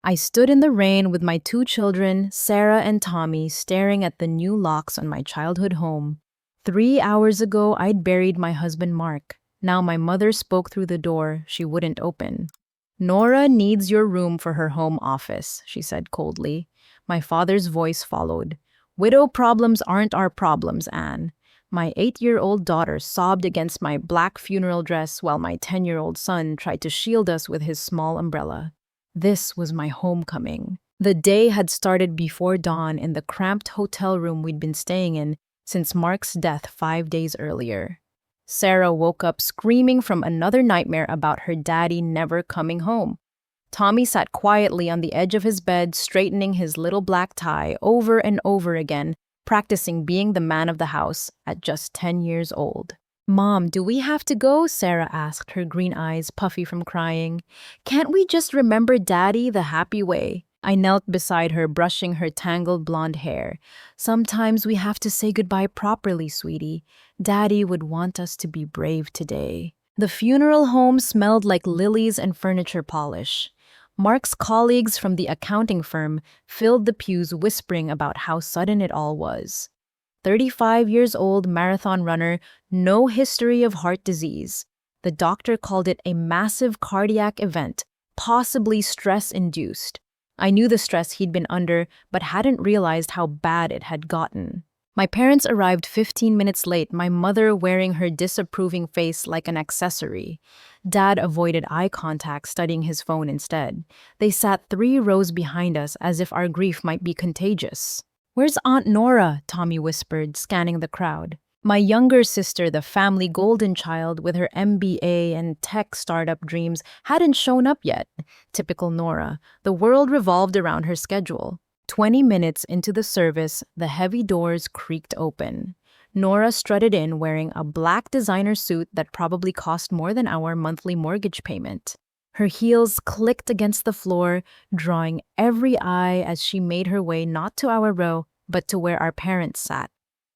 I stood in the rain with my two children, Sarah and Tommy, staring at the new locks on my childhood home. 3 hours ago, I'd buried my husband, Mark. Now my mother spoke through the door. She wouldn't open. Nora needs your room for her home office, she said coldly. My father's voice followed. Widow problems aren't our problems, Anne. My 8-year-old daughter sobbed against my black funeral dress while my 10-year-old son tried to shield us with his small umbrella. This was my homecoming. The day had started before dawn in the cramped hotel room we'd been staying in since Mark's death 5 days earlier. Sarah woke up screaming from another nightmare about her daddy never coming home. Tommy sat quietly on the edge of his bed, straightening his little black tie over and over again, practicing being the man of the house at just 10 years old. Mom, do we have to go? Sarah asked, her green eyes puffy from crying. Can't we just remember Daddy the happy way? I knelt beside her, brushing her tangled blonde hair. Sometimes we have to say goodbye properly, sweetie. Daddy would want us to be brave today. The funeral home smelled like lilies and furniture polish. Mark's colleagues from the accounting firm filled the pews whispering about how sudden it all was. 35 years old marathon runner, no history of heart disease. The doctor called it a massive cardiac event, possibly stress-induced. I knew the stress he'd been under, but hadn't realized how bad it had gotten. My parents arrived 15 minutes late, my mother wearing her disapproving face like an accessory. Dad avoided eye contact, studying his phone instead. They sat 3 rows behind us as if our grief might be contagious. Where's Aunt Nora? Tommy whispered, scanning the crowd. My younger sister, the family golden child with her MBA and tech startup dreams, hadn't shown up yet. Typical Nora. The world revolved around her schedule. 20 minutes into the service, the heavy doors creaked open. Nora strutted in wearing a black designer suit that probably cost more than our monthly mortgage payment. Her heels clicked against the floor, drawing every eye as she made her way not to our row, but to where our parents sat.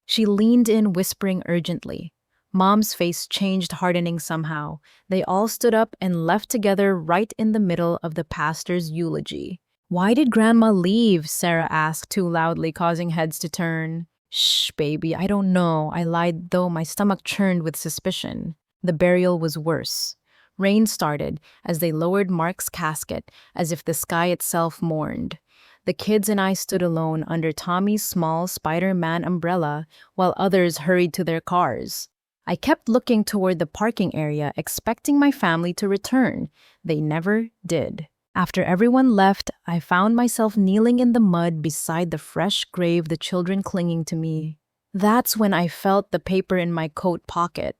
She leaned in, whispering urgently. Mom's face changed, hardening somehow. They all stood up and left together right in the middle of the pastor's eulogy. Why did Grandma leave? Sarah asked too loudly, causing heads to turn. Shh, baby, I don't know. I lied, though my stomach churned with suspicion. The burial was worse. Rain started as they lowered Mark's casket, as if the sky itself mourned. The kids and I stood alone under Tommy's small Spider-Man umbrella, while others hurried to their cars. I kept looking toward the parking area, expecting my family to return. They never did. After everyone left, I found myself kneeling in the mud beside the fresh grave, the children clinging to me. That's when I felt the paper in my coat pocket.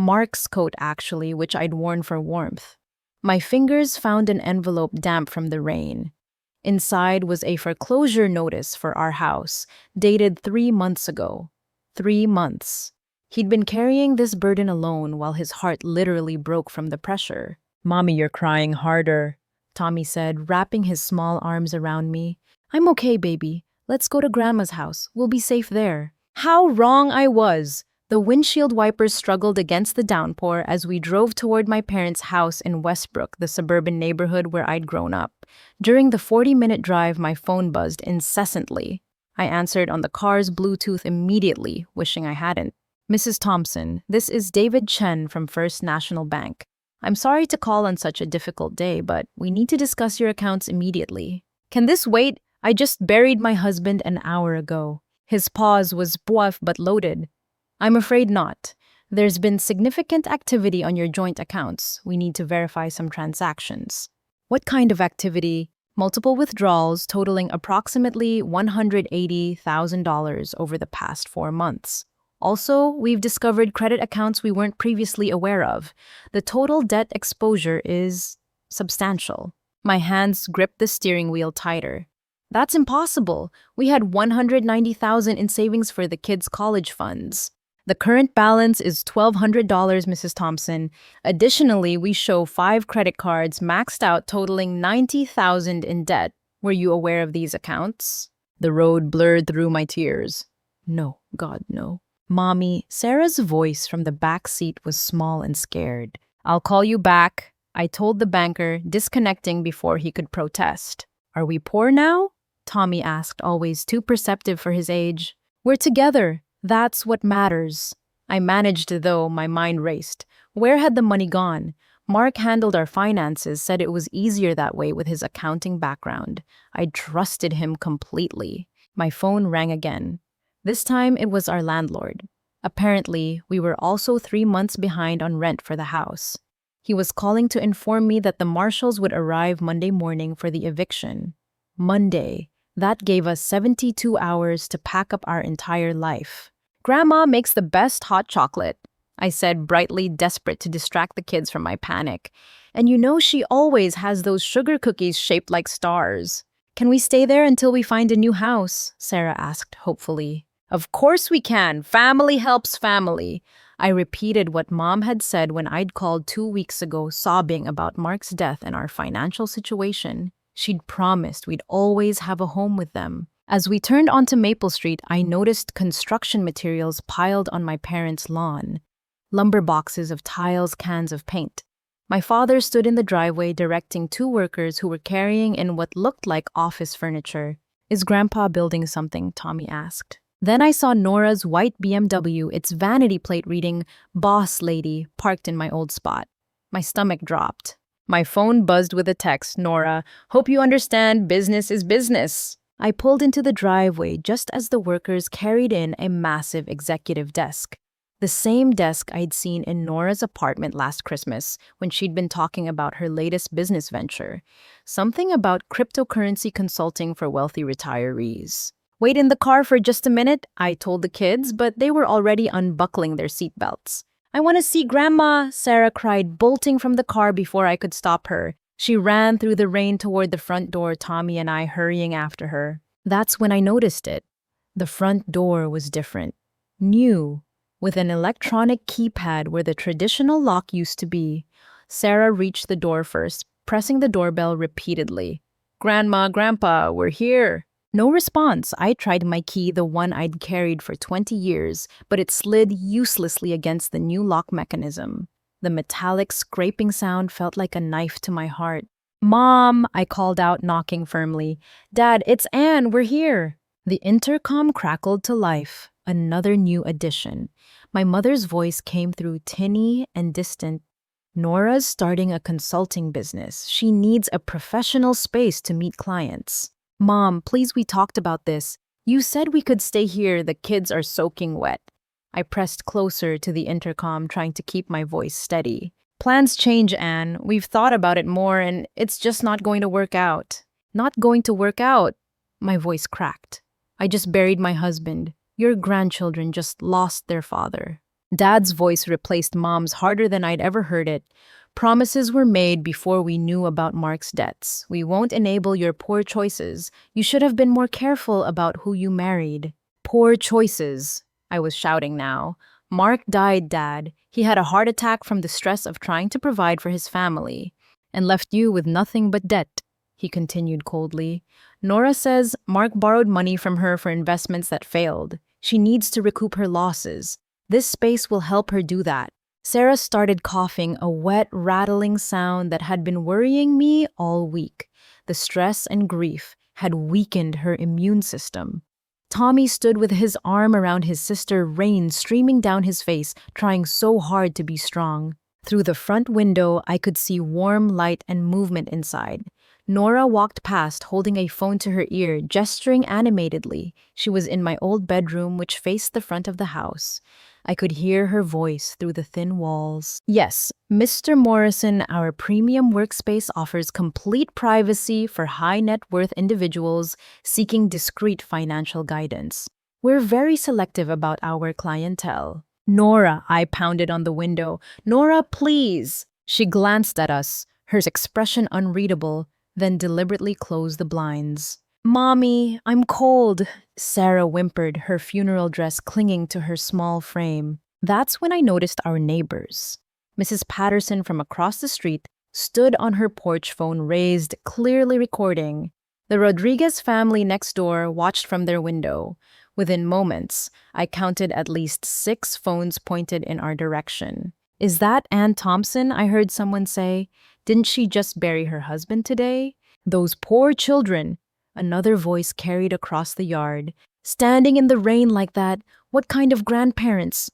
Mark's coat, actually, which I'd worn for warmth. My fingers found an envelope damp from the rain. Inside was a foreclosure notice for our house, dated 3 months ago. 3 months. He'd been carrying this burden alone while his heart literally broke from the pressure. Mommy, you're crying harder, Tommy said, wrapping his small arms around me. I'm okay, baby. Let's go to Grandma's house. We'll be safe there. How wrong I was! The windshield wipers struggled against the downpour as we drove toward my parents' house in Westbrook, the suburban neighborhood where I'd grown up. During the 40-minute drive, my phone buzzed incessantly. I answered on the car's Bluetooth immediately, wishing I hadn't. Mrs. Thompson, this is David Chen from First National Bank. I'm sorry to call on such a difficult day, but we need to discuss your accounts immediately. Can this wait? I just buried my husband an hour ago. His pause was brief but loaded. I'm afraid not. There's been significant activity on your joint accounts. We need to verify some transactions. What kind of activity? Multiple withdrawals totaling approximately $180,000 over the past 4 months. Also, we've discovered credit accounts we weren't previously aware of. The total debt exposure is substantial. My hands gripped the steering wheel tighter. That's impossible. We had $190,000 in savings for the kids' college funds. The current balance is $1,200, Mrs. Thompson. Additionally, we show 5 credit cards maxed out totaling $90,000 in debt. Were you aware of these accounts? The road blurred through my tears. No, God, no. Mommy, Sarah's voice from the back seat was small and scared. I'll call you back, I told the banker, disconnecting before he could protest. Are we poor now? Tommy asked, always too perceptive for his age. We're together. That's what matters. I managed, though my mind raced. Where had the money gone? Mark handled our finances, said it was easier that way with his accounting background. I trusted him completely. My phone rang again. This time it was our landlord. Apparently, we were also 3 months behind on rent for the house. He was calling to inform me that the marshals would arrive Monday morning for the eviction. Monday. That gave us 72 hours to pack up our entire life. Grandma makes the best hot chocolate, I said brightly, desperate to distract the kids from my panic. And you know she always has those sugar cookies shaped like stars. Can we stay there until we find a new house? Sarah asked hopefully. Of course we can. Family helps family. I repeated what Mom had said when I'd called 2 weeks ago, sobbing about Mark's death and our financial situation. She'd promised we'd always have a home with them. As we turned onto Maple Street, I noticed construction materials piled on my parents' lawn. Lumber boxes of tiles, cans of paint. My father stood in the driveway directing 2 workers who were carrying in what looked like office furniture. Is Grandpa building something? Tommy asked. Then I saw Nora's white BMW, its vanity plate reading, Boss Lady, parked in my old spot. My stomach dropped. My phone buzzed with a text, Nora, hope you understand business is business. I pulled into the driveway just as the workers carried in a massive executive desk. The same desk I'd seen in Nora's apartment last Christmas when she'd been talking about her latest business venture. Something about cryptocurrency consulting for wealthy retirees. Wait in the car for just a minute, I told the kids, but they were already unbuckling their seatbelts. I want to see Grandma, Sarah cried, bolting from the car before I could stop her. She ran through the rain toward the front door, Tommy and I hurrying after her. That's when I noticed it. The front door was different. New, with an electronic keypad where the traditional lock used to be. Sarah reached the door first, pressing the doorbell repeatedly. Grandma, Grandpa, we're here. No response. I tried my key, the one I'd carried for 20 years, but it slid uselessly against the new lock mechanism. The metallic scraping sound felt like a knife to my heart. Mom, I called out, knocking firmly. Dad, it's Anne, we're here. The intercom crackled to life. Another new addition. My mother's voice came through tinny and distant. Nora's starting a consulting business. She needs a professional space to meet clients. Mom, please, we talked about this. You said we could stay here, the kids are soaking wet. I pressed closer to the intercom, trying to keep my voice steady. Plans change, Anne. We've thought about it more, and it's just not going to work out. Not going to work out? My voice cracked. I just buried my husband. Your grandchildren just lost their father. Dad's voice replaced Mom's harder than I'd ever heard it. Promises were made before we knew about Mark's debts. We won't enable your poor choices. You should have been more careful about who you married. Poor choices, I was shouting now. Mark died, Dad. He had a heart attack from the stress of trying to provide for his family. And left you with nothing but debt, he continued coldly. Nora says Mark borrowed money from her for investments that failed. She needs to recoup her losses. This space will help her do that. Sarah started coughing, a wet, rattling sound that had been worrying me all week. The stress and grief had weakened her immune system. Tommy stood with his arm around his sister, rain streaming down his face, trying so hard to be strong. Through the front window, I could see warm light and movement inside. Nora walked past, holding a phone to her ear, gesturing animatedly. She was in my old bedroom, which faced the front of the house. I could hear her voice through the thin walls. Yes, Mr. Morrison, our premium workspace offers complete privacy for high net worth individuals seeking discreet financial guidance. We're very selective about our clientele. Nora, I pounded on the window. Nora, please. She glanced at us, her expression unreadable, then deliberately closed the blinds. Mommy, I'm cold, Sarah whimpered, her funeral dress clinging to her small frame. That's when I noticed our neighbors. Mrs. Patterson from across the street stood on her porch, phone raised, clearly recording. The Rodriguez family next door watched from their window. Within moments, I counted at least 6 phones pointed in our direction. Is that Ann Thompson? I heard someone say. Didn't she just bury her husband today? Those poor children, another voice carried across the yard. Standing in the rain like that, what kind of grandparents?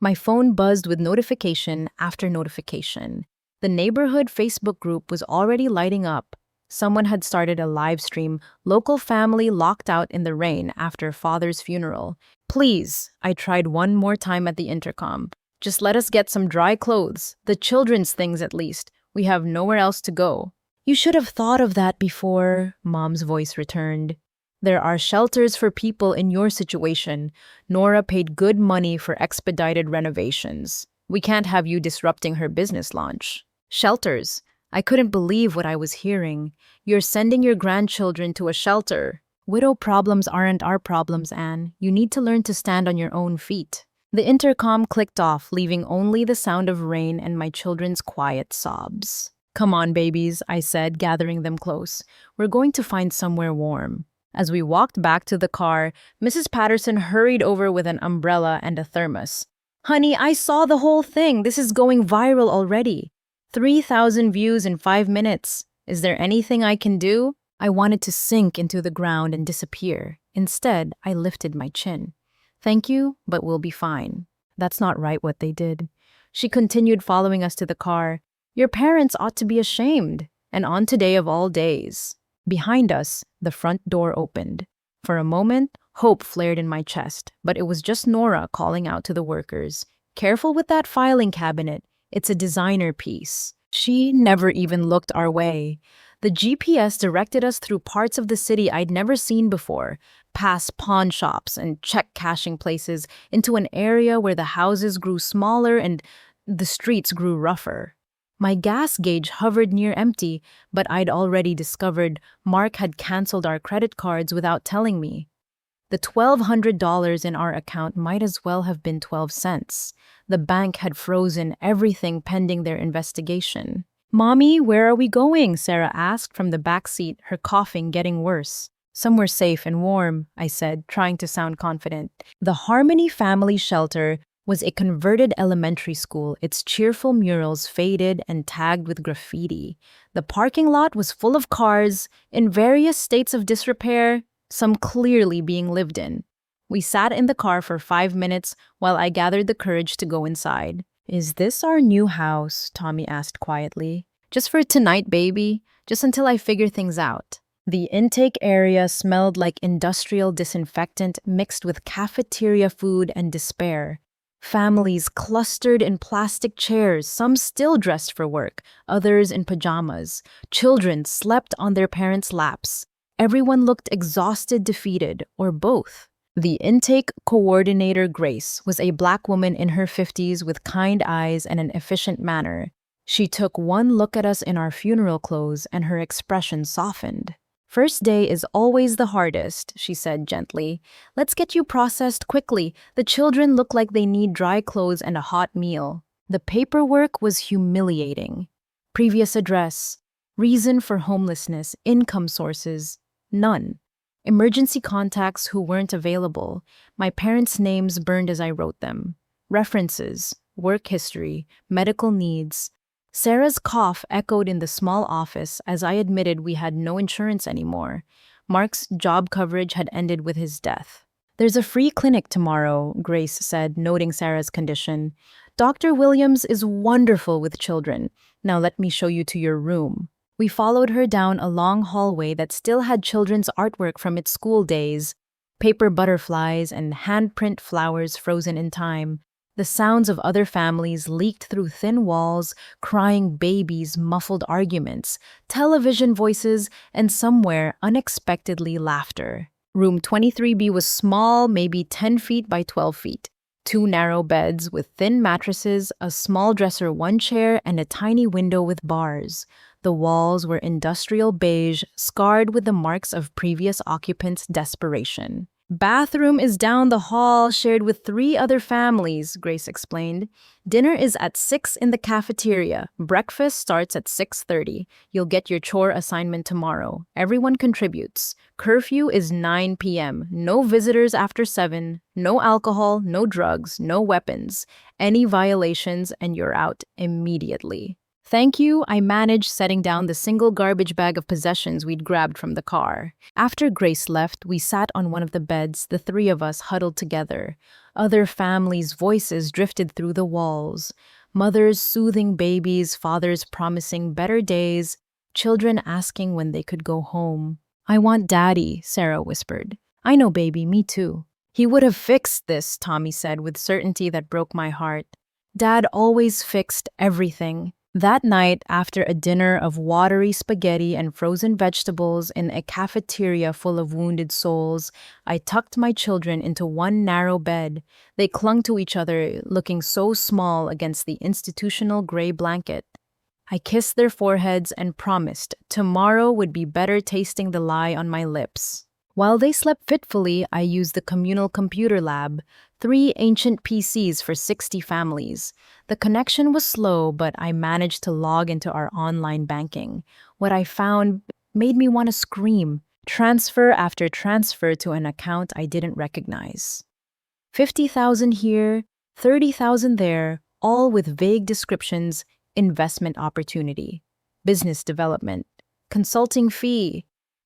My phone buzzed with notification after notification. The neighborhood Facebook group was already lighting up. Someone had started a live stream, local family locked out in the rain after father's funeral. Please, I tried one more time at the intercom. Just let us get some dry clothes, the children's things at least. We have nowhere else to go. You should have thought of that before, Mom's voice returned. There are shelters for people in your situation. Nora paid good money for expedited renovations. We can't have you disrupting her business launch. Shelters. I couldn't believe what I was hearing. You're sending your grandchildren to a shelter. Widow problems aren't our problems, Anne. You need to learn to stand on your own feet. The intercom clicked off, leaving only the sound of rain and my children's quiet sobs. Come on, babies, I said, gathering them close. We're going to find somewhere warm. As we walked back to the car, Mrs. Patterson hurried over with an umbrella and a thermos. Honey, I saw the whole thing. This is going viral already. 3,000 views in 5 minutes. Is there anything I can do? I wanted to sink into the ground and disappear. Instead, I lifted my chin. Thank you, but we'll be fine. That's not right what they did. She continued following us to the car. Your parents ought to be ashamed. And on today of all days. Behind us, the front door opened. For a moment, hope flared in my chest, but it was just Nora calling out to the workers. Careful with that filing cabinet. It's a designer piece. She never even looked our way. The GPS directed us through parts of the city I'd never seen before, past pawn shops and check cashing places, into an area where the houses grew smaller and the streets grew rougher. My gas gauge hovered near empty, but I'd already discovered Mark had canceled our credit cards without telling me. The $1,200 in our account might as well have been 12 cents. The bank had frozen everything pending their investigation. Mommy, where are we going? Sarah asked from the back seat, her coughing getting worse. Somewhere safe and warm, I said, trying to sound confident. The Harmony Family Shelter was a converted elementary school, its cheerful murals faded and tagged with graffiti. The parking lot was full of cars in various states of disrepair, some clearly being lived in. We sat in the car for 5 minutes while I gathered the courage to go inside. Is this our new house? Tommy asked quietly. Just for tonight, baby. Just until I figure things out. The intake area smelled like industrial disinfectant mixed with cafeteria food and despair. Families clustered in plastic chairs, some still dressed for work, others in pajamas. Children slept on their parents' laps. Everyone looked exhausted, defeated, or both. The intake coordinator, Grace, was a Black woman in her 50s with kind eyes and an efficient manner. She took one look at us in our funeral clothes and her expression softened. First day is always the hardest, she said gently. Let's get you processed quickly. The children look like they need dry clothes and a hot meal. The paperwork was humiliating. Previous address, reason for homelessness, income sources, none. Emergency contacts who weren't available. My parents' names burned as I wrote them. References, work history, medical needs. Sarah's cough echoed in the small office as I admitted we had no insurance anymore. Mark's job coverage had ended with his death. There's a free clinic tomorrow, Grace said, noting Sarah's condition. Dr. Williams is wonderful with children. Now let me show you to your room. We followed her down a long hallway that still had children's artwork from its school days, paper butterflies and handprint flowers frozen in time. The sounds of other families leaked through thin walls, crying babies, muffled arguments, television voices, and somewhere, unexpectedly, laughter. Room 23B was small, maybe 10 feet by 12 feet. 2 narrow beds with thin mattresses, a small dresser, 1 chair, and a tiny window with bars. The walls were industrial beige, scarred with the marks of previous occupants' desperation. Bathroom is down the hall, shared with 3 other families, Grace explained. Dinner is at 6 in the cafeteria. Breakfast starts at 6:30. You'll get your chore assignment tomorrow. Everyone contributes. Curfew is 9 p.m. No visitors after 7. No alcohol, no drugs, no weapons. Any violations and you're out immediately. Thank you, I managed setting down the single garbage bag of possessions we'd grabbed from the car. After Grace left, we sat on one of the beds, the three of us huddled together. Other families' voices drifted through the walls. Mothers soothing babies, fathers promising better days, children asking when they could go home. I want Daddy, Sarah whispered. I know, baby, me too. He would have fixed this, Tommy said with certainty that broke my heart. Dad always fixed everything. That night, after a dinner of watery spaghetti and frozen vegetables in a cafeteria full of wounded souls, I tucked my children into one narrow bed. They clung to each other, looking so small against the institutional gray blanket. I kissed their foreheads and promised tomorrow would be better, tasting the lie on my lips. While they slept fitfully, I used the communal computer lab, 3 ancient PCs for 60 families. The connection was slow, but I managed to log into our online banking. What I found made me want to scream. Transfer after transfer to an account I didn't recognize. 50,000 here, 30,000 there, all with vague descriptions: investment opportunity, business development, consulting fee.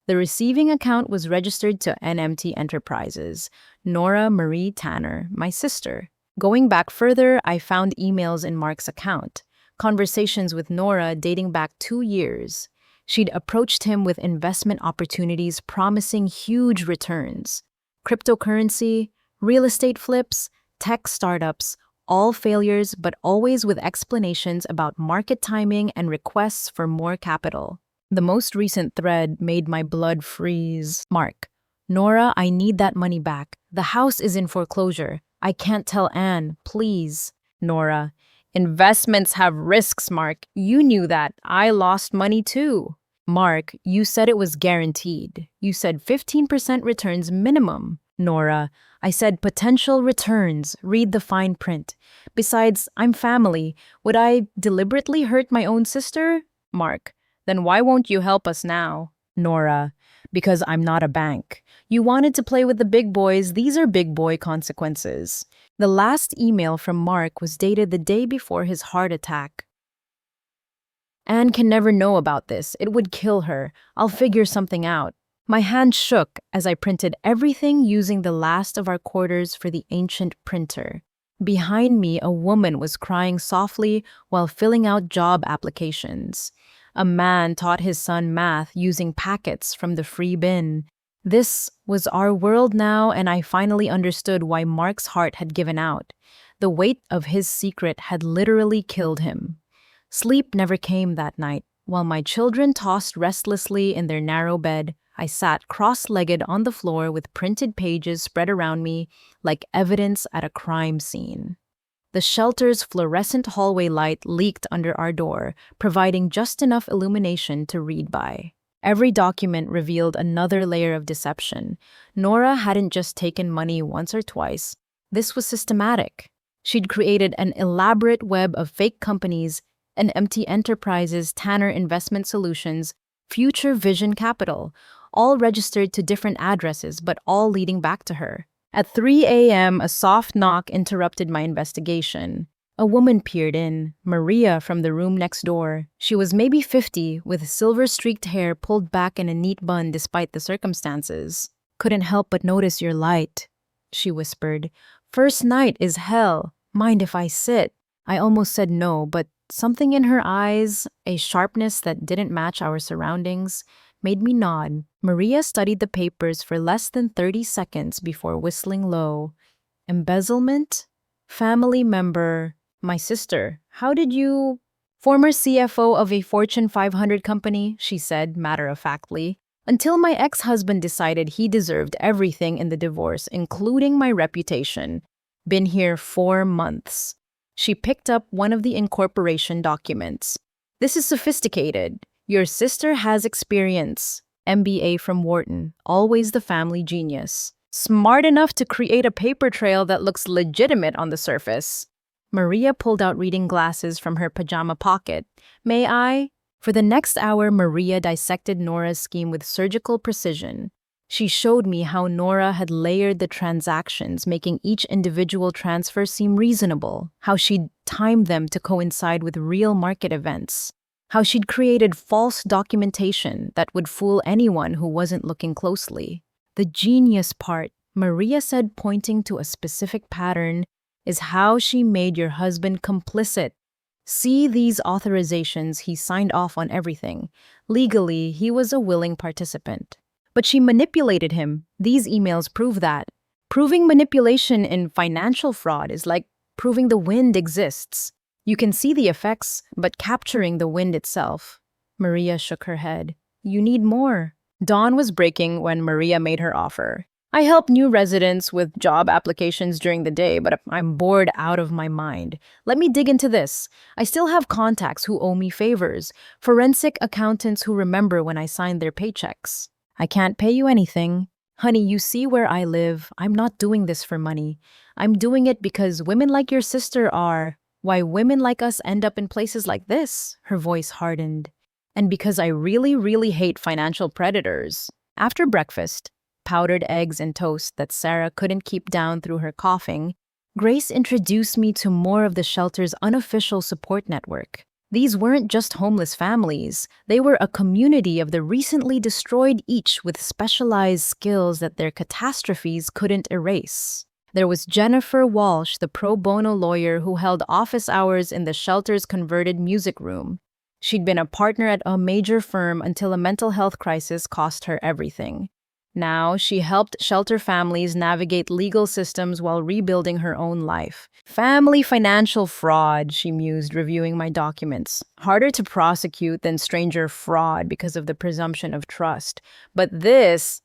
The receiving account was registered to NMT Enterprises, Nora Marie Tanner, my sister. Going back further, I found emails in Mark's account, conversations with Nora dating back 2 years. She'd approached him with investment opportunities promising huge returns. Cryptocurrency, real estate flips, tech startups, all failures, but always with explanations about market timing and requests for more capital. The most recent thread made my blood freeze. Mark: Nora, I need that money back. The house is in foreclosure. I can't tell Anne, please. Nora: investments have risks, Mark. You knew that. I lost money too. Mark: you said it was guaranteed. You said 15% returns minimum. Nora: I said potential returns. Read the fine print. Besides, I'm family. Would I deliberately hurt my own sister? Mark: then why won't you help us now? Nora: because I'm not a bank. You wanted to play with the big boys. These are big boy consequences. The last email from Mark was dated the day before his heart attack. Anne can never know about this. It would kill her. I'll figure something out. My hand shook as I printed everything using the last of our quarters for the ancient printer. Behind me, a woman was crying softly while filling out job applications. A man taught his son math using packets from the free bin. This was our world now, and I finally understood why Mark's heart had given out. The weight of his secret had literally killed him. Sleep never came that night. While my children tossed restlessly in their narrow bed, I sat cross-legged on the floor with printed pages spread around me like evidence at a crime scene. The shelter's fluorescent hallway light leaked under our door, providing just enough illumination to read by. Every document revealed another layer of deception. Nora hadn't just taken money once or twice. This was systematic. She'd created an elaborate web of fake companies: NMT Enterprises, Tanner Investment Solutions, Future Vision Capital, all registered to different addresses, but all leading back to her. At 3 a.m., a soft knock interrupted my investigation. A woman peered in, Maria from the room next door. She was maybe 50, with silver-streaked hair pulled back in a neat bun despite the circumstances. Couldn't help but notice your light, she whispered. First night is hell. Mind if I sit? I almost said no, but something in her eyes, a sharpness that didn't match our surroundings, made me nod. Maria studied the papers for less than 30 seconds before whistling low. Embezzlement? Family member. My sister. How did you... Former CFO of a Fortune 500 company, she said matter-of-factly. Until my ex-husband decided he deserved everything in the divorce, including my reputation. Been here 4 months. She picked up one of the incorporation documents. This is sophisticated. Your sister has experience. MBA from Wharton, always the family genius. Smart enough to create a paper trail that looks legitimate on the surface. Maria pulled out reading glasses from her pajama pocket. May I? For the next hour, Maria dissected Nora's scheme with surgical precision. She showed me how Nora had layered the transactions, making each individual transfer seem reasonable, how she'd timed them to coincide with real market events. how she'd created false documentation that would fool anyone who wasn't looking closely. The genius part, Maria said, pointing to a specific pattern, is how she made your husband complicit. See these authorizations, he signed off on everything. Legally, he was a willing participant. But she manipulated him. These emails prove that. Proving manipulation in financial fraud is like proving the wind exists. You can see the effects, but capturing the wind itself. Maria shook her head. You need more. Dawn was breaking when Maria made her offer. I help new residents with job applications during the day, but I'm bored out of my mind. Let me dig into this. I still have contacts who owe me favors, forensic accountants who remember when I signed their paychecks. I can't pay you anything. Honey, you see where I live. I'm not doing this for money. I'm doing it because women like your sister are. Why women like us end up in places like this? Her voice hardened. And because I really, really hate financial predators. After breakfast, powdered eggs and toast that Sarah couldn't keep down through her coughing, Grace introduced me to more of the shelter's unofficial support network. These weren't just homeless families. They were a community of the recently destroyed, each with specialized skills that their catastrophes couldn't erase. There was Jennifer Walsh, the pro bono lawyer who held office hours in the shelter's converted music room. She'd been a partner at a major firm until a mental health crisis cost her everything. Now, she helped shelter families navigate legal systems while rebuilding her own life. Family financial fraud, she mused, reviewing my documents. Harder to prosecute than stranger fraud because of the presumption of trust. But this,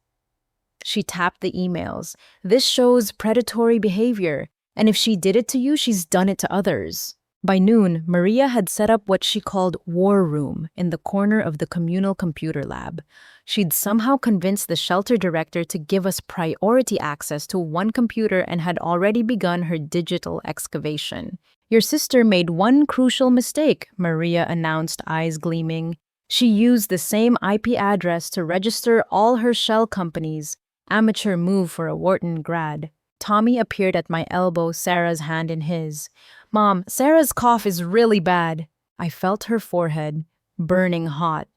she tapped the emails. This shows predatory behavior. And if she did it to you, she's done it to others. By noon, Maria had set up what she called War Room in the corner of the communal computer lab. She'd somehow convinced the shelter director to give us priority access to one computer and had already begun her digital excavation. Your sister made one crucial mistake, Maria announced, eyes gleaming. She used the same IP address to register all her shell companies. Amateur move for a Wharton grad. Tommy appeared at my elbow, Sarah's hand in his. Mom, Sarah's cough is really bad. I felt her forehead, burning hot.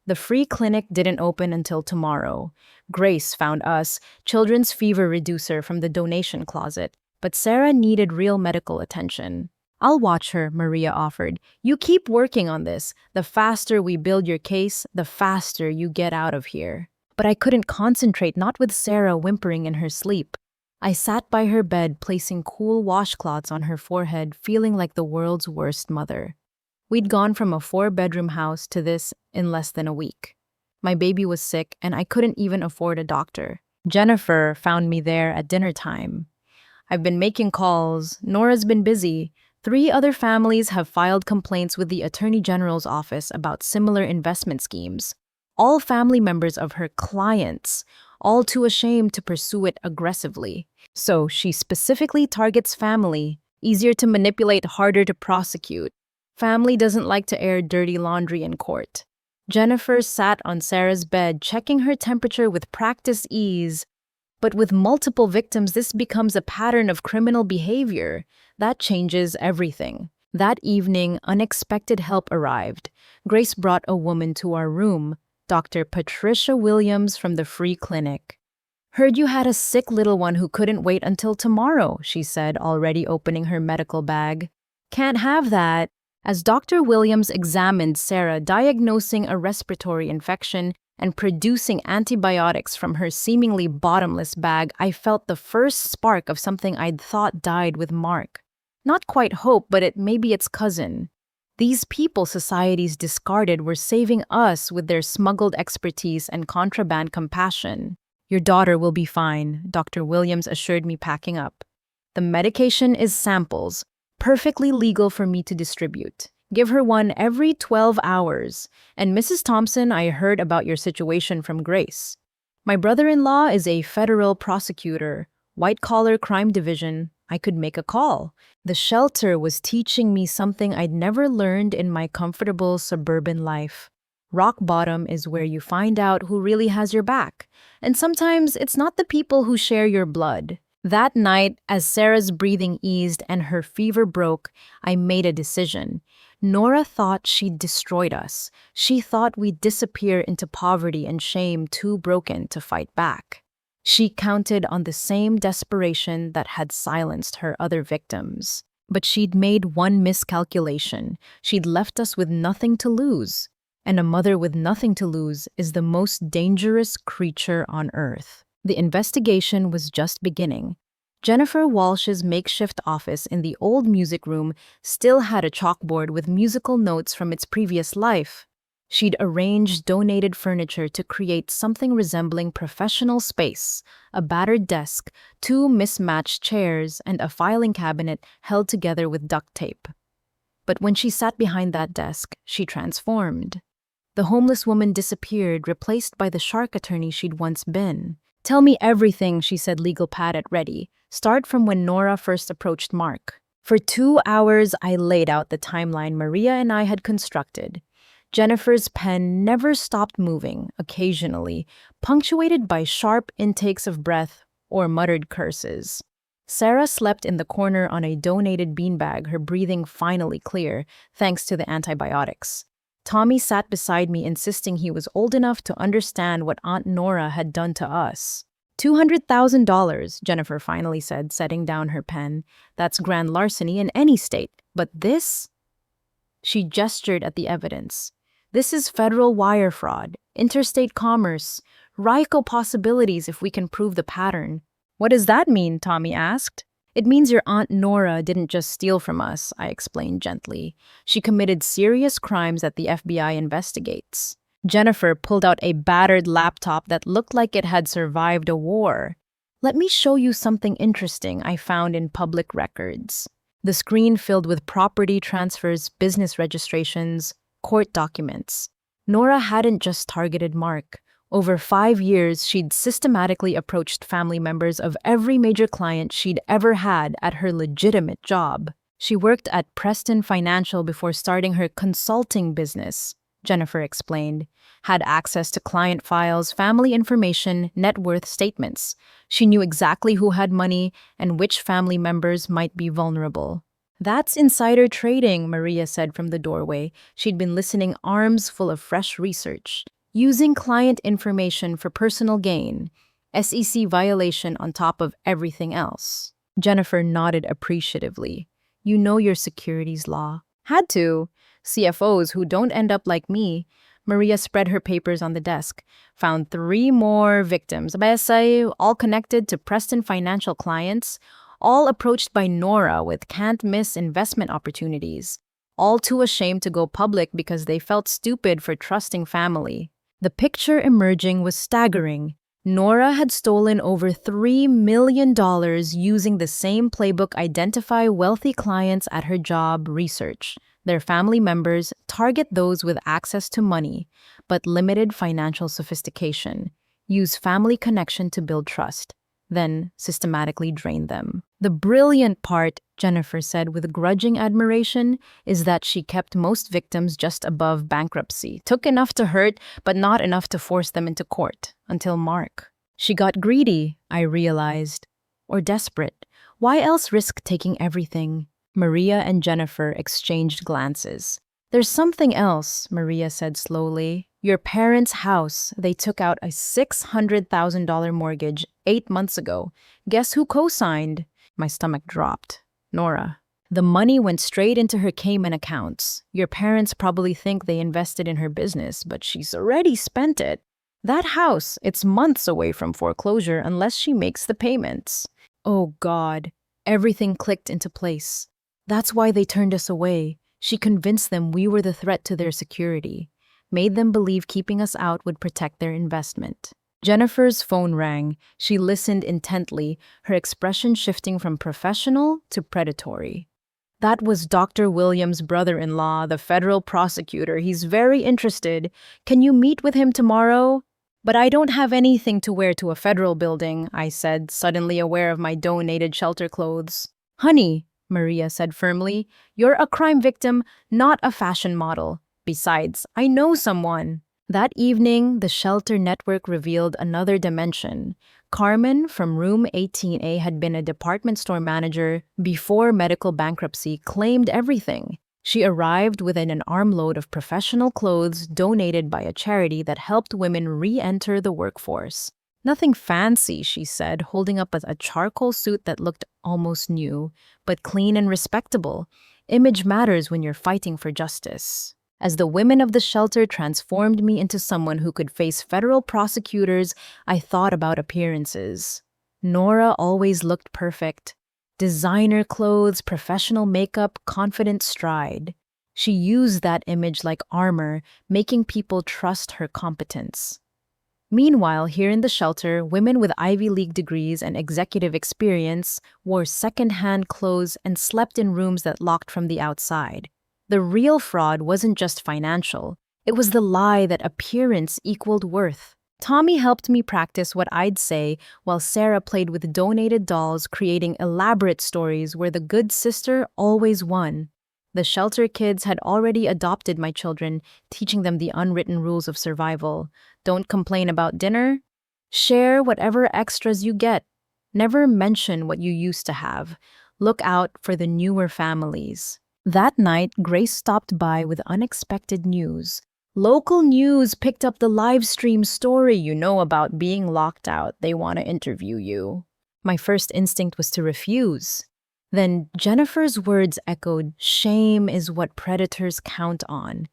The free clinic didn't open until tomorrow. Grace found us, children's fever reducer from the donation closet, but Sarah needed real medical attention. I'll watch her, Maria offered. You keep working on this. The faster we build your case, the faster you get out of here. But I couldn't concentrate, not with Sarah whimpering in her sleep. I sat by her bed, placing cool washcloths on her forehead, feeling like the world's worst mother. We'd gone from a 4-bedroom house to this in less than a week. My baby was sick, and I couldn't even afford a doctor. Jennifer found me there at dinner time. I've been making calls. Nora's been busy. 3 other families have filed complaints with the Attorney General's office about similar investment schemes. All family members of her clients, all too ashamed to pursue it aggressively. So she specifically targets family, easier to manipulate, harder to prosecute. Family doesn't like to air dirty laundry in court. Jennifer sat on Sarah's bed, checking her temperature with practiced ease. But with multiple victims, this becomes a pattern of criminal behavior. That changes everything. That evening, unexpected help arrived. Grace brought a woman to our room, Dr. Patricia Williams from the free clinic. Heard you had a sick little one who couldn't wait until tomorrow, she said, already opening her medical bag. Can't have that. As Dr. Williams examined Sarah, diagnosing a respiratory infection and producing antibiotics from her seemingly bottomless bag, I felt the first spark of something I'd thought died with Mark. Not quite hope, but maybe its cousin. These people society's discarded were saving us with their smuggled expertise and contraband compassion. Your daughter will be fine, Dr. Williams assured me, packing up. The medication is samples, perfectly legal for me to distribute. Give her one every 12 hours. And Mrs. Thompson, I heard about your situation from Grace. My brother-in-law is a federal prosecutor, white-collar crime division. I could make a call. The shelter was teaching me something I'd never learned in my comfortable suburban life. Rock bottom is where you find out who really has your back. And sometimes it's not the people who share your blood. That night, as Sarah's breathing eased and her fever broke, I made a decision. Nora thought she'd destroyed us. She thought we'd disappear into poverty and shame too broken to fight back. She counted on the same desperation that had silenced her other victims. But she'd made one miscalculation. She'd left us with nothing to lose. And a mother with nothing to lose is the most dangerous creature on earth. The investigation was just beginning. Jennifer Walsh's makeshift office in the old music room still had a chalkboard with musical notes from its previous life. She'd arranged donated furniture to create something resembling professional space, a battered desk, two mismatched chairs, and a filing cabinet held together with duct tape. But when she sat behind that desk, she transformed. The homeless woman disappeared, replaced by the shark attorney she'd once been. "Tell me everything," she said, legal pad at ready. "Start from when Nora first approached Mark." For 2 hours, I laid out the timeline Maria and I had constructed. Jennifer's pen never stopped moving, occasionally, punctuated by sharp intakes of breath or muttered curses. Sarah slept in the corner on a donated beanbag, her breathing finally clear, thanks to the antibiotics. Tommy sat beside me, insisting he was old enough to understand what Aunt Nora had done to us. $200,000, Jennifer finally said, setting down her pen. "That's grand larceny in any state. But this?" She gestured at the evidence. "This is federal wire fraud, interstate commerce, RICO possibilities if we can prove the pattern." "What does that mean?" Tommy asked. "It means your Aunt Nora didn't just steal from us," I explained gently. "She committed serious crimes that the FBI investigates." Jennifer pulled out a battered laptop that looked like it had survived a war. "Let me show you something interesting I found in public records." The screen filled with property transfers, business registrations, court documents. Nora hadn't just targeted Mark. Over 5 years, she'd systematically approached family members of every major client she'd ever had at her legitimate job. She worked at Preston Financial before starting her consulting business, Jennifer explained, had access to client files, family information, net worth statements. She knew exactly who had money and which family members might be vulnerable. "That's insider trading," Maria said from the doorway. She'd been listening, arms full of fresh research. "Using client information for personal gain. SEC violation on top of everything else." Jennifer nodded appreciatively. "You know your securities law." "Had to. CFOs who don't end up like me." Maria spread her papers on the desk. "Found 3 more victims, all connected to Preston Financial clients, all approached by Nora with can't-miss investment opportunities, all too ashamed to go public because they felt stupid for trusting family." The picture emerging was staggering. Nora had stolen over $3 million using the same playbook identify wealthy clients at her job, research their family members, target those with access to money, but limited financial sophistication, use family connection to build trust, then systematically drain them. "The brilliant part," Jennifer said with grudging admiration, "is that she kept most victims just above bankruptcy, took enough to hurt, but not enough to force them into court, until Mark. She got greedy," I realized, "or desperate. Why else risk taking everything?" Maria and Jennifer exchanged glances. "There's something else," Maria said slowly. "Your parents' house, they took out a $600,000 mortgage 8 months ago. Guess who co-signed?" My stomach dropped. "Nora." "The money went straight into her Cayman accounts. Your parents probably think they invested in her business, but she's already spent it. That house, it's months away from foreclosure unless she makes the payments." Oh God, everything clicked into place. That's why they turned us away. She convinced them we were the threat to their security, made them believe keeping us out would protect their investment. Jennifer's phone rang. She listened intently, her expression shifting from professional to predatory. "That was Dr. Williams' brother-in-law, the federal prosecutor. He's very interested. Can you meet with him tomorrow?" "But I don't have anything to wear to a federal building," I said, suddenly aware of my donated shelter clothes. "Honey," Maria said firmly, "you're a crime victim, not a fashion model. Besides, I know someone." That evening, the shelter network revealed another dimension. Carmen from room 18A had been a department store manager before medical bankruptcy, claimed everything. She arrived within an armload of professional clothes donated by a charity that helped women re-enter the workforce. Nothing fancy, she said, holding up a charcoal suit that looked almost new, but clean and respectable. Image matters when you're fighting for justice. As the women of the shelter transformed me into someone who could face federal prosecutors, I thought about appearances. Nora always looked perfect. Designer clothes, professional makeup, confident stride. She used that image like armor, making people trust her competence. Meanwhile, here in the shelter, women with Ivy League degrees and executive experience wore second-hand clothes and slept in rooms that locked from the outside. The real fraud wasn't just financial. It was the lie that appearance equaled worth. Tommy helped me practice what I'd say while Sarah played with donated dolls, creating elaborate stories where the good sister always won. The shelter kids had already adopted my children, teaching them the unwritten rules of survival. Don't complain about dinner. Share whatever extras you get. Never mention what you used to have. Look out for the newer families. That night, Grace stopped by with unexpected news. Local news picked up the live stream story about being locked out. They want to interview you. My first instinct was to refuse. Then Jennifer's words echoed, "Shame is what predators count on."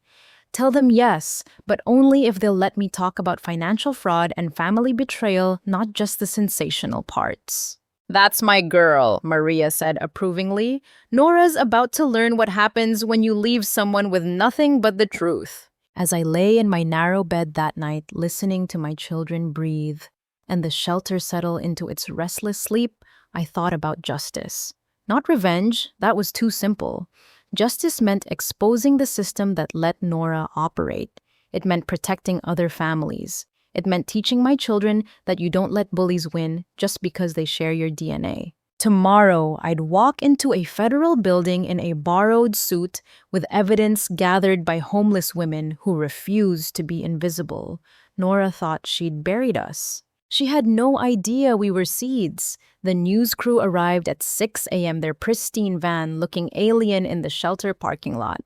Tell them yes, but only if they'll let me talk about financial fraud and family betrayal, not just the sensational parts. "That's my girl," Maria said approvingly. "Nora's about to learn what happens when you leave someone with nothing but the truth." As I lay in my narrow bed that night, listening to my children breathe and the shelter settle into its restless sleep, I thought about justice. Not revenge, that was too simple. Justice meant exposing the system that let Nora operate. It meant protecting other families. It meant teaching my children that you don't let bullies win just because they share your DNA. Tomorrow, I'd walk into a federal building in a borrowed suit with evidence gathered by homeless women who refused to be invisible. Nora thought she'd buried us. She had no idea we were seeds. The news crew arrived at 6 a.m., their pristine van looking alien in the shelter parking lot.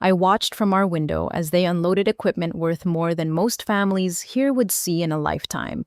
I watched from our window as they unloaded equipment worth more than most families here would see in a lifetime.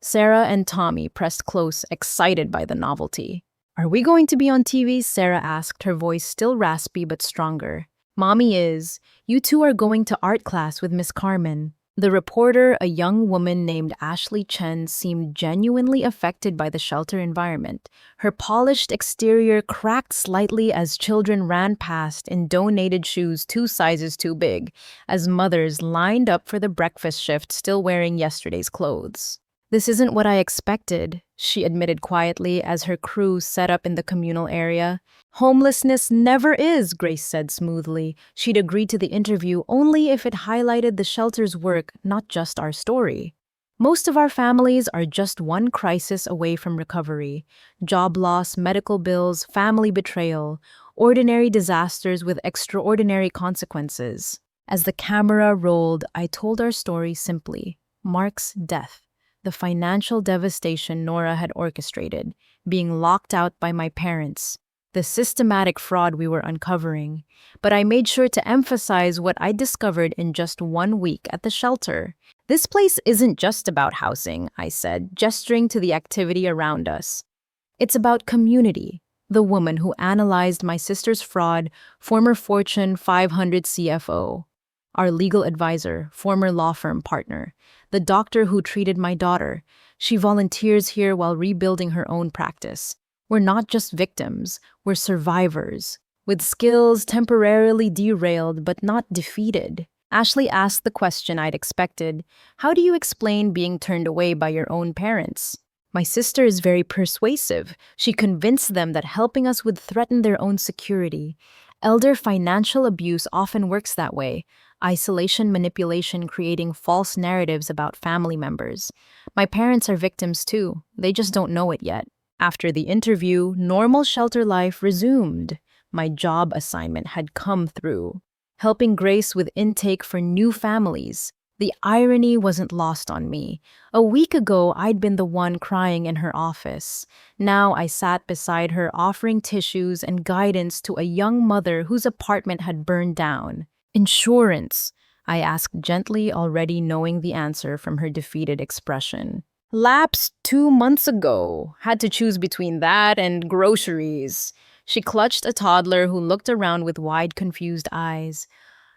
Sarah and Tommy pressed close, excited by the novelty. "Are we going to be on TV?" Sarah asked, her voice still raspy but stronger. "Mommy is. You two are going to art class with Miss Carmen." The reporter, a young woman named Ashley Chen, seemed genuinely affected by the shelter environment. Her polished exterior cracked slightly as children ran past in donated shoes 2 sizes too big, as mothers lined up for the breakfast shift still wearing yesterday's clothes. "This isn't what I expected," she admitted quietly as her crew set up in the communal area. "Homelessness never is," Grace said smoothly. She'd agreed to the interview only if it highlighted the shelter's work, not just our story. "Most of our families are just one crisis away from recovery. Job loss, medical bills, family betrayal, ordinary disasters with extraordinary consequences." As the camera rolled, I told our story simply. Mark's death. The financial devastation Nora had orchestrated, being locked out by my parents, the systematic fraud we were uncovering. But I made sure to emphasize what I discovered in just 1 week at the shelter. "This place isn't just about housing," I said, gesturing to the activity around us. "It's about community." The woman who analyzed my sister's fraud, former Fortune 500 CFO. Our legal advisor, former law firm partner, the doctor who treated my daughter. She volunteers here while rebuilding her own practice. We're not just victims, we're survivors, with skills temporarily derailed but not defeated. Ashley asked the question I'd expected. "How do you explain being turned away by your own parents?" My sister is very persuasive. She convinced them that helping us would threaten their own security. Elder financial abuse often works that way. Isolation, manipulation, creating false narratives about family members. My parents are victims too. They just don't know it yet. After the interview, normal shelter life resumed. My job assignment had come through, helping Grace with intake for new families. The irony wasn't lost on me. A week ago, I'd been the one crying in her office. Now I sat beside her offering tissues and guidance to a young mother whose apartment had burned down. Insurance, I asked gently, already knowing the answer from her defeated expression. Lapsed 2 months ago. Had to choose between that and groceries. She clutched a toddler who looked around with wide, confused eyes.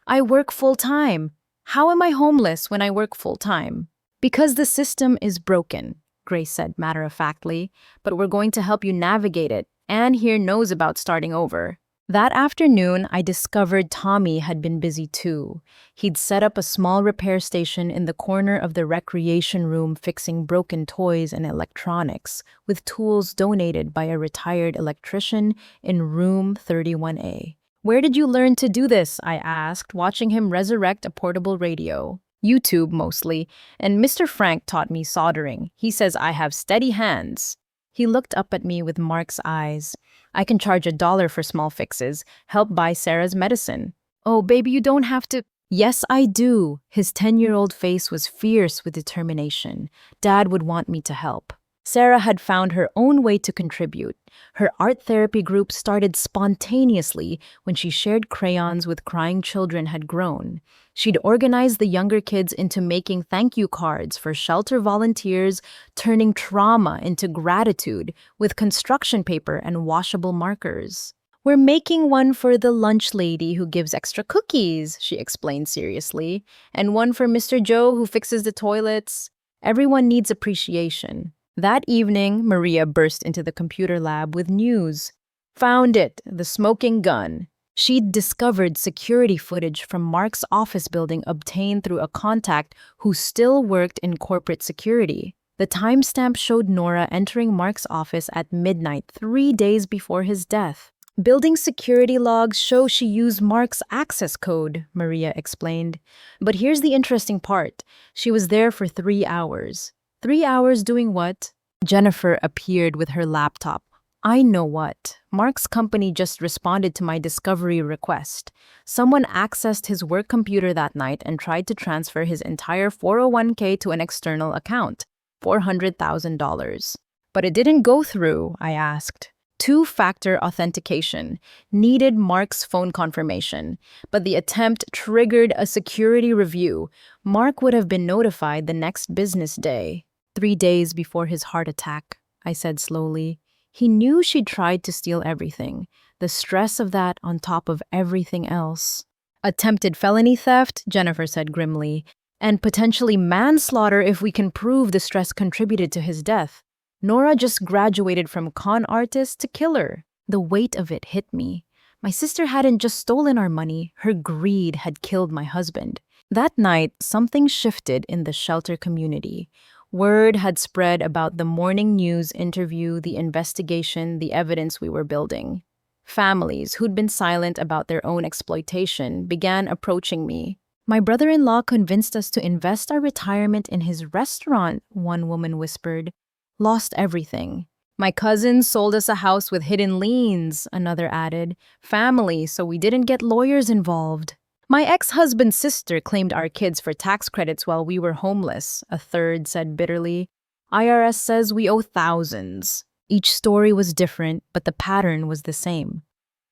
I work full-time. How am I homeless when I work full-time? Because the system is broken, Grace said matter-of-factly, but we're going to help you navigate it. Anne here knows about starting over. That afternoon, I discovered Tommy had been busy too. He'd set up a small repair station in the corner of the recreation room fixing broken toys and electronics, with tools donated by a retired electrician in room 31A. Where did you learn to do this? I asked, watching him resurrect a portable radio. YouTube mostly, and Mr. Frank taught me soldering. He says I have steady hands. He looked up at me with Mark's eyes. I can charge $1 for small fixes, help buy Sarah's medicine. Oh, baby, you don't have to. Yes, I do. His 10-year-old face was fierce with determination. Dad would want me to help. Sarah had found her own way to contribute. Her art therapy group started spontaneously when she shared crayons with crying children had grown. She'd organized the younger kids into making thank you cards for shelter volunteers, turning trauma into gratitude with construction paper and washable markers. We're making one for the lunch lady who gives extra cookies, she explained seriously, and one for Mr. Joe who fixes the toilets. Everyone needs appreciation. That evening, Maria burst into the computer lab with news. Found it, the smoking gun. She'd discovered security footage from Mark's office building obtained through a contact who still worked in corporate security. The timestamp showed Nora entering Mark's office at midnight 3 days before his death. Building security logs show she used Mark's access code, Maria explained. But here's the interesting part. She was there for 3 hours. 3 hours doing what? Jennifer appeared with her laptop. I know what. Mark's company just responded to my discovery request. Someone accessed his work computer that night and tried to transfer his entire 401k to an external account, $400,000. But it didn't go through, I asked. Two-factor authentication needed Mark's phone confirmation, but the attempt triggered a security review. Mark would have been notified the next business day. 3 days before his heart attack, I said slowly. He knew she'd tried to steal everything, the stress of that on top of everything else. Attempted felony theft, Jennifer said grimly, and potentially manslaughter if we can prove the stress contributed to his death. Nora just graduated from con artist to killer. The weight of it hit me. My sister hadn't just stolen our money, her greed had killed my husband. That night, something shifted in the shelter community. Word had spread about the morning news interview, the investigation, the evidence we were building. Families who'd been silent about their own exploitation began approaching me. My brother-in-law convinced us to invest our retirement in his restaurant, one woman whispered. Lost everything. My cousin sold us a house with hidden liens, another added. Family, so we didn't get lawyers involved. My ex-husband's sister claimed our kids for tax credits while we were homeless, a third said bitterly. IRS says we owe thousands. Each story was different, but the pattern was the same.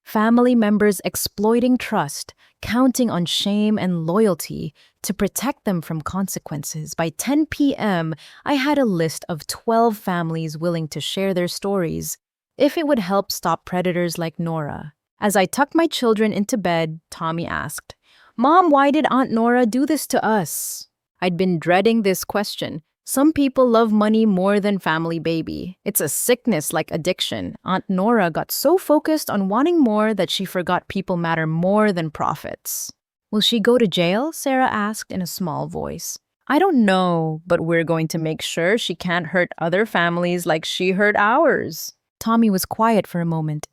Family members exploiting trust, counting on shame and loyalty to protect them from consequences. By 10 p.m., I had a list of 12 families willing to share their stories, if it would help stop predators like Nora. As I tucked my children into bed, Tommy asked, Mom, why did Aunt Nora do this to us? I'd been dreading this question. Some people love money more than family, baby. It's a sickness like addiction. Aunt Nora got so focused on wanting more that she forgot people matter more than profits. Will she go to jail? Sarah asked in a small voice. I don't know, but we're going to make sure she can't hurt other families like she hurt ours. Tommy was quiet for a moment.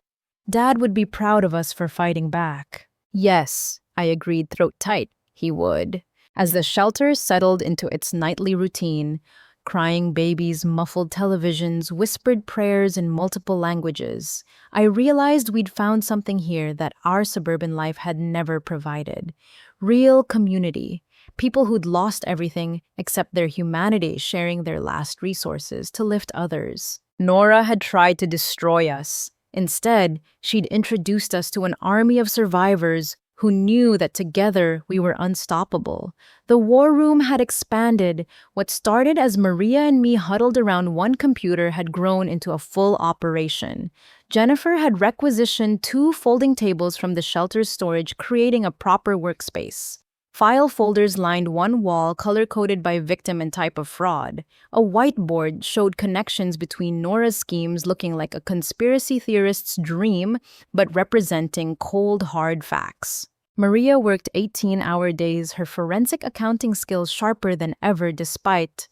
Dad would be proud of us for fighting back. Yes, I agreed, throat tight. He would. As the shelter settled into its nightly routine, crying babies, muffled televisions, whispered prayers in multiple languages, I realized we'd found something here that our suburban life had never provided. Real community. People who'd lost everything except their humanity, sharing their last resources to lift others. Nora had tried to destroy us. Instead, she'd introduced us to an army of survivors who knew that together we were unstoppable. The war room had expanded. What started as Maria and me huddled around one computer had grown into a full operation. Jennifer had requisitioned 2 folding tables from the shelter's storage, creating a proper workspace. File folders lined one wall, color-coded by victim and type of fraud. A whiteboard showed connections between Nora's schemes, looking like a conspiracy theorist's dream, but representing cold, hard facts. Maria worked 18-hour days, her forensic accounting skills sharper than ever despite,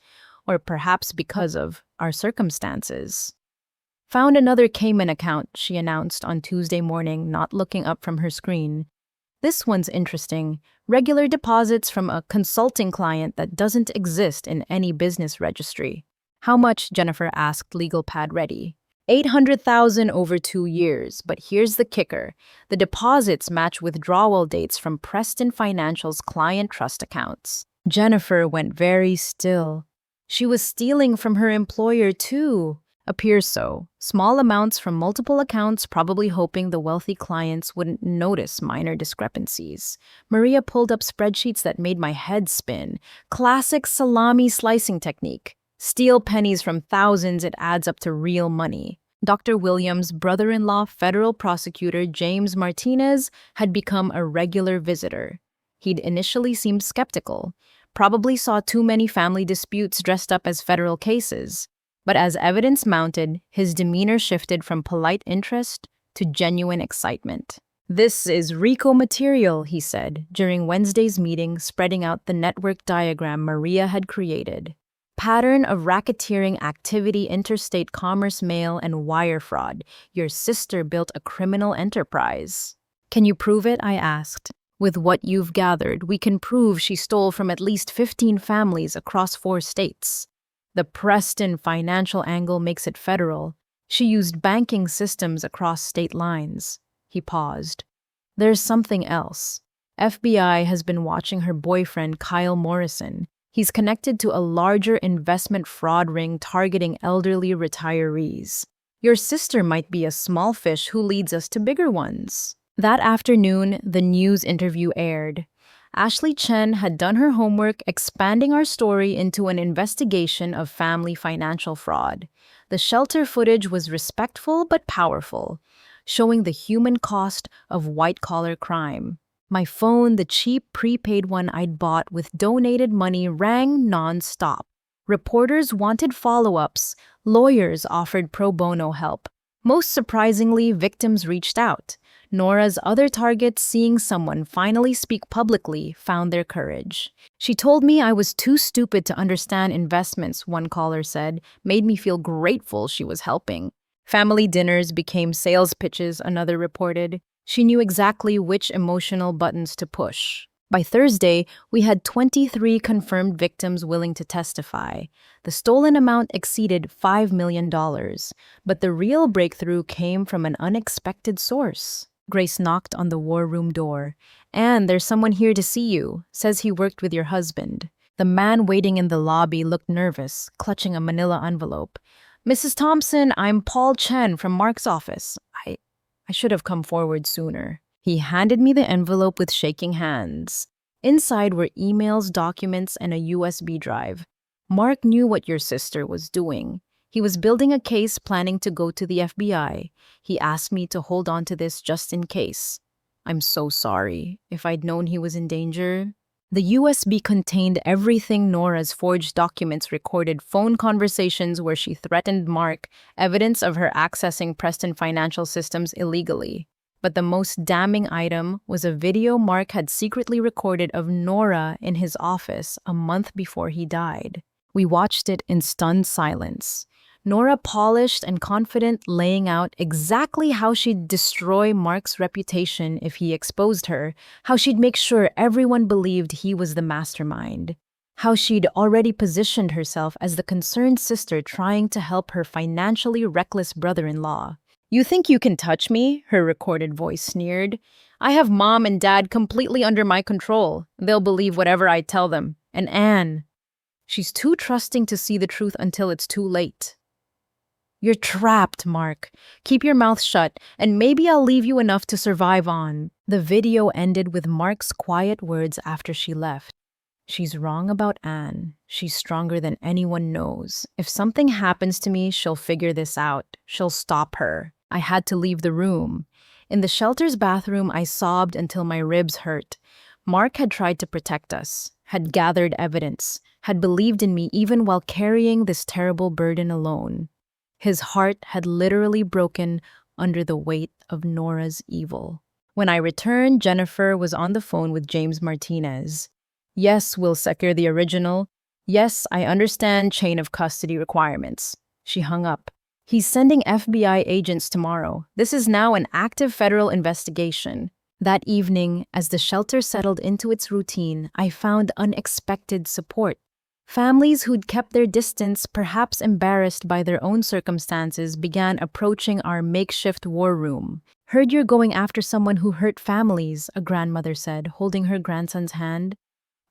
or perhaps because of, our circumstances. Found another Cayman account, she announced on Tuesday morning, not looking up from her screen. This one's interesting. Regular deposits from a consulting client that doesn't exist in any business registry. How much? Jennifer asked, legal pad ready. $800,000 over 2 years, but here's the kicker. The deposits match withdrawal dates from Preston Financial's client trust accounts. Jennifer went very still. She was stealing from her employer too. Appears so. Small amounts from multiple accounts, probably hoping the wealthy clients wouldn't notice minor discrepancies. Maria pulled up spreadsheets that made my head spin. Classic salami slicing technique. Steal pennies from thousands, it adds up to real money. Dr. Williams' brother-in-law, federal prosecutor James Martinez, had become a regular visitor. He'd initially seemed skeptical, probably saw too many family disputes dressed up as federal cases. But as evidence mounted, his demeanor shifted from polite interest to genuine excitement. "This is RICO material," he said during Wednesday's meeting, spreading out the network diagram Maria had created. Pattern of racketeering activity, interstate commerce, mail, and wire fraud. Your sister built a criminal enterprise. "Can you prove it?" I asked. "With what you've gathered, we can prove she stole from at least 15 families across 4 states. The Preston financial angle makes it federal. She used banking systems across state lines." He paused. "There's something else. FBI has been watching her boyfriend, Kyle Morrison. He's connected to a larger investment fraud ring targeting elderly retirees. Your sister might be a small fish who leads us to bigger ones." That afternoon, the news interview aired. Ashley Chen had done her homework, expanding our story into an investigation of family financial fraud. The shelter footage was respectful but powerful, showing the human cost of white-collar crime. My phone, the cheap prepaid one I'd bought with donated money, rang non-stop. Reporters wanted follow-ups. Lawyers offered pro bono help. Most surprisingly, victims reached out. Nora's other targets, seeing someone finally speak publicly, found their courage. "She told me I was too stupid to understand investments," one caller said, "made me feel grateful she was helping." Family dinners became sales pitches, another reported. She knew exactly which emotional buttons to push. By Thursday, we had 23 confirmed victims willing to testify. The stolen amount exceeded $5 million, but the real breakthrough came from an unexpected source. Grace knocked on the war room door. "Anne, there's someone here to see you. Says he worked with your husband." The man waiting in the lobby looked nervous, clutching a manila envelope. "Mrs. Thompson, I'm Paul Chen from Mark's office. I should have come forward sooner." He handed me the envelope with shaking hands. Inside were emails, documents, and a USB drive. "Mark knew what your sister was doing. He was building a case, planning to go to the FBI. He asked me to hold on to this just in case." "I'm so sorry. If I'd known he was in danger." The USB contained everything. Nora's forged documents recorded phone conversations where she threatened Mark, evidence of her accessing Preston financial systems illegally. But the most damning item was a video Mark had secretly recorded of Nora in his office a month before he died. We watched it in stunned silence. Nora, polished and confident, laying out exactly how she'd destroy Mark's reputation if he exposed her, how she'd make sure everyone believed he was the mastermind, how she'd already positioned herself as the concerned sister trying to help her financially reckless brother-in-law. "You think you can touch me?" her recorded voice sneered. I have mom and dad completely under my control. They'll believe whatever I tell them. And Anne, she's too trusting to see the truth until it's too late. You're trapped, Mark. Keep your mouth shut, and maybe I'll leave you enough to survive on. The video ended with Mark's quiet words after she left. She's wrong about Anne. She's stronger than anyone knows. If something happens to me, she'll figure this out. She'll stop her. I had to leave the room. In the shelter's bathroom, I sobbed until my ribs hurt. Mark had tried to protect us, had gathered evidence, had believed in me even while carrying this terrible burden alone. His heart had literally broken under the weight of Nora's evil. When I returned, Jennifer was on the phone with James Martinez. Yes, we'll secure the original. Yes, I understand chain of custody requirements. She hung up. He's sending FBI agents tomorrow. This is now an active federal investigation. That evening, as the shelter settled into its routine, I found unexpected support. Families who'd kept their distance, perhaps embarrassed by their own circumstances, began approaching our makeshift war room. Heard you're going after someone who hurt families, a grandmother said, holding her grandson's hand.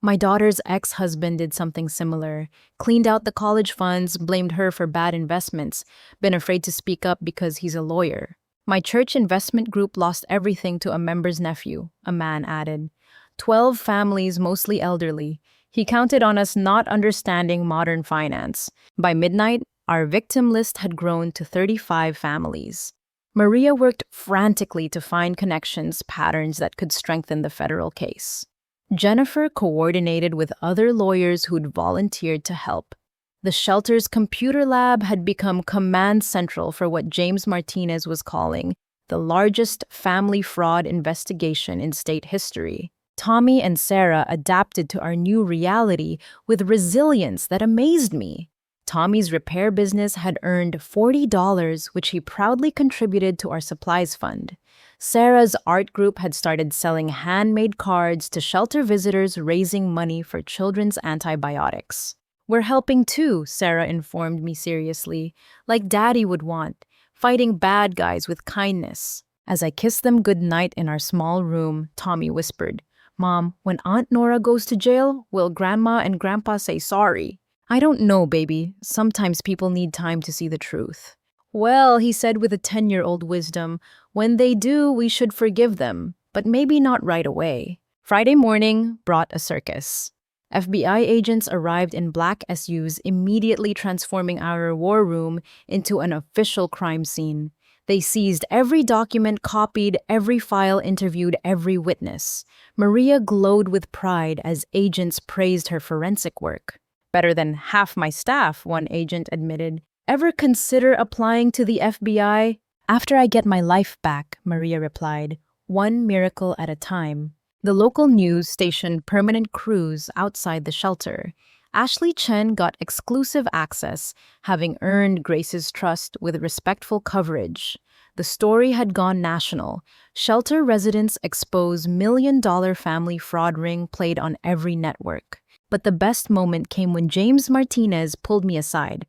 My daughter's ex-husband did something similar, cleaned out the college funds, blamed her for bad investments, been afraid to speak up because he's a lawyer. My church investment group lost everything to a member's nephew, a man added. 12 families, mostly elderly. He counted on us not understanding modern finance. By midnight, our victim list had grown to 35 families. Maria worked frantically to find connections, patterns that could strengthen the federal case. Jennifer coordinated with other lawyers who'd volunteered to help. The shelter's computer lab had become command central for what James Martinez was calling the largest family fraud investigation in state history. Tommy and Sarah adapted to our new reality with resilience that amazed me. Tommy's repair business had earned $40, which he proudly contributed to our supplies fund. Sarah's art group had started selling handmade cards to shelter visitors, raising money for children's antibiotics. We're helping too, Sarah informed me seriously, like Daddy would want, fighting bad guys with kindness. As I kissed them goodnight in our small room, Tommy whispered, Mom, when Aunt Nora goes to jail, will Grandma and Grandpa say sorry? I don't know, baby. Sometimes people need time to see the truth. Well, he said with a 10-year-old wisdom, when they do, we should forgive them, but maybe not right away. Friday morning brought a circus. FBI agents arrived in black SUs, immediately transforming our war room into an official crime scene. They seized every document, copied every file, interviewed every witness. Maria glowed with pride as agents praised her forensic work. Better than half my staff, one agent admitted. Ever consider applying to the FBI? After I get my life back, Maria replied, one miracle at a time. The local news stationed permanent crews outside the shelter. Ashley Chen got exclusive access, having earned Grace's trust with respectful coverage. The story had gone national. Shelter residents expose million-dollar family fraud ring played on every network. But the best moment came when James Martinez pulled me aside.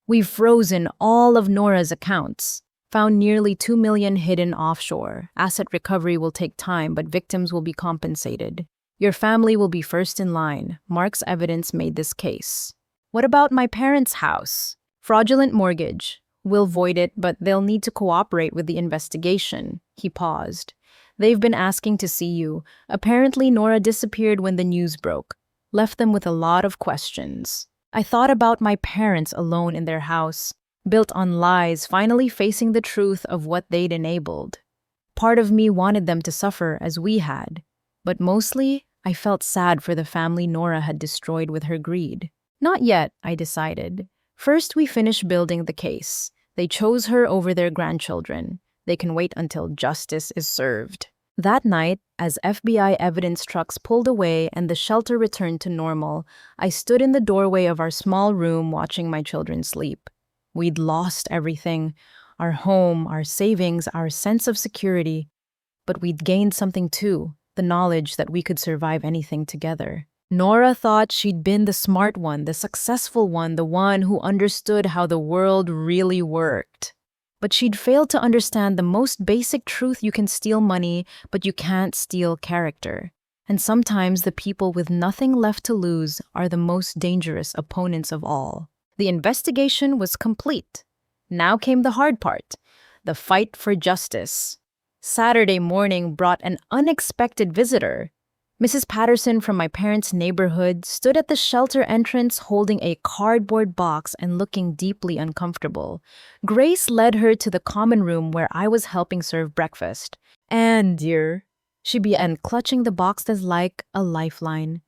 We've frozen all of Nora's accounts. Found nearly $2 million hidden offshore. Asset recovery will take time, but victims will be compensated. Your family will be first in line. Mark's evidence made this case. What about my parents' house? Fraudulent mortgage. We'll void it, but they'll need to cooperate with the investigation. He paused. They've been asking to see you. Apparently, Nora disappeared when the news broke. Left them with a lot of questions. I thought about my parents alone in their house, built on lies, finally facing the truth of what they'd enabled. Part of me wanted them to suffer as we had, but mostly, I felt sad for the family Nora had destroyed with her greed. Not yet, I decided. First, we finish building the case. They chose her over their grandchildren. They can wait until justice is served. That night, as FBI evidence trucks pulled away and the shelter returned to normal, I stood in the doorway of our small room watching my children sleep. We'd lost everything, our home, our savings, our sense of security. But we'd gained something too, the knowledge that we could survive anything together. Nora thought she'd been the smart one, the successful one, the one who understood how the world really worked. But she'd failed to understand the most basic truth: you can steal money, but you can't steal character. And sometimes the people with nothing left to lose are the most dangerous opponents of all. The investigation was complete. Now came the hard part: the fight for justice. Saturday morning brought an unexpected visitor. Mrs. Patterson from my parents' neighborhood stood at the shelter entrance holding a cardboard box and looking deeply uncomfortable. Grace led her to the common room where I was helping serve breakfast. "Anne, dear," she began, clutching the box as like a lifeline.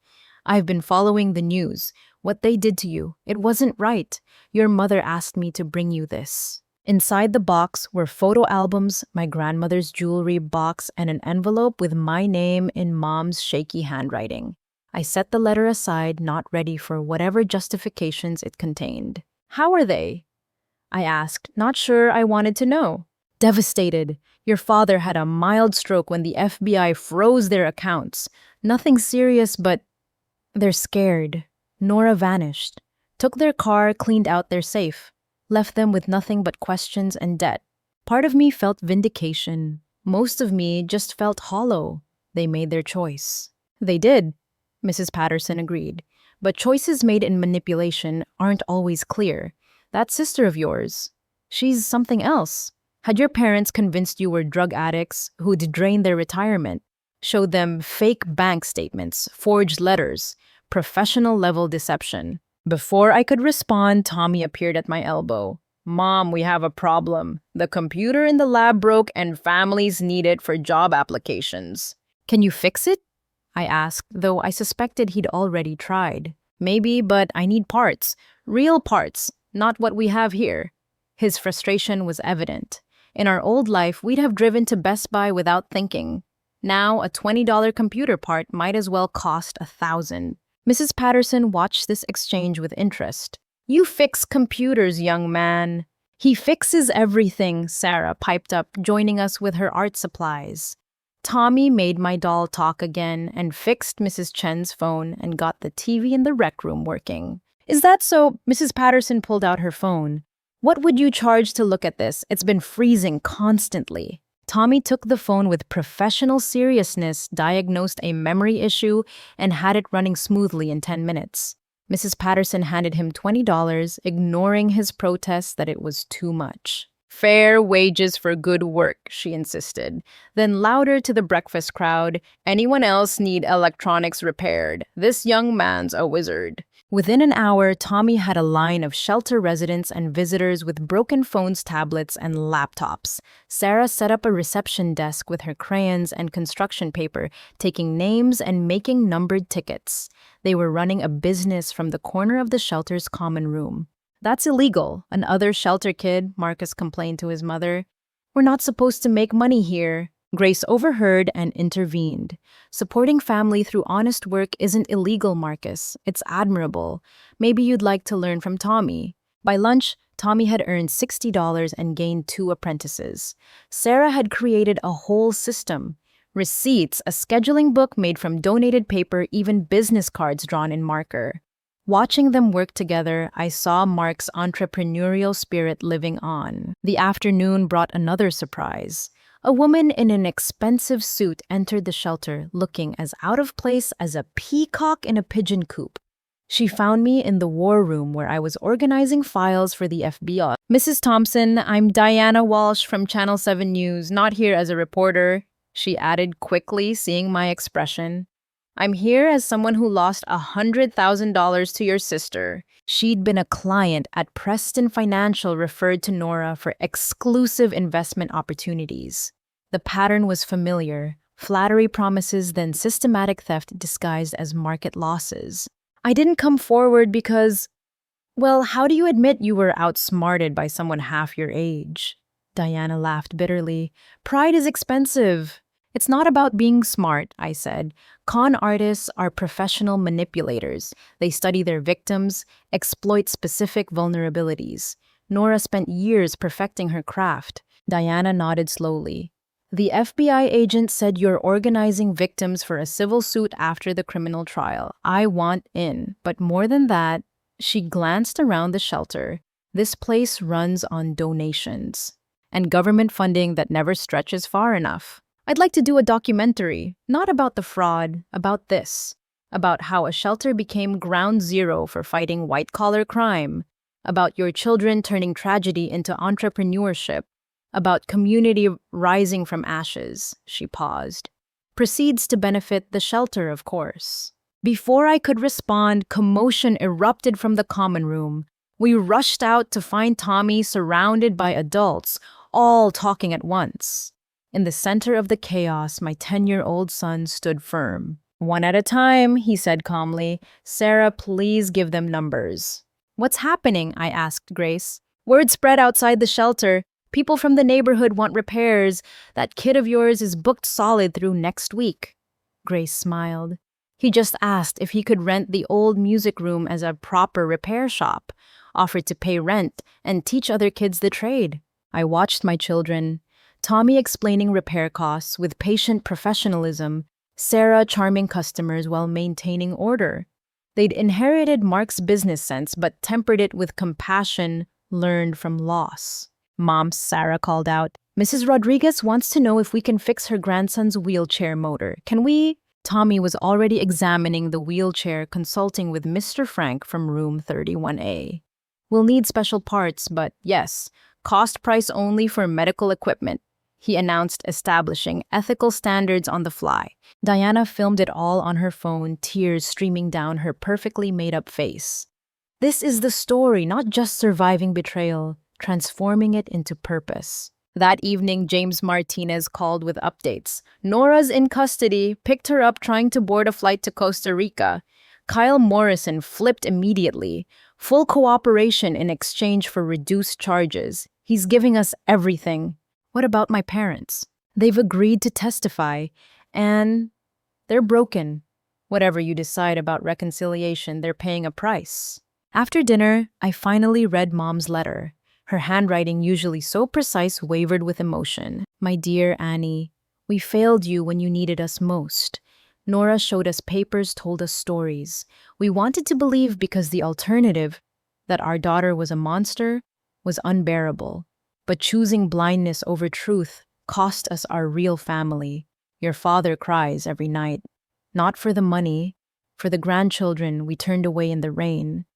"I've been following the news. What they did to you, it wasn't right. Your mother asked me to bring you this." Inside the box were photo albums, my grandmother's jewelry box, and an envelope with my name in Mom's shaky handwriting. I set the letter aside, not ready for whatever justifications it contained. "How are they?" I asked, not sure I wanted to know. "Devastated. Your father had a mild stroke when the FBI froze their accounts. Nothing serious, but they're scared. Nora vanished. Took their car, cleaned out their safe. Left them with nothing but questions and debt." Part of me felt vindication. Most of me just felt hollow. They made their choice. "They did," Mrs. Patterson agreed. "But choices made in manipulation aren't always clear. That sister of yours, she's something else. Had your parents convinced you were drug addicts who'd drained their retirement, showed them fake bank statements, forged letters, professional-level deception?" Before I could respond, Tommy appeared at my elbow. "Mom, we have a problem. The computer in the lab broke and families need it for job applications." "Can you fix it?" I asked, though I suspected he'd already tried. "Maybe, but I need parts. Real parts, not what we have here." His frustration was evident. In our old life, we'd have driven to Best Buy without thinking. Now, a $20 computer part might as well cost $1,000. Mrs. Patterson watched this exchange with interest. "You fix computers, young man." "He fixes everything," Sarah piped up, joining us with her art supplies. Tommy made my doll talk again and fixed Mrs. Chen's phone and got the TV in the rec room working. "Is that so?" Mrs. Patterson pulled out her phone. "What would you charge to look at this? It's been freezing constantly." Tommy took the phone with professional seriousness, diagnosed a memory issue, and had it running smoothly in 10 minutes. Mrs. Patterson handed him $20, ignoring his protests that it was too much. "Fair wages for good work," she insisted. Then louder to the breakfast crowd, "Anyone else need electronics repaired? This young man's a wizard." Within an hour, Tommy had a line of shelter residents and visitors with broken phones, tablets, and laptops. Sarah set up a reception desk with her crayons and construction paper, taking names and making numbered tickets. They were running a business from the corner of the shelter's common room. "That's illegal," another shelter kid, Marcus, complained to his mother. "We're not supposed to make money here." Grace overheard and intervened. "Supporting family through honest work isn't illegal, Marcus. It's admirable. Maybe you'd like to learn from Tommy." By lunch, Tommy had earned $60 and gained 2 apprentices. Sarah had created a whole system. Receipts, a scheduling book made from donated paper, even business cards drawn in marker. Watching them work together, I saw Mark's entrepreneurial spirit living on. The afternoon brought another surprise. A woman in an expensive suit entered the shelter, looking as out of place as a peacock in a pigeon coop. She found me in the war room where I was organizing files for the FBI. "Mrs. Thompson, I'm Diana Walsh from Channel 7 News, not here as a reporter," she added quickly, seeing my expression. "I'm here as someone who lost $100,000 to your sister." She'd been a client at Preston Financial, referred to Nora for exclusive investment opportunities. The pattern was familiar: flattery promises, then systematic theft disguised as market losses. "I didn't come forward because, well, how do you admit you were outsmarted by someone half your age?" Diana laughed bitterly. "Pride is expensive." "It's not about being smart," I said. "Con artists are professional manipulators. They study their victims, exploit specific vulnerabilities. Nora spent years perfecting her craft." Diana nodded slowly. "The FBI agent said you're organizing victims for a civil suit after the criminal trial. I want in. But more than that," she glanced around the shelter, "this place runs on donations. and government funding that never stretches far enough. I'd like to do a documentary, not about the fraud, about this, about how a shelter became ground zero for fighting white-collar crime, about your children turning tragedy into entrepreneurship, about community rising from ashes. She paused. Proceeds to benefit the shelter, of course. Before I could respond, commotion erupted from the common room. We rushed out to find Tommy surrounded by adults, all talking at once. In the center of the chaos, my 10-year-old son stood firm. "One at a time," he said calmly. "Sarah, please give them numbers." "What's happening?" I asked Grace. "Word spread outside the shelter. People from the neighborhood want repairs. That kid of yours is booked solid through next week." Grace smiled. "He just asked if he could rent the old music room as a proper repair shop, offered to pay rent, and teach other kids the trade." I watched my children, Tommy explaining repair costs with patient professionalism, Sarah charming customers while maintaining order. They'd inherited Mark's business sense but tempered it with compassion learned from loss. "Mom," Sarah called out, "Mrs. Rodriguez wants to know if we can fix her grandson's wheelchair motor. Can we?" Tommy was already examining the wheelchair, consulting with Mr. Frank from room 31A. "We'll need special parts, but yes, cost price only for medical equipment," he announced, establishing ethical standards on the fly. Diana filmed it all on her phone, tears streaming down her perfectly made-up face. This is the story, not just surviving betrayal, transforming it into purpose. That evening, James Martinez called with updates. "Nora's in custody, picked her up trying to board a flight to Costa Rica." Kyle Morrison flipped immediately. "Full cooperation in exchange for reduced charges. He's giving us everything." "What about my parents?" "They've agreed to testify, and they're broken. Whatever you decide about reconciliation, they're paying a price." After dinner, I finally read Mom's letter. Her handwriting, usually so precise, wavered with emotion. "My dear Annie, we failed you when you needed us most. Nora showed us papers, told us stories. We wanted to believe because the alternative, that our daughter was a monster, was unbearable. But choosing blindness over truth cost us our real family. Your father cries every night. Not for the money, for the grandchildren we turned away in the rain,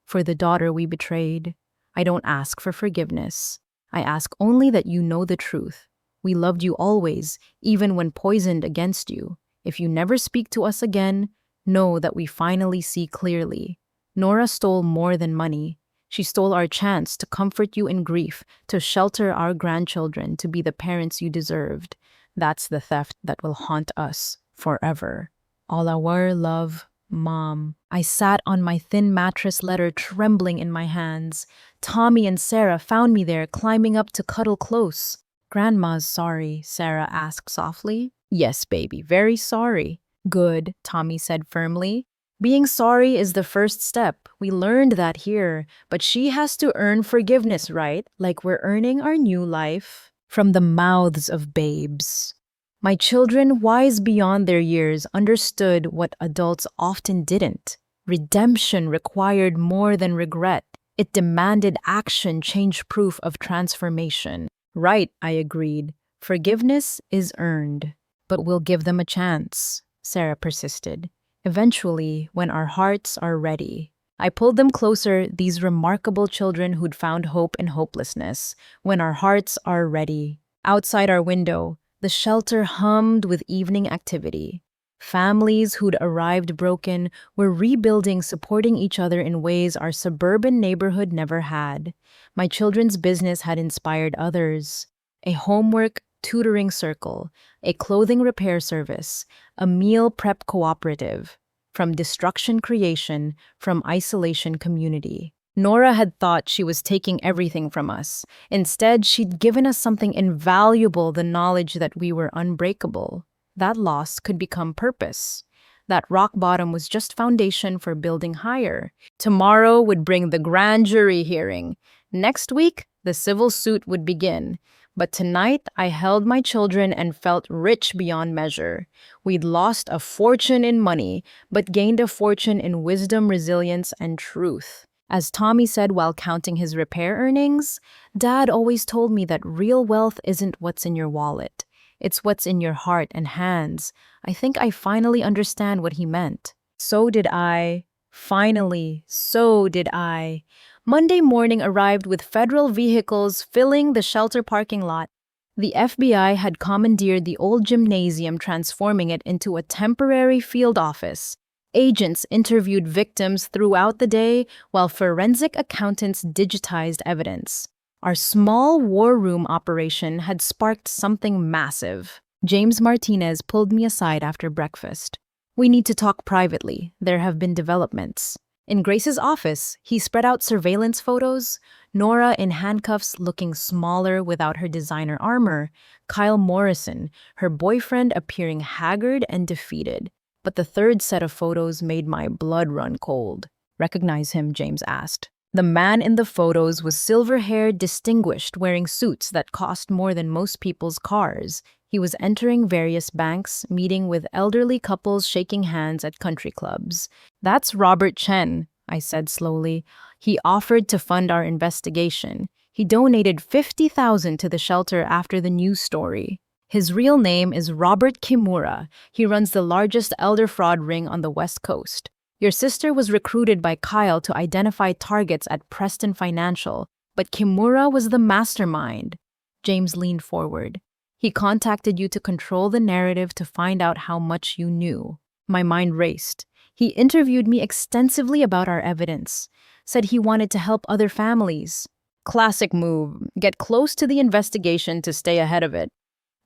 for the daughter we betrayed. I don't ask for forgiveness. I ask only that you know the truth. We loved you always, even when poisoned against you. If you never speak to us again, know that we finally see clearly. Nora stole more than money. She stole our chance to comfort you in grief, to shelter our grandchildren, to be the parents you deserved. That's the theft that will haunt us forever. All our love, Mom." I sat on my thin mattress, letter trembling in my hands. Tommy and Sarah found me there, climbing up to cuddle close. "Grandma's sorry," Sarah asked softly. "Yes, baby, very sorry." "Good," Tommy said firmly. "Being sorry is the first step. We learned that here. But she has to earn forgiveness, right? Like we're earning our new life." From the mouths of babes. My children, wise beyond their years, understood what adults often didn't. Redemption required more than regret. It demanded action, change-proof of transformation. "Right," I agreed. "Forgiveness is earned. But we'll give them a chance," Sarah persisted. "Eventually, when our hearts are ready." I pulled them closer, these remarkable children who'd found hope in hopelessness. When our hearts are ready. Outside our window, the shelter hummed with evening activity. Families who'd arrived broken were rebuilding, supporting each other in ways our suburban neighborhood never had. My children's business had inspired others. A homework tutoring circle, a clothing repair service, a meal prep cooperative. From destruction creation, from isolation community. Nora had thought she was taking everything from us. Instead, she'd given us something invaluable, the knowledge that we were unbreakable. That loss could become purpose. That rock bottom was just foundation for building higher. Tomorrow would bring the grand jury hearing. Next week, the civil suit would begin. But tonight, I held my children and felt rich beyond measure. We'd lost a fortune in money, but gained a fortune in wisdom, resilience, and truth. As Tommy said while counting his repair earnings, Dad always told me that real wealth isn't what's in your wallet. It's what's in your heart and hands. I think I finally understand what he meant. So did I. Finally, so did I. Monday morning arrived with federal vehicles filling the shelter parking lot. The FBI had commandeered the old gymnasium, transforming it into a temporary field office. Agents interviewed victims throughout the day, while forensic accountants digitized evidence. Our small war room operation had sparked something massive. James Martinez pulled me aside after breakfast. "We need to talk privately. There have been developments." In Grace's office, he spread out surveillance photos, Nora in handcuffs looking smaller without her designer armor, Kyle Morrison, her boyfriend, appearing haggard and defeated. But the third set of photos made my blood run cold. "Recognize him?" James asked. The man in the photos was silver-haired, distinguished, wearing suits that cost more than most people's cars. He was entering various banks, meeting with elderly couples, shaking hands at country clubs. "That's Robert Chen," I said slowly. "He offered to fund our investigation. He donated $50,000 to the shelter after the news story. His real name is Robert Kimura. He runs the largest elder fraud ring on the West Coast. Your sister was recruited by Kyle to identify targets at Preston Financial, but Kimura was the mastermind." James leaned forward. "He contacted you to control the narrative, to find out how much you knew." My mind raced. "He interviewed me extensively about our evidence, said he wanted to help other families." Classic move. Get close to the investigation to stay ahead of it.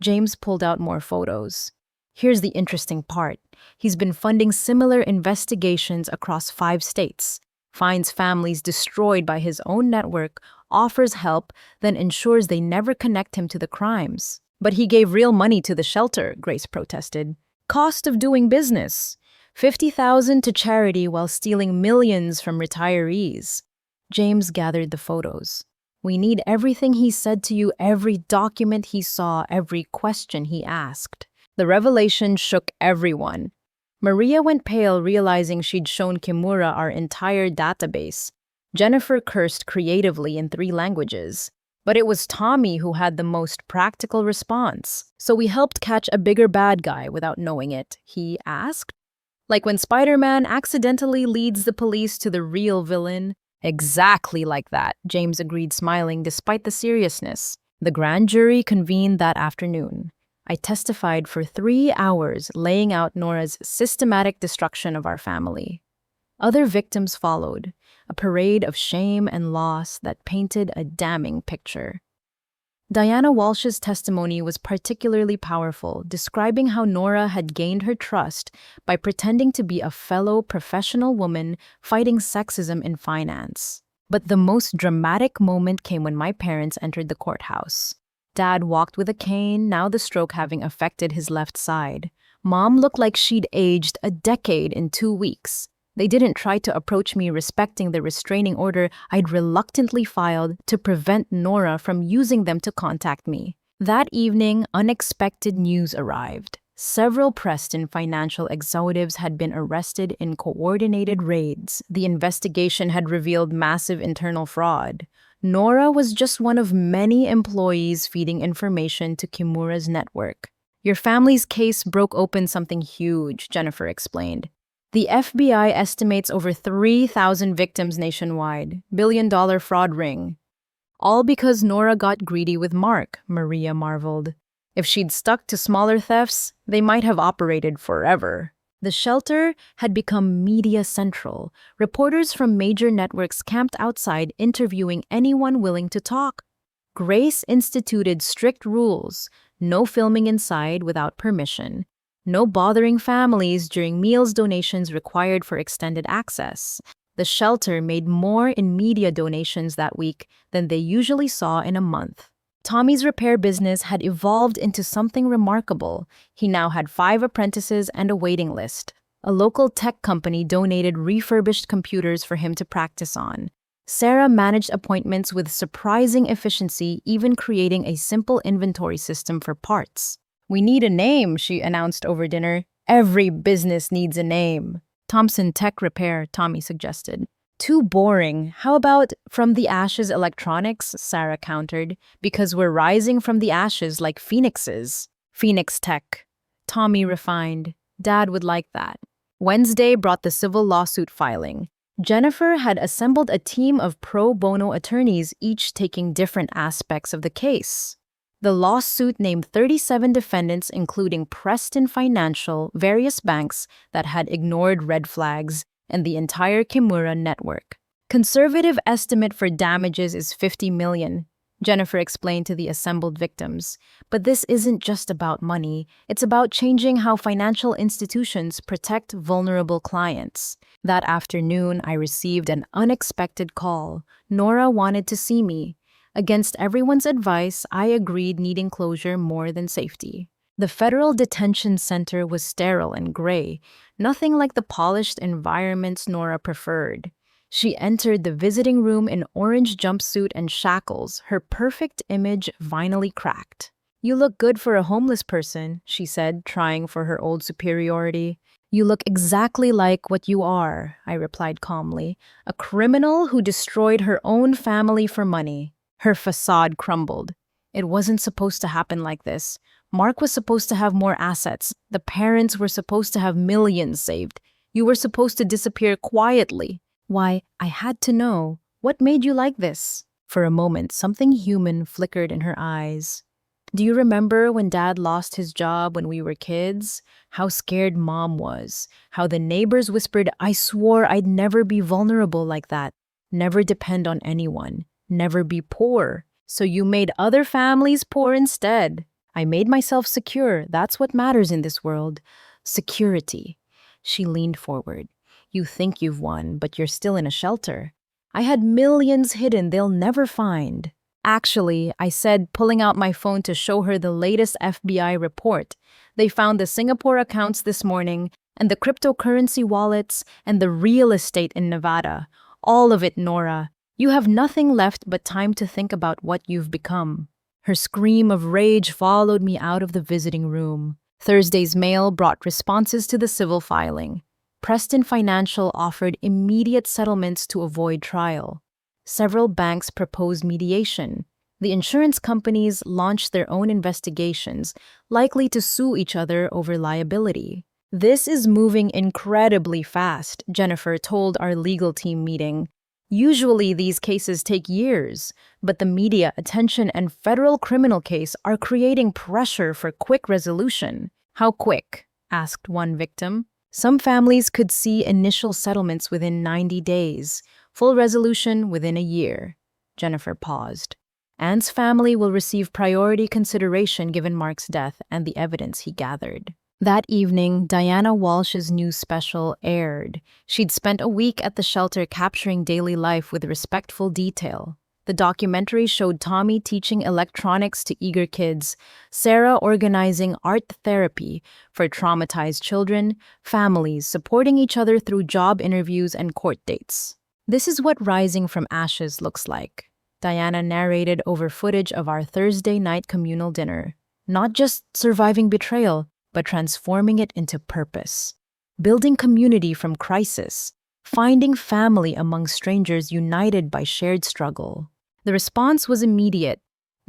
James pulled out more photos. "Here's the interesting part. He's been funding similar investigations across 5 states, finds families destroyed by his own network, offers help, then ensures they never connect him to the crimes." "But he gave real money to the shelter," Grace protested. "Cost of doing business. $50,000 to charity while stealing millions from retirees." James gathered the photos. "We need everything he said to you, every document he saw, every question he asked." The revelation shook everyone. Maria went pale, realizing she'd shown Kimura our entire database. Jennifer cursed creatively in 3 languages. But it was Tommy who had the most practical response. "So we helped catch a bigger bad guy without knowing it?" he asked. "Like when Spider-Man accidentally leads the police to the real villain?" "Exactly like that," James agreed, smiling despite the seriousness. The grand jury convened that afternoon. I testified for 3 hours, laying out Nora's systematic destruction of our family. Other victims followed, a parade of shame and loss that painted a damning picture. Diana Walsh's testimony was particularly powerful, describing how Nora had gained her trust by pretending to be a fellow professional woman fighting sexism in finance. But the most dramatic moment came when my parents entered the courthouse. Dad walked with a cane, now the stroke having affected his left side. Mom looked like she'd aged a decade in 2 weeks. They didn't try to approach me, respecting the restraining order I'd reluctantly filed to prevent Nora from using them to contact me. That evening, unexpected news arrived. Several Preston financial executives had been arrested in coordinated raids. The investigation had revealed massive internal fraud. Nora was just one of many employees feeding information to Kimura's network. "Your family's case broke open something huge," Jennifer explained. "The FBI estimates over 3,000 victims nationwide, billion-dollar fraud ring." "All because Nora got greedy with Mark," Maria marveled. "If she'd stuck to smaller thefts, they might have operated forever." The shelter had become media central. Reporters from major networks camped outside, interviewing anyone willing to talk. Grace instituted strict rules: no filming inside without permission, no bothering families during meals, donations required for extended access. The shelter made more in media donations that week than they usually saw in a month. Tommy's repair business had evolved into something remarkable. He now had 5 apprentices and a waiting list. A local tech company donated refurbished computers for him to practice on. Sarah managed appointments with surprising efficiency, even creating a simple inventory system for parts. "We need a name," she announced over dinner. "Every business needs a name." "Thompson Tech Repair," Tommy suggested. Too boring. How about from the ashes electronics? Sarah countered. Because we're rising from the ashes like phoenixes. Phoenix Tech. Tommy refined. Dad would like that. Wednesday brought the civil lawsuit filing. Jennifer had assembled a team of pro bono attorneys, each taking different aspects of the case. The lawsuit named 37 defendants, including Preston Financial, various banks that had ignored red flags, and the entire Kimura network. Conservative estimate for damages is $50 million, Jennifer explained to the assembled victims. But this isn't just about money, it's about changing how financial institutions protect vulnerable clients. That afternoon, I received an unexpected call. Nora wanted to see me. Against everyone's advice, I agreed, needing closure more than safety. The federal detention center was sterile and gray, nothing like the polished environments Nora preferred. She entered the visiting room in orange jumpsuit and shackles, her perfect image vinily cracked. "You look good for a homeless person," she said, trying for her old superiority. "You look exactly like what you are," I replied calmly, "a criminal who destroyed her own family for money." Her facade crumbled. It wasn't supposed to happen like this. Mark was supposed to have more assets. The parents were supposed to have millions saved. You were supposed to disappear quietly. Why, I had to know. What made you like this? For a moment, something human flickered in her eyes. "Do you remember when Dad lost his job when we were kids? How scared Mom was. How the neighbors whispered, 'I swore I'd never be vulnerable like that. Never depend on anyone. Never be poor. So you made other families poor instead.' I made myself secure. That's what matters in this world. Security." She leaned forward. "You think you've won, but you're still in a shelter. I had millions hidden they'll never find." "Actually," I said, pulling out my phone to show her the latest FBI report. "They found the Singapore accounts this morning, and the cryptocurrency wallets, and the real estate in Nevada. All of it, Nora. You have nothing left but time to think about what you've become." Her scream of rage followed me out of the visiting room. Thursday's mail brought responses to the civil filing. Preston Financial offered immediate settlements to avoid trial. Several banks proposed mediation. The insurance companies launched their own investigations, likely to sue each other over liability. "This is moving incredibly fast," Jennifer told our legal team meeting. "Usually these cases take years, but the media attention and federal criminal case are creating pressure for quick resolution." "How quick?" asked one victim. "Some families could see initial settlements within 90 days, full resolution within a year." Jennifer paused. "Anne's family will receive priority consideration given Mark's death and the evidence he gathered." That evening, Diana Walsh's new special aired. She'd spent a week at the shelter capturing daily life with respectful detail. The documentary showed Tommy teaching electronics to eager kids, Sarah organizing art therapy for traumatized children, families supporting each other through job interviews and court dates. "This is what rising from ashes looks like," Diana narrated over footage of our Thursday night communal dinner. "Not just surviving betrayal, but transforming it into purpose. Building community from crisis. Finding family among strangers united by shared struggle." The response was immediate.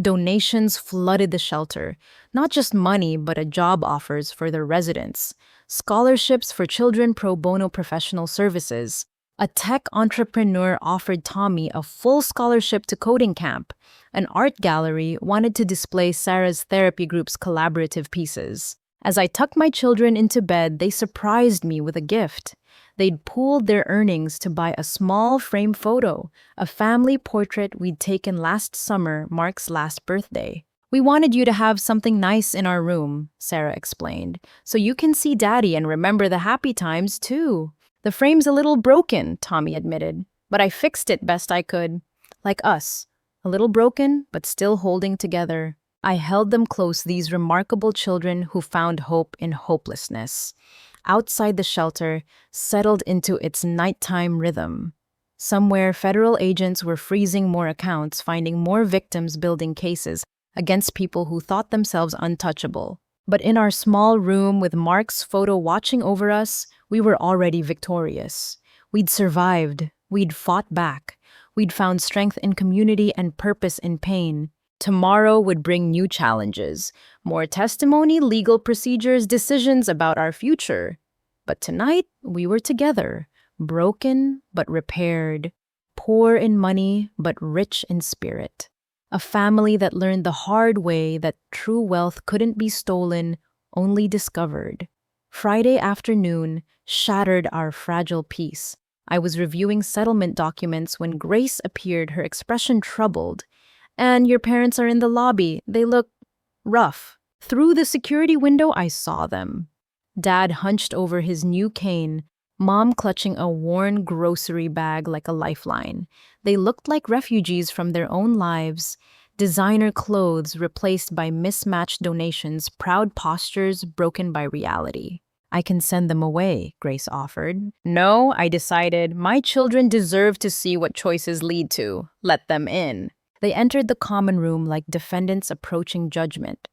Donations flooded the shelter, not just money, but job offers for their residents, scholarships for children pro bono professional services. A tech entrepreneur offered Tommy a full scholarship to coding camp. An art gallery wanted to display Sarah's therapy group's collaborative pieces. As I tucked my children into bed, they surprised me with a gift. They'd pooled their earnings to buy a small frame photo, a family portrait we'd taken last summer, Mark's last birthday. "We wanted you to have something nice in our room," Sarah explained, "so you can see Daddy and remember the happy times, too." "The frame's a little broken," Tommy admitted, "but I fixed it best I could. Like us, a little broken, but still holding together." I held them close, these remarkable children who found hope in hopelessness. Outside the shelter, settled into its nighttime rhythm. Somewhere, federal agents were freezing more accounts, finding more victims, building cases against people who thought themselves untouchable. But in our small room with Mark's photo watching over us, we were already victorious. We'd survived. We'd fought back. We'd found strength in community and purpose in pain. Tomorrow would bring new challenges, more testimony, legal procedures, decisions about our future. But tonight, we were together, broken but repaired, poor in money but rich in spirit. A family that learned the hard way that true wealth couldn't be stolen, only discovered. Friday afternoon shattered our fragile peace. I was reviewing settlement documents when Grace appeared, her expression troubled. And your parents are in the lobby. They look rough. Through the security window, I saw them. Dad hunched over his new cane, Mom clutching a worn grocery bag like a lifeline. They looked like refugees from their own lives. Designer clothes replaced by mismatched donations, proud postures broken by reality. I can send them away, Grace offered. No, I decided, my children deserve to see what choices lead to. Let them in. They entered the common room like defendants approaching judgment.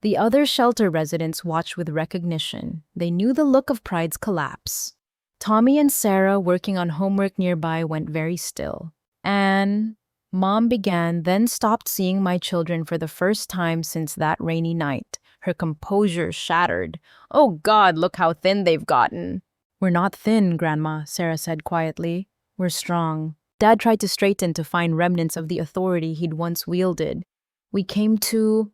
The other shelter residents watched with recognition. They knew the look of pride's collapse. Tommy and Sarah, working on homework nearby, went very still. Anne, Mom began, then stopped seeing my children for the first time since that rainy night. Her composure shattered. Oh God, look how thin they've gotten. We're not thin, Grandma, Sarah said quietly. We're strong. Dad tried to straighten to find remnants of the authority he'd once wielded. We came to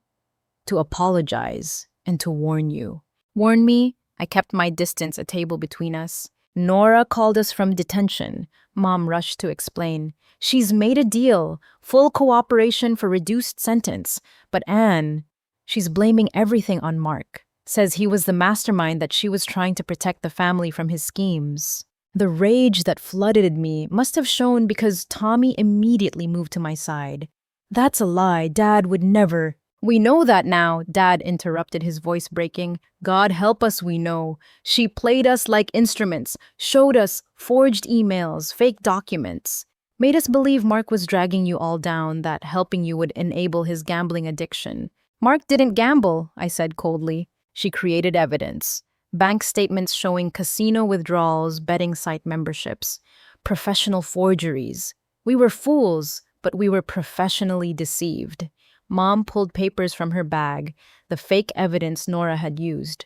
apologize and to warn you. Warn me? I kept my distance, a table between us. Nora called us from detention. Mom rushed to explain. She's made a deal, full cooperation for reduced sentence. But Anne, she's blaming everything on Mark. Says he was the mastermind, that she was trying to protect the family from his schemes. The rage that flooded me must have shown because Tommy immediately moved to my side. That's a lie. Dad would never. We know that now, Dad interrupted, his voice breaking. God help us, we know. She played us like instruments, showed us forged emails, fake documents, made us believe Mark was dragging you all down, that helping you would enable his gambling addiction. Mark didn't gamble, I said coldly. She created evidence. Bank statements showing casino withdrawals, betting site memberships, professional forgeries. We were fools, but we were professionally deceived. Mom pulled papers from her bag, the fake evidence Nora had used.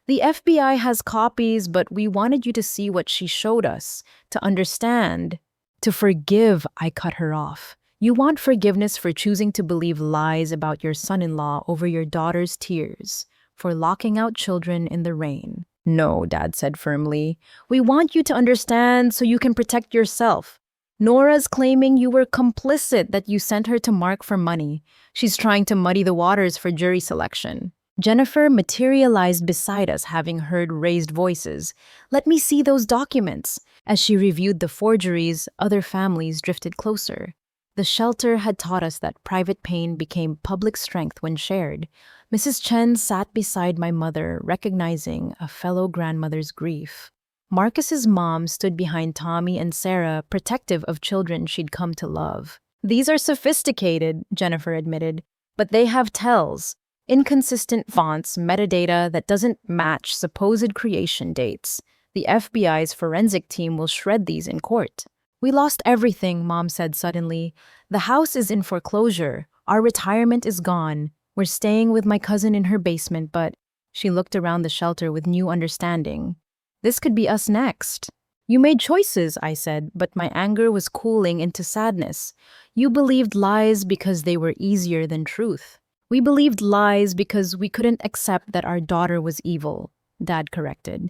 The FBI has copies, but we wanted you to see what she showed us, to understand, to forgive. I cut her off. You want forgiveness for choosing to believe lies about your son-in-law over your daughter's tears, for locking out children in the rain. No, Dad said firmly. We want you to understand so you can protect yourself. Nora's claiming you were complicit, that you sent her to Mark for money. She's trying to muddy the waters for jury selection. Jennifer materialized beside us, having heard raised voices. Let me see those documents. As she reviewed the forgeries, other families drifted closer. The shelter had taught us that private pain became public strength when shared. Mrs. Chen sat beside my mother, recognizing a fellow grandmother's grief. Marcus's mom stood behind Tommy and Sarah, protective of children she'd come to love. These are sophisticated, Jennifer admitted, but they have tells, inconsistent fonts, metadata that doesn't match supposed creation dates. The FBI's forensic team will shred these in court. We lost everything, Mom said suddenly. The house is in foreclosure. Our retirement is gone. We're staying with my cousin in her basement, but she looked around the shelter with new understanding. This could be us next. You made choices, I said, but my anger was cooling into sadness. You believed lies because they were easier than truth. We believed lies because we couldn't accept that our daughter was evil, Dad corrected.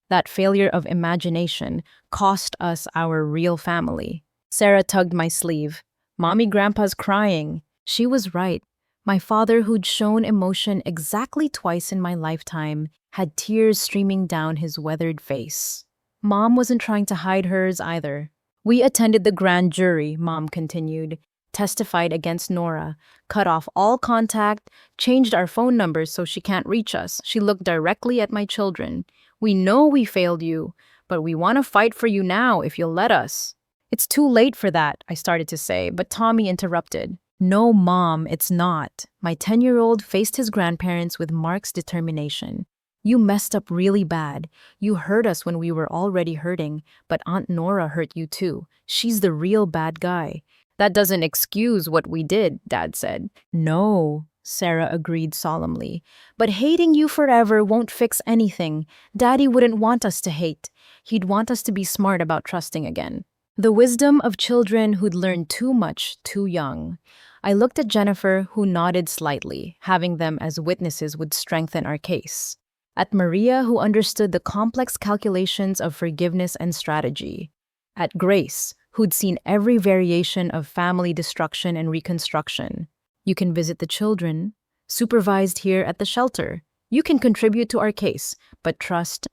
That failure of imagination cost us our real family. Sarah tugged my sleeve. Mommy, Grandpa's crying. She was right. My father, who'd shown emotion exactly twice in my lifetime, had tears streaming down his weathered face. Mom wasn't trying to hide hers either. We attended the grand jury, Mom continued, testified against Nora, cut off all contact, changed our phone numbers so she can't reach us. She looked directly at my children. We know we failed you, but we want to fight for you now if you'll let us. It's too late for that, I started to say, but Tommy interrupted. No, Mom, it's not. My 10-year-old faced his grandparents with Mark's determination. You messed up really bad. You hurt us when we were already hurting, but Aunt Nora hurt you too. She's the real bad guy. That doesn't excuse what we did, Dad said. No, Sarah agreed solemnly. But hating you forever won't fix anything. Daddy wouldn't want us to hate. He'd want us to be smart about trusting again. The wisdom of children who'd learned too much too young. I looked at Jennifer, who nodded slightly. Having them as witnesses would strengthen our case. At Maria, who understood the complex calculations of forgiveness and strategy. At Grace, who'd seen every variation of family destruction and reconstruction. You can visit the children, supervised here at the shelter. You can contribute to our case, but trust.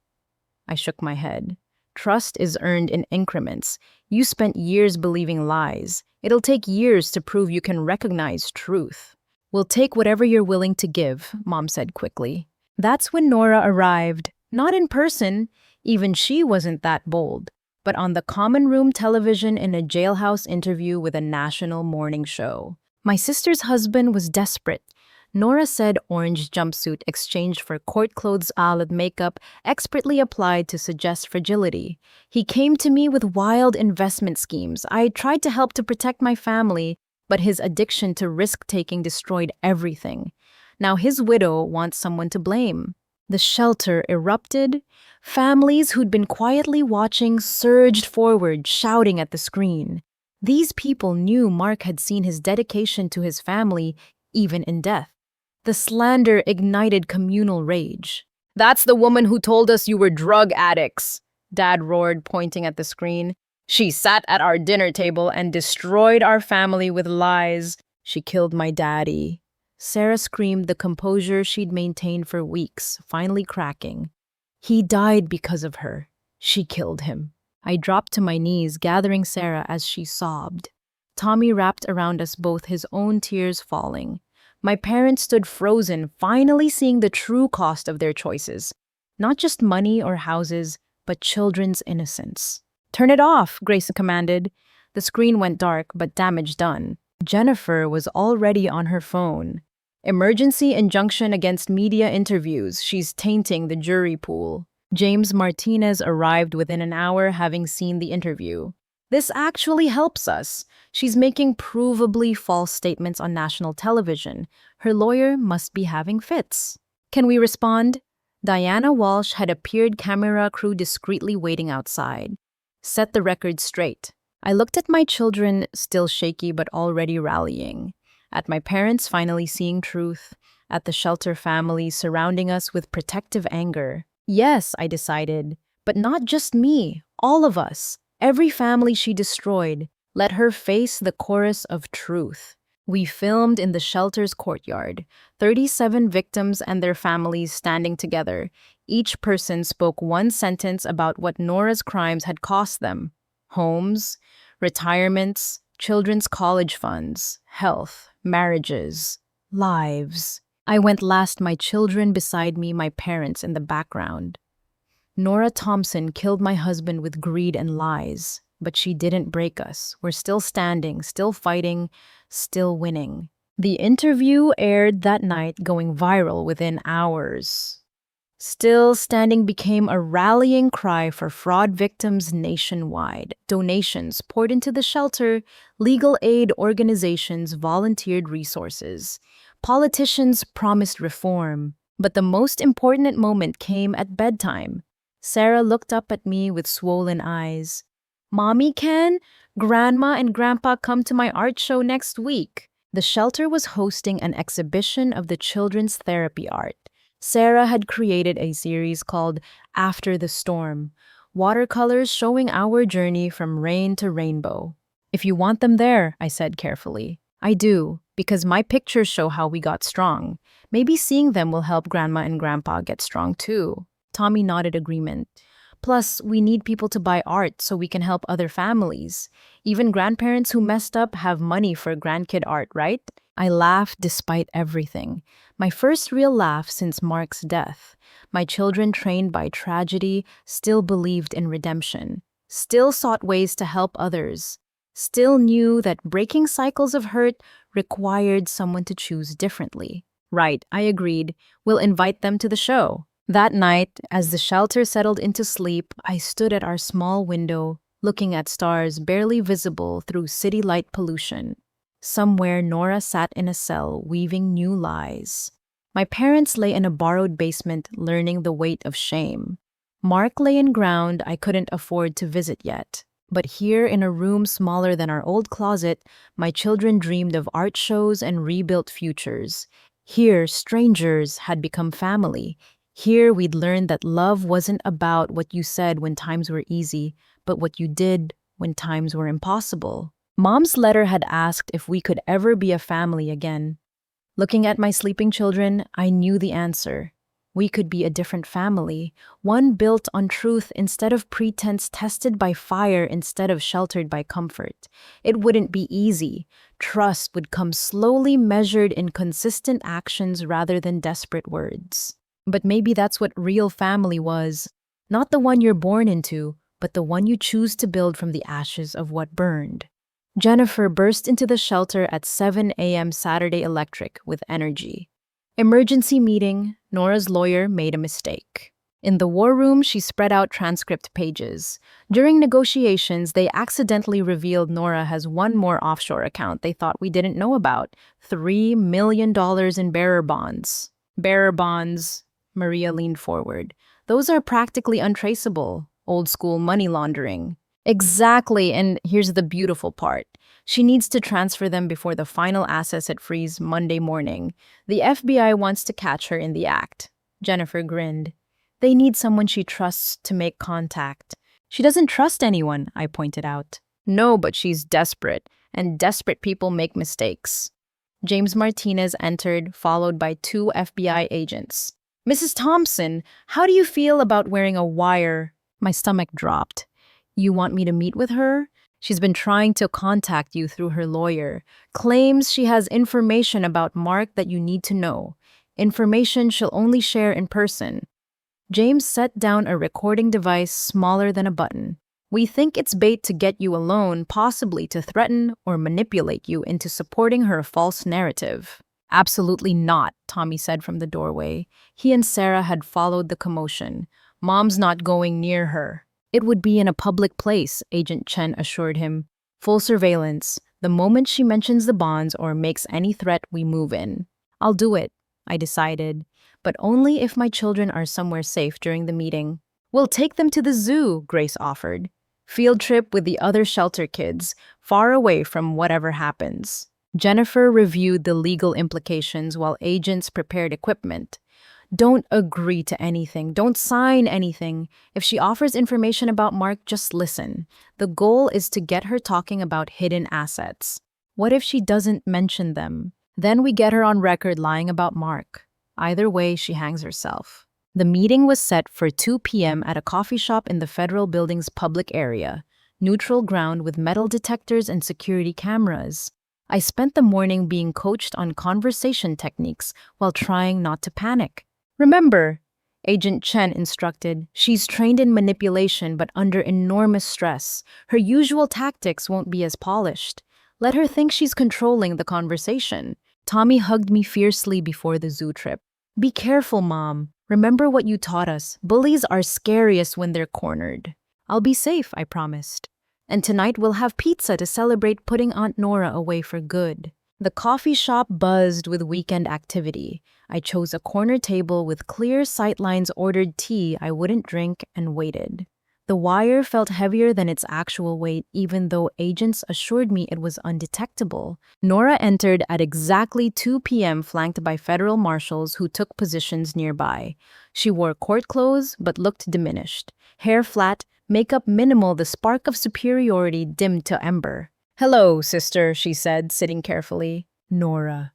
I shook my head. Trust is earned in increments. You spent years believing lies. It'll take years to prove you can recognize truth. We'll take whatever you're willing to give, Mom said quickly. That's when Nora arrived. Not in person, even she wasn't that bold, but on the common room television in a jailhouse interview with a national morning show. My sister's husband was desperate. Nora said orange jumpsuit exchanged for court clothes olive makeup expertly applied to suggest fragility. He came to me with wild investment schemes. I tried to help to protect my family, but his addiction to risk-taking destroyed everything. Now his widow wants someone to blame. The shelter erupted. Families who'd been quietly watching surged forward, shouting at the screen. These people knew Mark had seen his dedication to his family, even in death. The slander ignited communal rage. That's the woman who told us you were drug addicts, Dad roared, pointing at the screen. She sat at our dinner table and destroyed our family with lies. She killed my daddy. Sarah screamed, the composure she'd maintained for weeks, finally cracking. He died because of her. She killed him. I dropped to my knees, gathering Sarah as she sobbed. Tommy wrapped around us both, his own tears falling. My parents stood frozen, finally seeing the true cost of their choices. Not just money or houses, but children's innocence. Turn it off, Grace commanded. The screen went dark, but damage done. Jennifer was already on her phone. Emergency injunction against media interviews. She's tainting the jury pool. James Martinez arrived within an hour, having seen the interview. This actually helps us. She's making provably false statements on national television. Her lawyer must be having fits. Can we respond? Diana Walsh had appeared, camera crew discreetly waiting outside. Set the record straight. I looked at my children, still shaky but already rallying. At my parents finally seeing truth. At the shelter family surrounding us with protective anger. Yes, I decided, but not just me, all of us. Every family she destroyed, let her face the chorus of truth. We filmed in the shelter's courtyard, 37 victims and their families standing together. Each person spoke one sentence about what Nora's crimes had cost them. Homes, retirements, children's college funds, health, marriages, lives. I went last, my children beside me, my parents in the background. Nora Thompson killed my husband with greed and lies, but she didn't break us. We're still standing, still fighting, still winning. The interview aired that night, going viral within hours. Still Standing became a rallying cry for fraud victims nationwide. Donations poured into the shelter, legal aid organizations volunteered resources. Politicians promised reform, but the most important moment came at bedtime. Sarah looked up at me with swollen eyes. Mommy, can Grandma and Grandpa come to my art show next week? The shelter was hosting an exhibition of the children's therapy art. Sarah had created a series called After the Storm, watercolors showing our journey from rain to rainbow. If you want them there, I said carefully. I do, because my pictures show how we got strong. Maybe seeing them will help Grandma and Grandpa get strong too. Tommy nodded agreement. Plus, we need people to buy art so we can help other families. Even grandparents who messed up have money for grandkid art, right? I laughed despite everything. My first real laugh since Mark's death. My children, trained by tragedy, still believed in redemption, still sought ways to help others, still knew that breaking cycles of hurt required someone to choose differently. Right, I agreed. We'll invite them to the show. That night, as the shelter settled into sleep, I stood at our small window, looking at stars barely visible through city light pollution. Somewhere, Nora sat in a cell, weaving new lies. My parents lay in a borrowed basement, learning the weight of shame. Mark lay in ground I couldn't afford to visit yet. But here, in a room smaller than our old closet, my children dreamed of art shows and rebuilt futures. Here, strangers had become family. Here, we'd learned that love wasn't about what you said when times were easy, but what you did when times were impossible. Mom's letter had asked if we could ever be a family again. Looking at my sleeping children, I knew the answer. We could be a different family, one built on truth instead of pretense, tested by fire instead of sheltered by comfort. It wouldn't be easy. Trust would come slowly, measured in consistent actions rather than desperate words. But maybe that's what real family was. Not the one you're born into, but the one you choose to build from the ashes of what burned. Jennifer burst into the shelter at 7 a.m. Saturday electric with energy. Emergency meeting, Nora's lawyer made a mistake. In the war room, she spread out transcript pages. During negotiations, they accidentally revealed Nora has one more offshore account they thought we didn't know about, $3 million in bearer bonds. Bearer bonds, Maria leaned forward. Those are practically untraceable, old-school money laundering. Exactly, and here's the beautiful part. She needs to transfer them before the final asset freeze Monday morning. The FBI wants to catch her in the act. Jennifer grinned. They need someone she trusts to make contact. She doesn't trust anyone, I pointed out. No, but she's desperate, and desperate people make mistakes. James Martinez entered, followed by 2 FBI agents. Mrs. Thompson, how do you feel about wearing a wire? My stomach dropped. You want me to meet with her? She's been trying to contact you through her lawyer. Claims she has information about Mark that you need to know. Information she'll only share in person. James set down a recording device smaller than a button. We think it's bait to get you alone, possibly to threaten or manipulate you into supporting her false narrative. Absolutely not, Tommy said from the doorway. He and Sarah had followed the commotion. Mom's not going near her. It would be in a public place, Agent Chen assured him. Full surveillance. The moment she mentions the bonds or makes any threat, we move in. I'll do it, I decided, but only if my children are somewhere safe during the meeting. We'll take them to the zoo, Grace offered. Field trip with the other shelter kids, far away from whatever happens. Jennifer reviewed the legal implications while agents prepared equipment. Don't agree to anything. Don't sign anything. If she offers information about Mark, just listen. The goal is to get her talking about hidden assets. What if she doesn't mention them? Then we get her on record lying about Mark. Either way, she hangs herself. The meeting was set for 2 p.m. at a coffee shop in the federal building's public area, neutral ground with metal detectors and security cameras. I spent the morning being coached on conversation techniques while trying not to panic. Remember, Agent Chen instructed, she's trained in manipulation but under enormous stress. Her usual tactics won't be as polished. Let her think she's controlling the conversation. Tommy hugged me fiercely before the zoo trip. Be careful, Mom. Remember what you taught us. Bullies are scariest when they're cornered. I'll be safe, I promised. And tonight we'll have pizza to celebrate putting Aunt Nora away for good. The coffee shop buzzed with weekend activity. I chose a corner table with clear sightlines, ordered tea I wouldn't drink, and waited. The wire felt heavier than its actual weight, even though agents assured me it was undetectable. Nora entered at exactly 2 p.m., flanked by federal marshals who took positions nearby. She wore court clothes but looked diminished. Hair flat, makeup minimal, the spark of superiority dimmed to ember. "Hello, sister," she said, sitting carefully. Nora.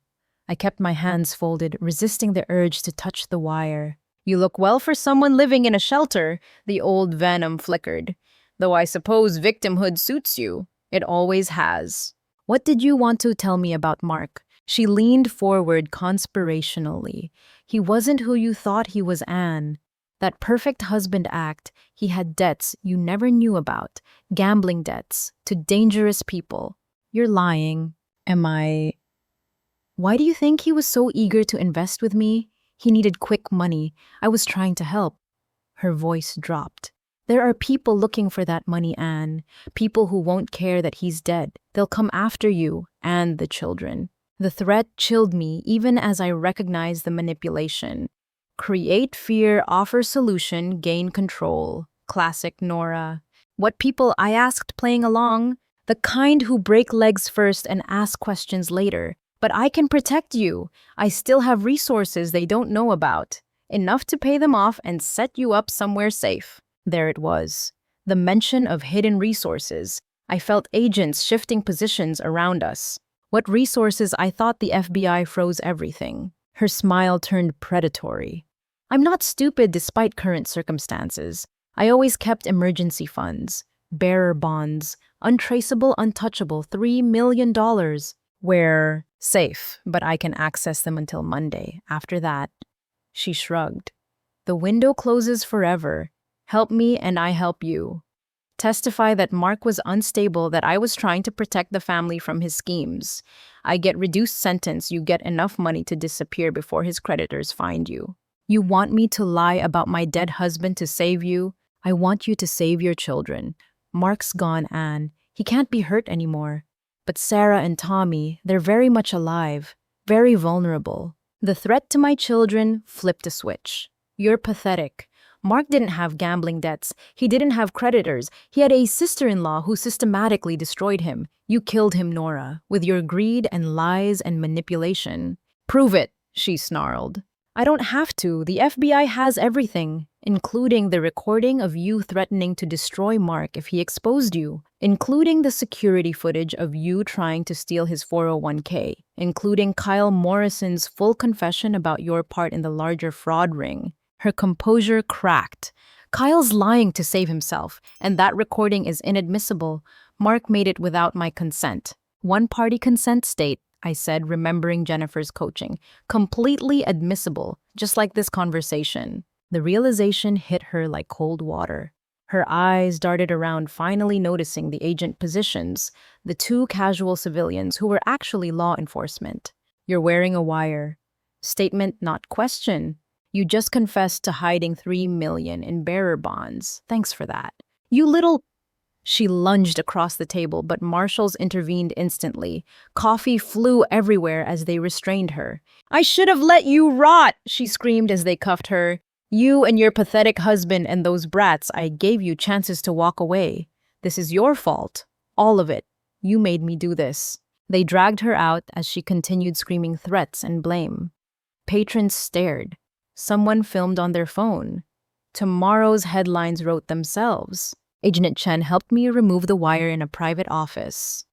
I kept my hands folded, resisting the urge to touch the wire. "You look well for someone living in a shelter," the old venom flickered. "Though I suppose victimhood suits you. It always has." "What did you want to tell me about Mark?" She leaned forward conspirationally. "He wasn't who you thought he was, Anne. That perfect husband act, he had debts you never knew about, gambling debts, to dangerous people." "You're lying." "Am I?" "Why do you think he was so eager to invest with me? He needed quick money. I was trying to help. Her voice dropped. There are people looking for that money, Anne. People who won't care that he's dead. They'll come after you and the children. The threat chilled me even as I recognized the manipulation. Create fear, offer solution, gain control. Classic Nora. What people, I asked, playing along? The kind who break legs first and ask questions later. But I can protect you. I still have resources they don't know about. Enough to pay them off and set you up somewhere safe. There it was. The mention of hidden resources. I felt agents shifting positions around us. What resources? I thought the FBI froze everything. Her smile turned predatory. I'm not stupid despite current circumstances. I always kept emergency funds, bearer bonds, untraceable, untouchable, $3 million. Where safe, but I can access them until Monday. After that, she shrugged. The window closes forever. Help me and I help you. Testify that Mark was unstable, that I was trying to protect the family from his schemes. I get reduced sentence, you get enough money to disappear before his creditors find you. You want me to lie about my dead husband to save you? I want you to save your children. Mark's gone, Anne. He can't be hurt anymore. But Sarah and Tommy, they're very much alive, very vulnerable. The threat to my children flipped a switch. You're pathetic. Mark didn't have gambling debts. He didn't have creditors. He had a sister-in-law who systematically destroyed him. You killed him, Nora, with your greed and lies and manipulation. Prove it, she snarled. I don't have to. The FBI has everything, including the recording of you threatening to destroy Mark if he exposed you, including the security footage of you trying to steal his 401k, including Kyle Morrison's full confession about your part in the larger fraud ring. Her composure cracked. Kyle's lying to save himself, and that recording is inadmissible. Mark made it without my consent. One-party consent state, I said, remembering Jennifer's coaching. Completely admissible, just like this conversation. The realization hit her like cold water. Her eyes darted around, finally noticing the agent positions, the two casual civilians who were actually law enforcement. You're wearing a wire. Statement, not question. You just confessed to hiding $3 million in bearer bonds. Thanks for that. You little... She lunged across the table, but marshals intervened instantly. Coffee flew everywhere as they restrained her. I should have let you rot, she screamed as they cuffed her. You and your pathetic husband and those brats, I gave you chances to walk away. This is your fault. All of it. You made me do this. They dragged her out as she continued screaming threats and blame. Patrons stared. Someone filmed on their phone. Tomorrow's headlines wrote themselves. Agent Chen helped me remove the wire in a private office.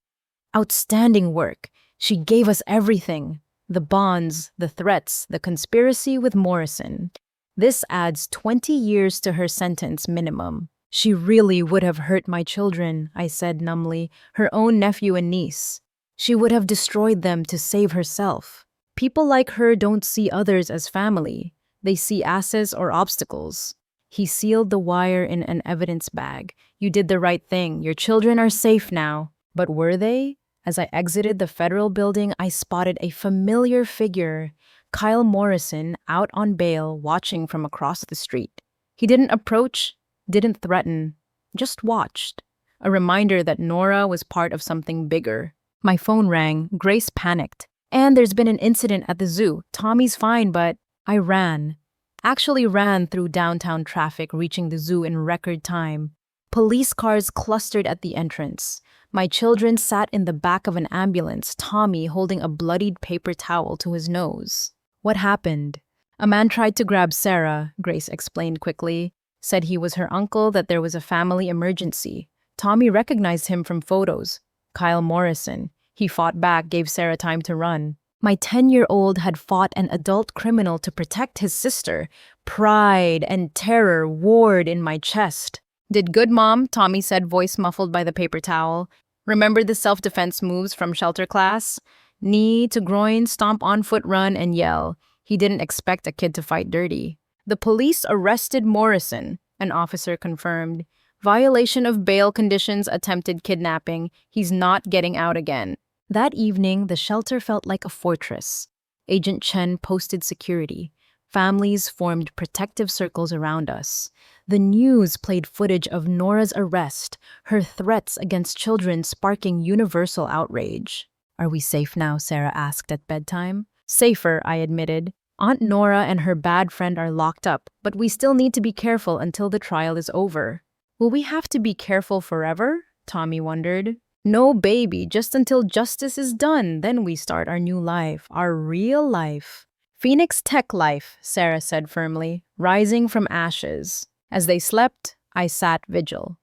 Outstanding work. She gave us everything. The bonds, the threats, the conspiracy with Morrison. This adds 20 years to her sentence minimum. She really would have hurt my children, I said numbly, her own nephew and niece. She would have destroyed them to save herself. People like her don't see others as family. They see assets or obstacles. He sealed the wire in an evidence bag. You did the right thing. Your children are safe now. But were they? As I exited the federal building, I spotted a familiar figure, Kyle Morrison, out on bail, watching from across the street. He didn't approach, didn't threaten, just watched. A reminder that Nora was part of something bigger. My phone rang. Grace panicked. And there's been an incident at the zoo. Tommy's fine, but... I ran. Actually ran through downtown traffic, reaching the zoo in record time. Police cars clustered at the entrance. My children sat in the back of an ambulance, Tommy holding a bloodied paper towel to his nose. What happened? A man tried to grab Sarah, Grace explained quickly. Said he was her uncle, that there was a family emergency. Tommy recognized him from photos. Kyle Morrison. He fought back, gave Sarah time to run. My 10-year-old had fought an adult criminal to protect his sister. Pride and terror warred in my chest. Did good, Mom, Tommy said, voice muffled by the paper towel. Remember the self-defense moves from shelter class? Knee to groin, stomp on foot, run, and yell. He didn't expect a kid to fight dirty. The police arrested Morrison, an officer confirmed. Violation of bail conditions, attempted kidnapping. He's not getting out again. That evening, the shelter felt like a fortress. Agent Chen posted security. Families formed protective circles around us. The news played footage of Nora's arrest, her threats against children sparking universal outrage. "Are we safe now?" Sarah asked at bedtime. "Safer," I admitted. "Aunt Nora and her bad friend are locked up, but we still need to be careful until the trial is over." "Will we have to be careful forever?" Tommy wondered. "No, baby, just until justice is done. Then we start our new life, our real life." "Phoenix Tech life," Sarah said firmly, rising from ashes. As they slept, I sat vigil.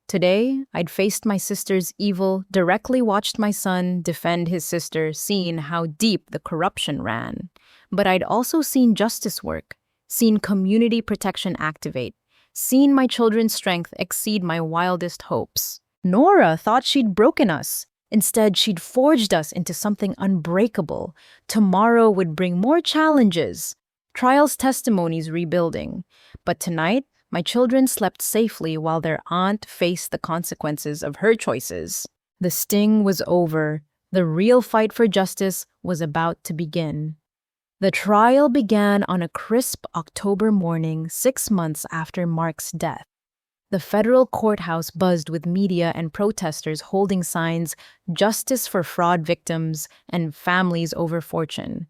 Today, I'd faced my sister's evil, directly watched my son defend his sister, seen how deep the corruption ran. But I'd also seen justice work, seen community protection activate, seen my children's strength exceed my wildest hopes. Nora thought she'd broken us. Instead, she'd forged us into something unbreakable. Tomorrow would bring more challenges, trials, testimonies, rebuilding. But tonight, my children slept safely while their aunt faced the consequences of her choices. The sting was over. The real fight for justice was about to begin. The trial began on a crisp October morning, 6 months after Mark's death. The federal courthouse buzzed with media and protesters holding signs, "Justice for fraud victims" and "Families over fortune."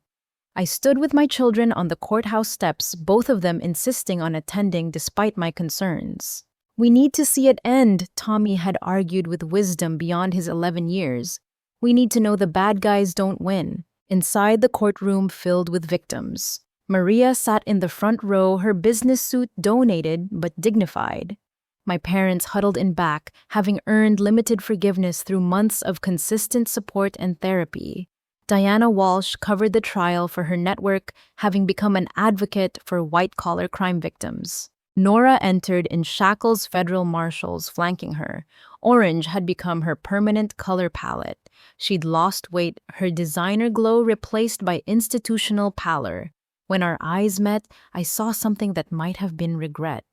I stood with my children on the courthouse steps, both of them insisting on attending despite my concerns. "We need to see it end," Tommy had argued with wisdom beyond his 11 years. "We need to know the bad guys don't win." Inside the courtroom filled with victims, Maria sat in the front row, her business suit donated but dignified. My parents huddled in back, having earned limited forgiveness through months of consistent support and therapy. Diana Walsh covered the trial for her network, having become an advocate for white-collar crime victims. Nora entered in shackles, federal marshals flanking her. Orange had become her permanent color palette. She'd lost weight, her designer glow replaced by institutional pallor. When our eyes met, I saw something that might have been regret.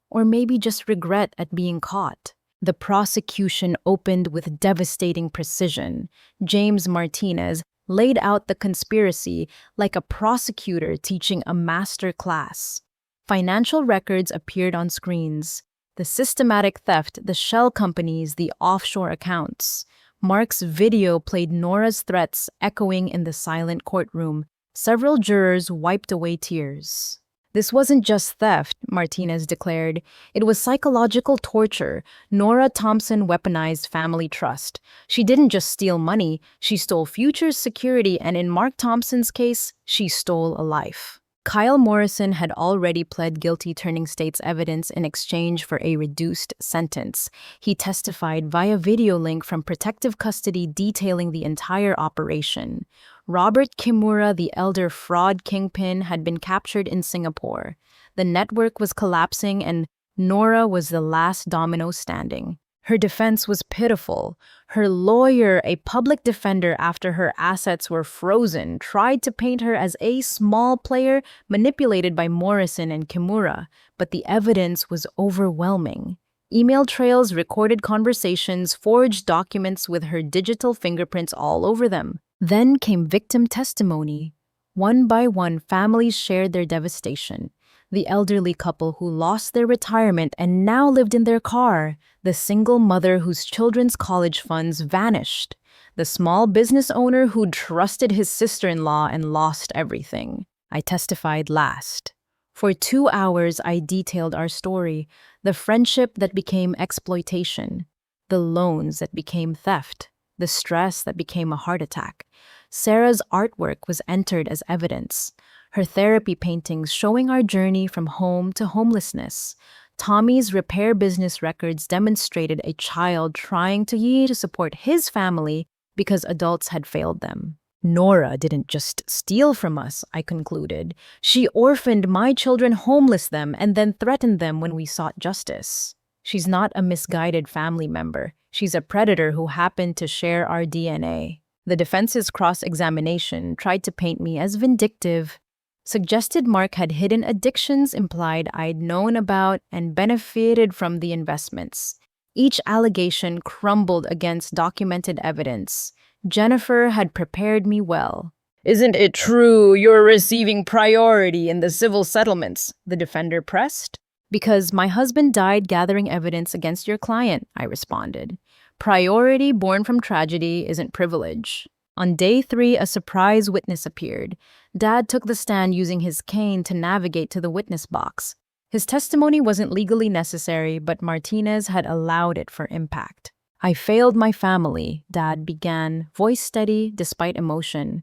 Or maybe just regret at being caught. The prosecution opened with devastating precision. James Martinez laid out the conspiracy like a prosecutor teaching a master class. Financial records appeared on screens. The systematic theft, the shell companies, the offshore accounts. Mark's video played Nora's threats echoing in the silent courtroom. Several jurors wiped away tears. "This wasn't just theft," Martinez declared. "It was psychological torture. Nora Thompson weaponized family trust. She didn't just steal money, she stole future security, and in Mark Thompson's case, she stole a life." Kyle Morrison had already pled guilty, turning state's evidence in exchange for a reduced sentence. He testified via video link from protective custody detailing the entire operation. Robert Kimura, the elder fraud kingpin, had been captured in Singapore. The network was collapsing and Nora was the last domino standing. Her defense was pitiful. Her lawyer, a public defender after her assets were frozen, tried to paint her as a small player manipulated by Morrison and Kimura, but the evidence was overwhelming. Email trails, recorded conversations, forged documents with her digital fingerprints all over them. Then came victim testimony. One by one, families shared their devastation. The elderly couple who lost their retirement and now lived in their car. The single mother whose children's college funds vanished. The small business owner who trusted his sister-in-law and lost everything. I testified last. For 2 hours, I detailed our story. The friendship that became exploitation. The loans that became theft. The stress that became a heart attack. Sarah's artwork was entered as evidence. Her therapy paintings showing our journey from home to homelessness. Tommy's repair business records demonstrated a child trying to support his family because adults had failed them. Nora didn't just steal from us, I concluded. She orphaned my children, homeless them, and then threatened them when we sought justice. She's not a misguided family member. She's a predator who happened to share our DNA. The defense's cross-examination tried to paint me as vindictive, suggested Mark had hidden addictions, implied I'd known about and benefited from the investments. Each allegation crumbled against documented evidence. Jennifer had prepared me well. Isn't it true you're receiving priority in the civil settlements? The defender pressed. Because my husband died gathering evidence against your client, I responded. Priority born from tragedy isn't privilege. On day 3, a surprise witness appeared. Dad took the stand using his cane to navigate to the witness box. His testimony wasn't legally necessary, but Martinez had allowed it for impact. I failed my family, Dad began, voice steady despite emotion.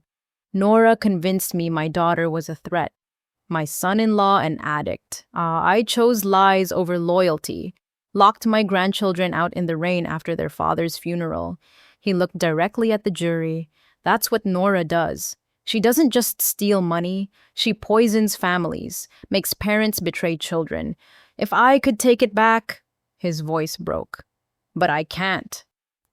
Nora convinced me my daughter was a threat. My son-in-law an addict. I chose lies over loyalty. Locked my grandchildren out in the rain after their father's funeral. He looked directly at the jury. That's what Nora does. She doesn't just steal money, she poisons families, makes parents betray children. If I could take it back, his voice broke. But I can't.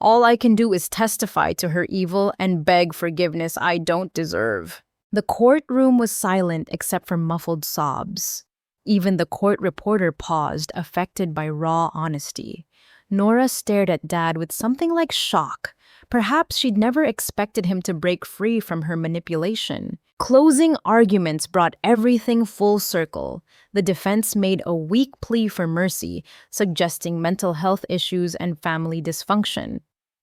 All I can do is testify to her evil and beg forgiveness I don't deserve. The courtroom was silent except for muffled sobs. Even the court reporter paused, affected by raw honesty. Nora stared at Dad with something like shock. Perhaps she'd never expected him to break free from her manipulation. Closing arguments brought everything full circle. The defense made a weak plea for mercy, suggesting mental health issues and family dysfunction.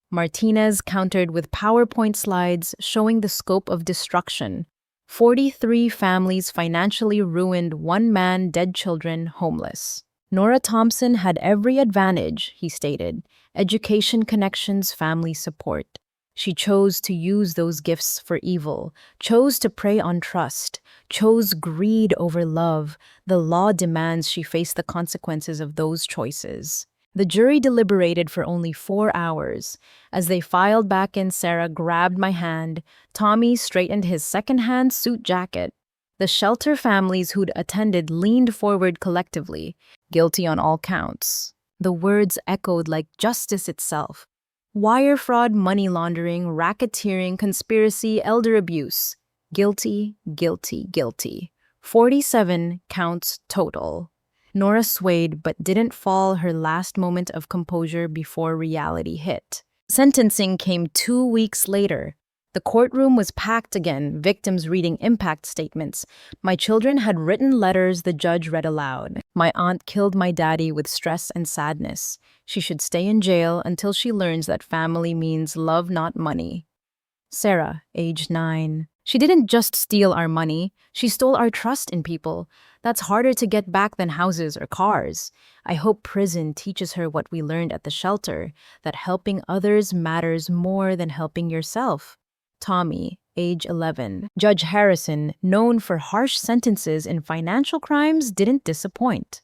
Martinez countered with PowerPoint slides showing the scope of destruction. 43 families financially ruined, one man, dead children, homeless. Nora Thompson had every advantage, he stated. Education connections, family support. She chose to use those gifts for evil, chose to prey on trust, chose greed over love. The law demands she face the consequences of those choices. The jury deliberated for only 4 hours. As they filed back in, Sarah grabbed my hand. Tommy straightened his second-hand suit jacket. The shelter families who'd attended leaned forward collectively, guilty on all counts. The words echoed like justice itself. Wire fraud, money laundering, racketeering, conspiracy, elder abuse. Guilty, guilty, guilty. 47 counts total. Nora swayed but didn't fall her last moment of composure before reality hit. Sentencing came 2 weeks later. The courtroom was packed again, victims reading impact statements. My children had written letters the judge read aloud. My aunt killed my daddy with stress and sadness. She should stay in jail until she learns that family means love, not money. Sarah, age 9. She didn't just steal our money, she stole our trust in people. That's harder to get back than houses or cars. I hope prison teaches her what we learned at the shelter, that helping others matters more than helping yourself. Tommy, age 11. Judge Harrison, known for harsh sentences in financial crimes, didn't disappoint.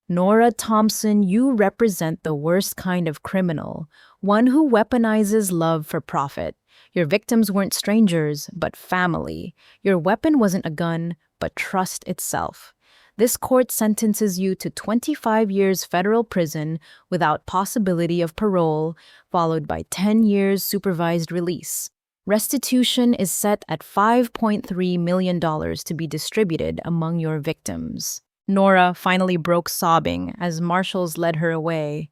Nora Thompson, you represent the worst kind of criminal, one who weaponizes love for profit. Your victims weren't strangers, but family. Your weapon wasn't a gun, but trust itself. This court sentences you to 25 years federal prison without possibility of parole, followed by 10 years supervised release. Restitution is set at $5.3 million to be distributed among your victims. Nora finally broke sobbing as marshals led her away.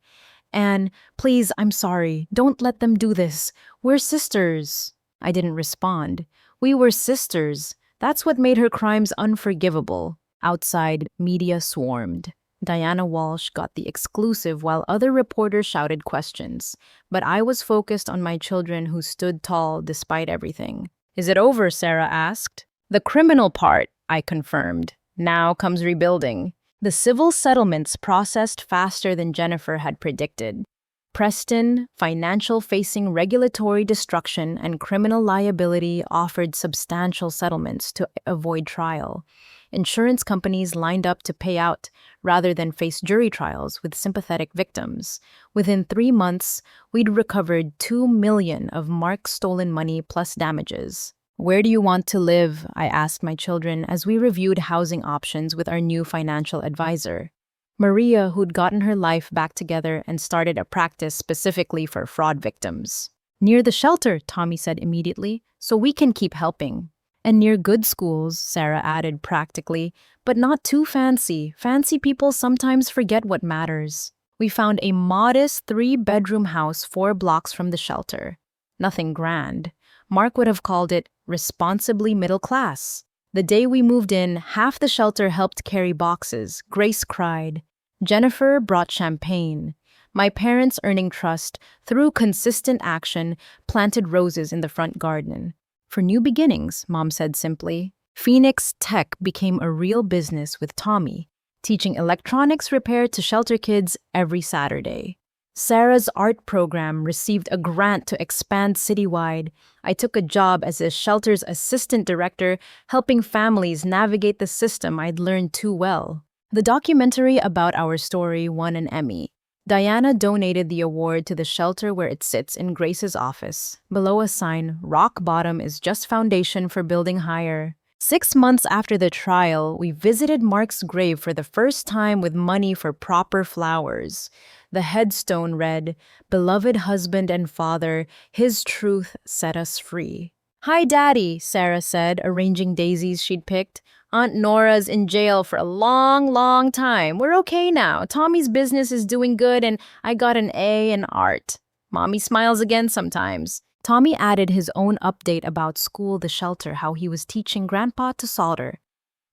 Anne, please, I'm sorry. Don't let them do this. We're sisters. I didn't respond. We were sisters. That's what made her crimes unforgivable. Outside, media swarmed. Diana Walsh got the exclusive while other reporters shouted questions. But I was focused on my children who stood tall despite everything. Is it over? Sarah asked. The criminal part, I confirmed. Now comes rebuilding. The civil settlements processed faster than Jennifer had predicted. Preston, financial facing regulatory destruction and criminal liability, offered substantial settlements to avoid trial. Insurance companies lined up to pay out rather than face jury trials with sympathetic victims. Within 3 months, we'd recovered $2 million of Mark's stolen money plus damages. Where do you want to live? I asked my children as we reviewed housing options with our new financial advisor. Maria, who'd gotten her life back together and started a practice specifically for fraud victims. Near the shelter, Tommy said immediately, so we can keep helping. And near good schools, Sarah added practically, but not too fancy. Fancy people sometimes forget what matters. We found a modest 3-bedroom house 4 blocks from the shelter. Nothing grand. Mark would have called it responsibly middle class. The day we moved in, half the shelter helped carry boxes. Grace cried. Jennifer brought champagne. My parents, earning trust through consistent action, planted roses in the front garden. For new beginnings, Mom said simply. Phoenix Tech became a real business with Tommy, teaching electronics repair to shelter kids every Saturday. Sarah's art program received a grant to expand citywide. I took a job as a shelter's assistant director, helping families navigate the system I'd learned too well. The documentary about our story won an Emmy. Diana donated the award to the shelter where it sits in Grace's office. Below a sign, "Rock bottom is just foundation for building higher." 6 months after the trial, we visited Mark's grave for the first time with money for proper flowers. The headstone read, "Beloved husband and father, his truth set us free." "Hi, Daddy," Sarah said, arranging daisies she'd picked. "Aunt Nora's in jail for a long, long time. We're okay now. Tommy's business is doing good and I got an A in art." Mommy smiles again sometimes. Tommy added his own update about school, the shelter, how he was teaching Grandpa to solder.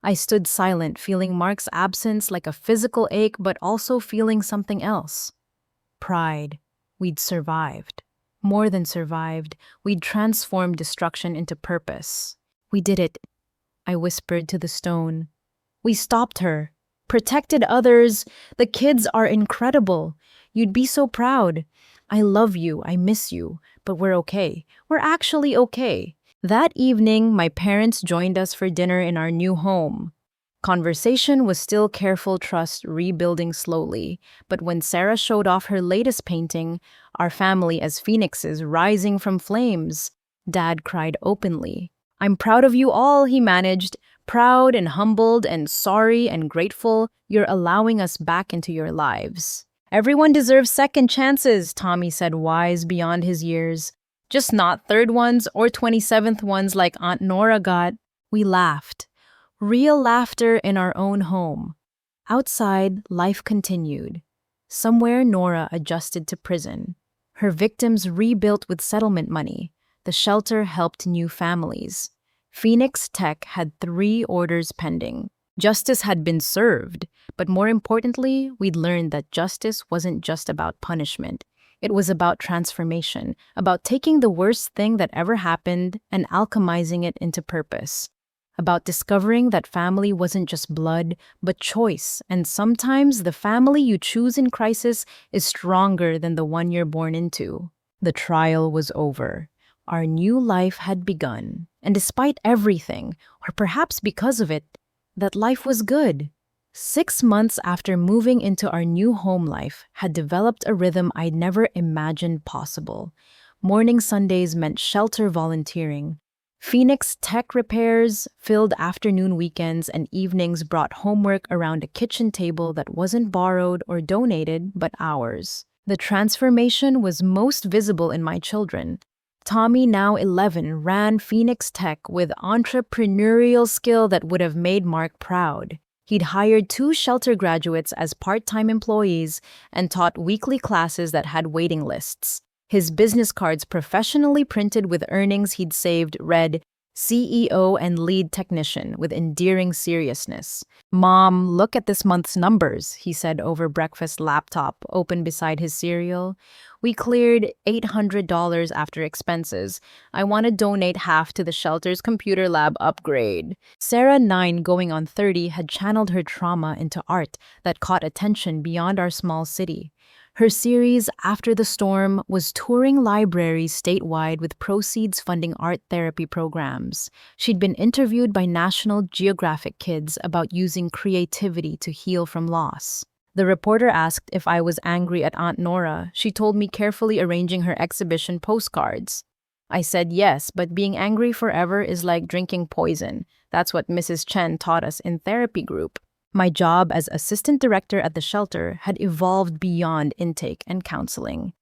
I stood silent, feeling Mark's absence like a physical ache, but also feeling something else. Pride. We'd survived. More than survived, we'd transformed destruction into purpose. "We did it," I whispered to the stone. "We stopped her. Protected others. The kids are incredible. You'd be so proud. I love you, I miss you, but we're okay. We're actually okay." That evening, my parents joined us for dinner in our new home. Conversation was still careful trust rebuilding slowly, but when Sarah showed off her latest painting, our family as phoenixes rising from flames, Dad cried openly. "I'm proud of you all," he managed. "Proud and humbled and sorry and grateful you're allowing us back into your lives." "Everyone deserves second chances," Tommy said, wise beyond his years. "Just not third ones or 27th ones like Aunt Nora got." We laughed. Real laughter in our own home. Outside, life continued. Somewhere, Nora adjusted to prison. Her victims rebuilt with settlement money. The shelter helped new families. Phoenix Tech had 3 orders pending. Justice had been served, but more importantly, we'd learned that justice wasn't just about punishment. It was about transformation, about taking the worst thing that ever happened and alchemizing it into purpose. About discovering that family wasn't just blood, but choice, and sometimes the family you choose in crisis is stronger than the one you're born into. The trial was over. Our new life had begun, and despite everything, or perhaps because of it, that life was good. 6 months after moving into our new home life had developed a rhythm I'd never imagined possible. Morning Sundays meant shelter volunteering. Phoenix Tech repairs filled afternoon weekends, and evenings brought homework around a kitchen table that wasn't borrowed or donated, but ours. The transformation was most visible in my children. Tommy, now 11, ran Phoenix Tech with entrepreneurial skill that would have made Mark proud. He'd hired 2 shelter graduates as part-time employees and taught weekly classes that had waiting lists. His business cards, professionally printed with earnings he'd saved, read, "CEO and lead technician," with endearing seriousness. "Mom, look at this month's numbers," he said over breakfast, laptop open beside his cereal. "We cleared $800 after expenses. I want to donate half to the shelter's computer lab upgrade." Sarah, 9 going on 30, had channeled her trauma into art that caught attention beyond our small city. Her series, After the Storm, was touring libraries statewide with proceeds funding art therapy programs. She'd been interviewed by National Geographic Kids about using creativity to heal from loss. The reporter asked if I was angry at Aunt Nora. She told me, carefully arranging her exhibition postcards. I said yes, but being angry forever is like drinking poison. That's what Mrs. Chen taught us in therapy group. My job as assistant director at the shelter had evolved beyond intake and counseling.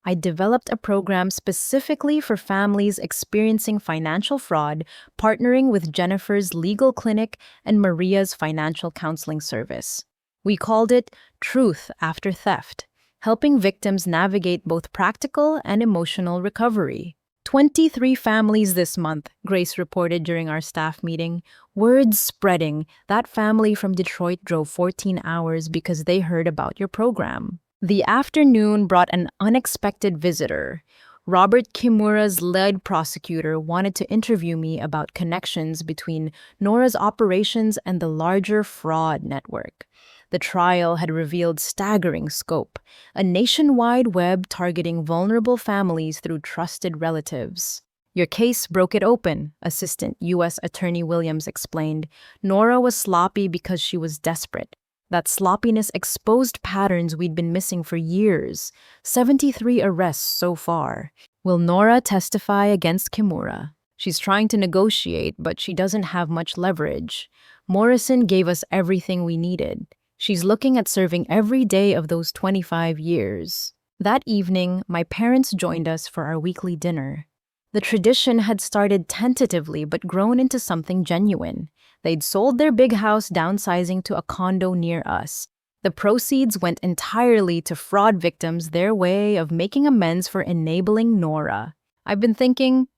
I developed a program specifically for families experiencing financial fraud, partnering with Jennifer's legal clinic and Maria's financial counseling service. We called it Truth After Theft, helping victims navigate both practical and emotional recovery. 23 families this month, Grace reported during our staff meeting. Words spreading. That family from Detroit drove 14 hours because they heard about your program. The afternoon brought an unexpected visitor. Robert Kimura's lead prosecutor wanted to interview me about connections between Nora's operations and the larger fraud network. The trial had revealed staggering scope, a nationwide web targeting vulnerable families through trusted relatives. Your case broke it open, Assistant U.S. Attorney Williams explained. Nora was sloppy because she was desperate. That sloppiness exposed patterns we'd been missing for years. 73 arrests so far. Will Nora testify against Kimura? She's trying to negotiate, but she doesn't have much leverage. Morrison gave us everything we needed. She's looking at serving every day of those 25 years. That evening, my parents joined us for our weekly dinner. The tradition had started tentatively but grown into something genuine. They'd sold their big house, downsizing to a condo near us. The proceeds went entirely to fraud victims, their way of making amends for enabling Nora. I've been thinking,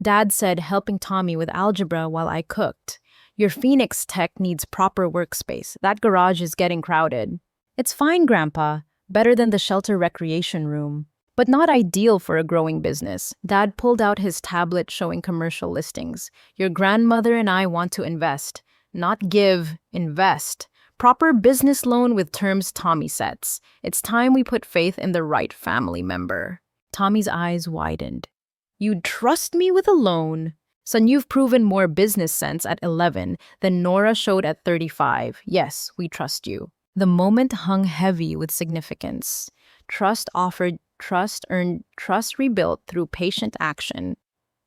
Dad said, helping Tommy with algebra while I cooked. Your Phoenix Tech needs proper workspace. That garage is getting crowded. It's fine, Grandpa. Better than the shelter recreation room. But not ideal for a growing business. Dad pulled out his tablet showing commercial listings. Your grandmother and I want to invest. Not give, invest. Proper business loan with terms Tommy sets. It's time we put faith in the right family member. Tommy's eyes widened. You'd trust me with a loan? Son, you've proven more business sense at 11 than Nora showed at 35. Yes, we trust you. The moment hung heavy with significance. Trust offered, trust earned, trust rebuilt through patient action.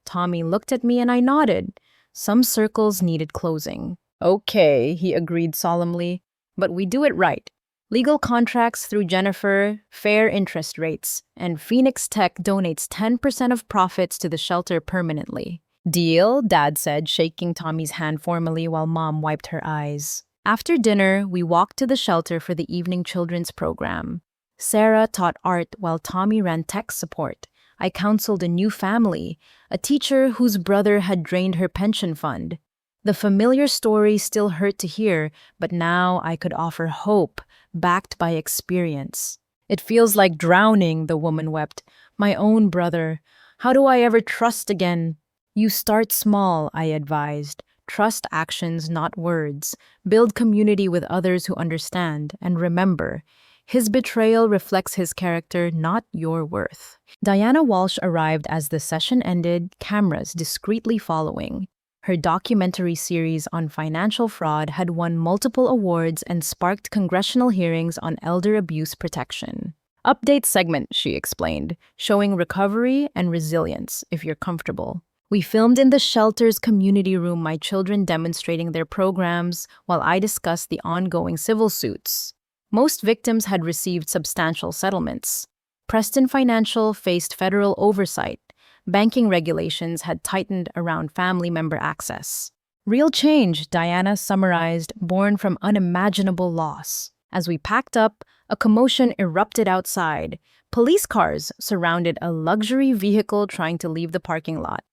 Tommy looked at me and I nodded. Some circles needed closing. Okay, he agreed solemnly, but we do it right. Legal contracts through Jennifer, fair interest rates, and Phoenix Tech donates 10% of profits to the shelter permanently. Deal, Dad said, shaking Tommy's hand formally while Mom wiped her eyes. After dinner, we walked to the shelter for the evening children's program. Sarah taught art while Tommy ran tech support. I counseled a new family, a teacher whose brother had drained her pension fund. The familiar story still hurt to hear, but now I could offer hope, backed by experience. It feels like drowning, the woman wept. My own brother. How do I ever trust again? You start small, I advised. Trust actions, not words. Build community with others who understand. And remember, his betrayal reflects his character, not your worth. Diana Walsh arrived as the session ended, cameras discreetly following. Her documentary series on financial fraud had won multiple awards and sparked congressional hearings on elder abuse protection. Update segment, she explained, showing recovery and resilience if you're comfortable. We filmed in the shelter's community room, my children demonstrating their programs while I discussed the ongoing civil suits. Most victims had received substantial settlements. Preston Financial faced federal oversight. Banking regulations had tightened around family member access. Real change, Diana summarized, born from unimaginable loss. As we packed up, a commotion erupted outside. Police cars surrounded a luxury vehicle trying to leave the parking lot.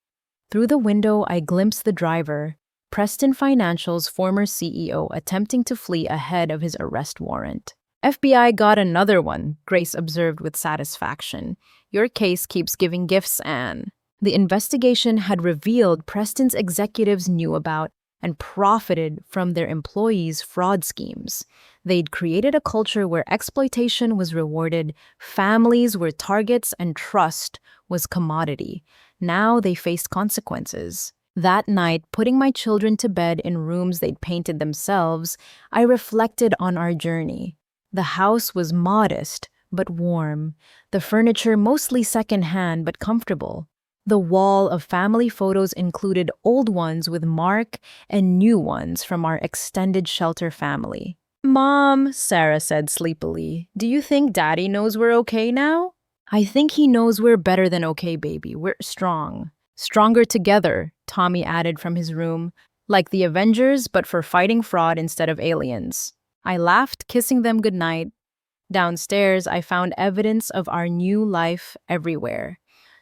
Through the window, I glimpsed the driver, Preston Financial's former CEO, attempting to flee ahead of his arrest warrant. FBI got another one, Grace observed with satisfaction. Your case keeps giving gifts, Anne. The investigation had revealed Preston's executives knew about and profited from their employees' fraud schemes. They'd created a culture where exploitation was rewarded, families were targets, and trust was commodity. Now they faced consequences. That night, putting my children to bed in rooms they'd painted themselves, I reflected on our journey. The house was modest, but warm. The furniture mostly secondhand, but comfortable. The wall of family photos included old ones with Mark and new ones from our extended shelter family. Mom, Sarah said sleepily, do you think Daddy knows we're okay now? I think he knows we're better than okay, baby. We're strong. Stronger together, Tommy added from his room. Like the Avengers, but for fighting fraud instead of aliens. I laughed, kissing them goodnight. Downstairs, I found evidence of our new life everywhere.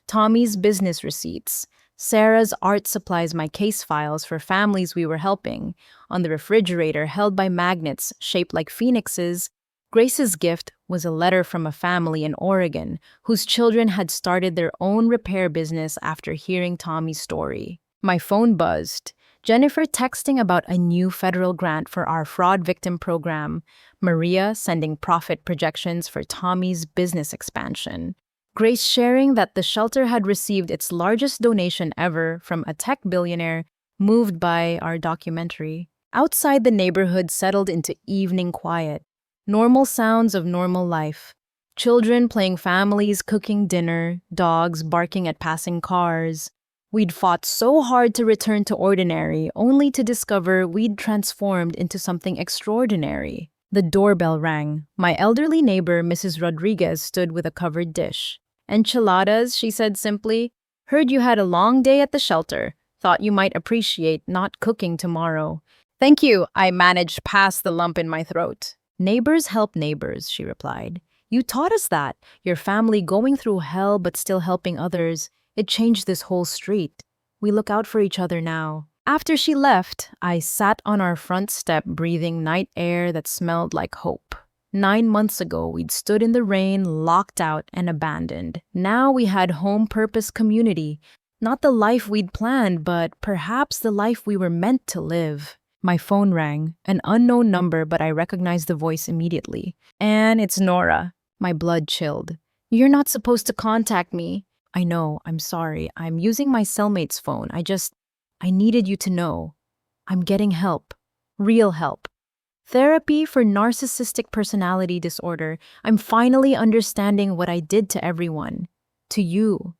Tommy's business receipts, Sarah's art supplies, my case files for families we were helping. On the refrigerator, held by magnets shaped like phoenixes, Grace's gift was a letter from a family in Oregon whose children had started their own repair business after hearing Tommy's story. My phone buzzed. Jennifer texting about a new federal grant for our fraud victim program. Maria sending profit projections for Tommy's business expansion. Grace sharing that the shelter had received its largest donation ever from a tech billionaire moved by our documentary. Outside, the neighborhood settled into evening quiet. Normal sounds of normal life. Children playing, families cooking dinner, dogs barking at passing cars. We'd fought so hard to return to ordinary, only to discover we'd transformed into something extraordinary. The doorbell rang. My elderly neighbor, Mrs. Rodriguez, stood with a covered dish. "Enchiladas," she said simply. "Heard you had a long day at the shelter. Thought you might appreciate not cooking tomorrow." "Thank you," I managed past the lump in my throat. "Neighbors help neighbors," she replied. "You taught us that. Your family going through hell but still helping others. It changed this whole street. We look out for each other now." After she left, I sat on our front step breathing night air that smelled like hope. 9 months ago, we'd stood in the rain, locked out and abandoned. Now we had home purpose community. Not the life we'd planned, but perhaps the life we were meant to live. My phone rang, an unknown number, but I recognized the voice immediately. "Anne, it's Nora." My blood chilled. "You're not supposed to contact me." "I know, I'm sorry. I'm using my cellmate's phone. I needed you to know. I'm getting help. Real help. Therapy for narcissistic personality disorder. I'm finally understanding what I did to everyone. To you.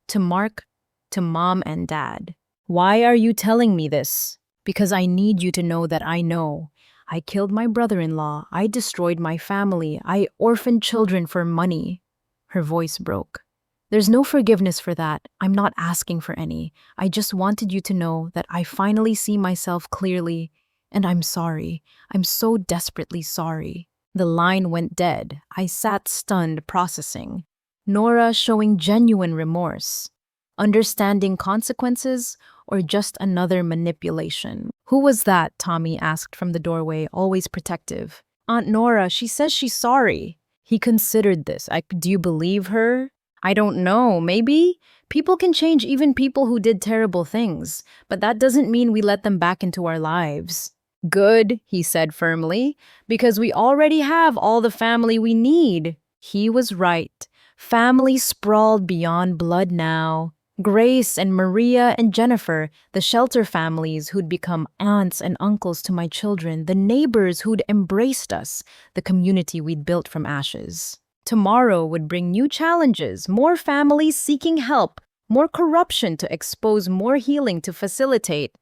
To Mark. To Mom and Dad. Why are you telling me this? Because I need you to know that I know. I killed my brother-in-law. I destroyed my family. I orphaned children for money." Her voice broke. "There's no forgiveness for that. I'm not asking for any. I just wanted you to know that I finally see myself clearly, and I'm sorry. I'm so desperately sorry." The line went dead. I sat stunned, processing. Nora showing genuine remorse. Understanding consequences, or just another manipulation? "Who was that?" Tommy asked from the doorway, always protective. "Aunt Nora, she says she's sorry." He considered this. Do you believe her? "I don't know, maybe? People can change, even people who did terrible things, but that doesn't mean we let them back into our lives." "Good," he said firmly, "because we already have all the family we need." He was right. Family sprawled beyond blood now. Grace and Maria and Jennifer, the shelter families who'd become aunts and uncles to my children, the neighbors who'd embraced us, the community we'd built from ashes. Tomorrow would bring new challenges, more families seeking help, more corruption to expose, more healing to facilitate.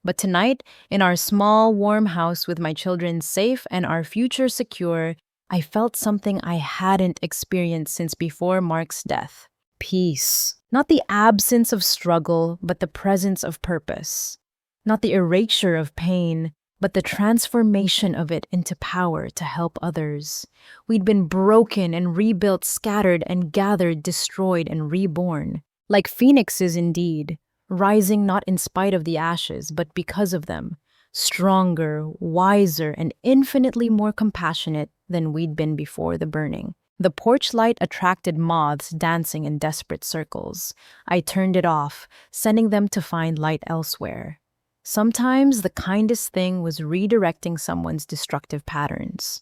But tonight, in our small, warm house with my children safe and our future secure, I felt something I hadn't experienced since before Mark's death. Peace. Not the absence of struggle, but the presence of purpose. Not the erasure of pain, but the transformation of it into power to help others. We'd been broken and rebuilt, scattered and gathered, destroyed and reborn. Like phoenixes indeed, rising not in spite of the ashes, but because of them. Stronger, wiser, and infinitely more compassionate than we'd been before the burning. The porch light attracted moths dancing in desperate circles. I turned it off, sending them to find light elsewhere. Sometimes the kindest thing was redirecting someone's destructive patterns.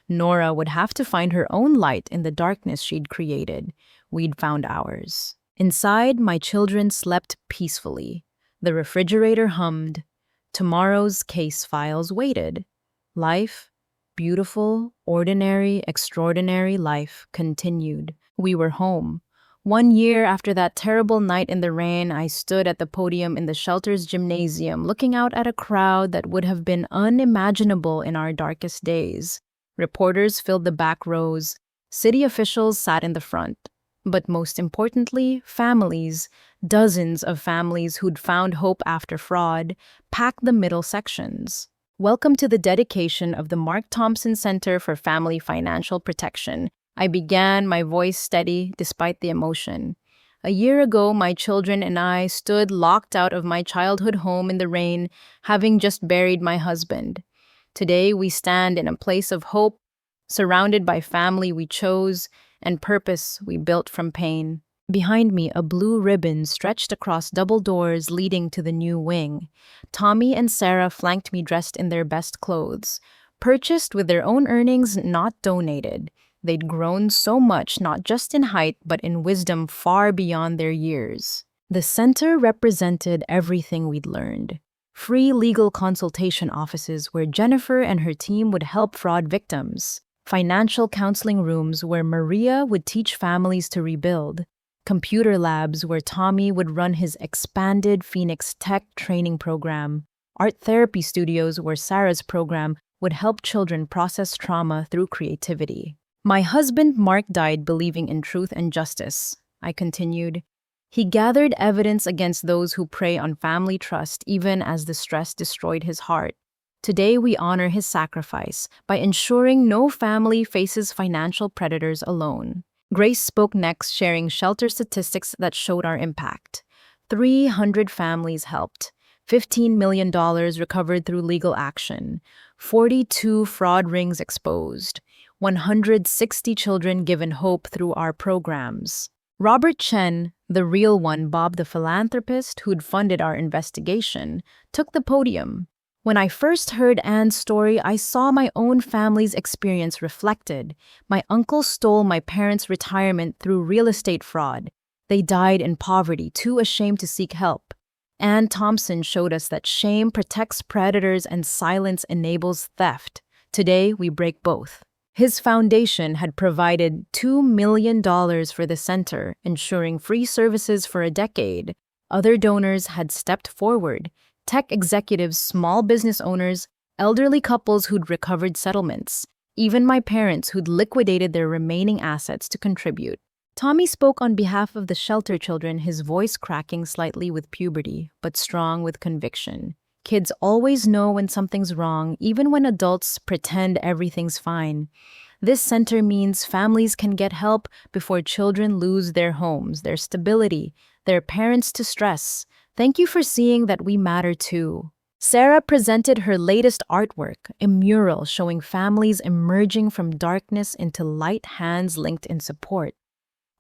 Nora would have to find her own light in the darkness she'd created. We'd found ours. Inside, my children slept peacefully. The refrigerator hummed. Tomorrow's case files waited. Life, beautiful, ordinary, extraordinary life, continued. We were home. 1 year after that terrible night in the rain, I stood at the podium in the shelter's gymnasium, looking out at a crowd that would have been unimaginable in our darkest days. Reporters filled the back rows. City officials sat in the front. But most importantly, families, dozens of families who'd found hope after fraud, packed the middle sections. Welcome to the dedication of the Mark Thompson Center for Family Financial Protection. I began, my voice steady despite the emotion. A year ago, my children and I stood locked out of my childhood home in the rain, having just buried my husband. Today, we stand in a place of hope, surrounded by family we chose and purpose we built from pain. Behind me, a blue ribbon stretched across double doors leading to the new wing. Tommy and Sarah flanked me dressed in their best clothes, purchased with their own earnings, not donated. They'd grown so much, not just in height, but in wisdom far beyond their years. The center represented everything we'd learned. Free legal consultation offices where Jennifer and her team would help fraud victims. Financial counseling rooms where Maria would teach families to rebuild. Computer labs where Tommy would run his expanded Phoenix Tech training program. Art therapy studios where Sarah's program would help children process trauma through creativity. My husband, Mark, died believing in truth and justice, I continued. He gathered evidence against those who prey on family trust even as the stress destroyed his heart. Today we honor his sacrifice by ensuring no family faces financial predators alone. Grace spoke next, sharing shelter statistics that showed our impact. 300 families helped. $15 million recovered through legal action. 42 fraud rings exposed. 160 children given hope through our programs. Robert Chen, the real one, Bob the philanthropist who'd funded our investigation, took the podium. When I first heard Anne's story, I saw my own family's experience reflected. My uncle stole my parents' retirement through real estate fraud. They died in poverty, too ashamed to seek help. Anne Thompson showed us that shame protects predators and silence enables theft. Today, we break both. His foundation had provided $2 million for the center, ensuring free services for a decade. Other donors had stepped forward. Tech executives, small business owners, elderly couples who'd recovered settlements, even my parents who'd liquidated their remaining assets to contribute. Tommy spoke on behalf of the shelter children, his voice cracking slightly with puberty, but strong with conviction. Kids always know when something's wrong, even when adults pretend everything's fine. This center means families can get help before children lose their homes, their stability, their parents to stress. Thank you for seeing that we matter too. Sarah presented her latest artwork, a mural showing families emerging from darkness into light, hands linked in support.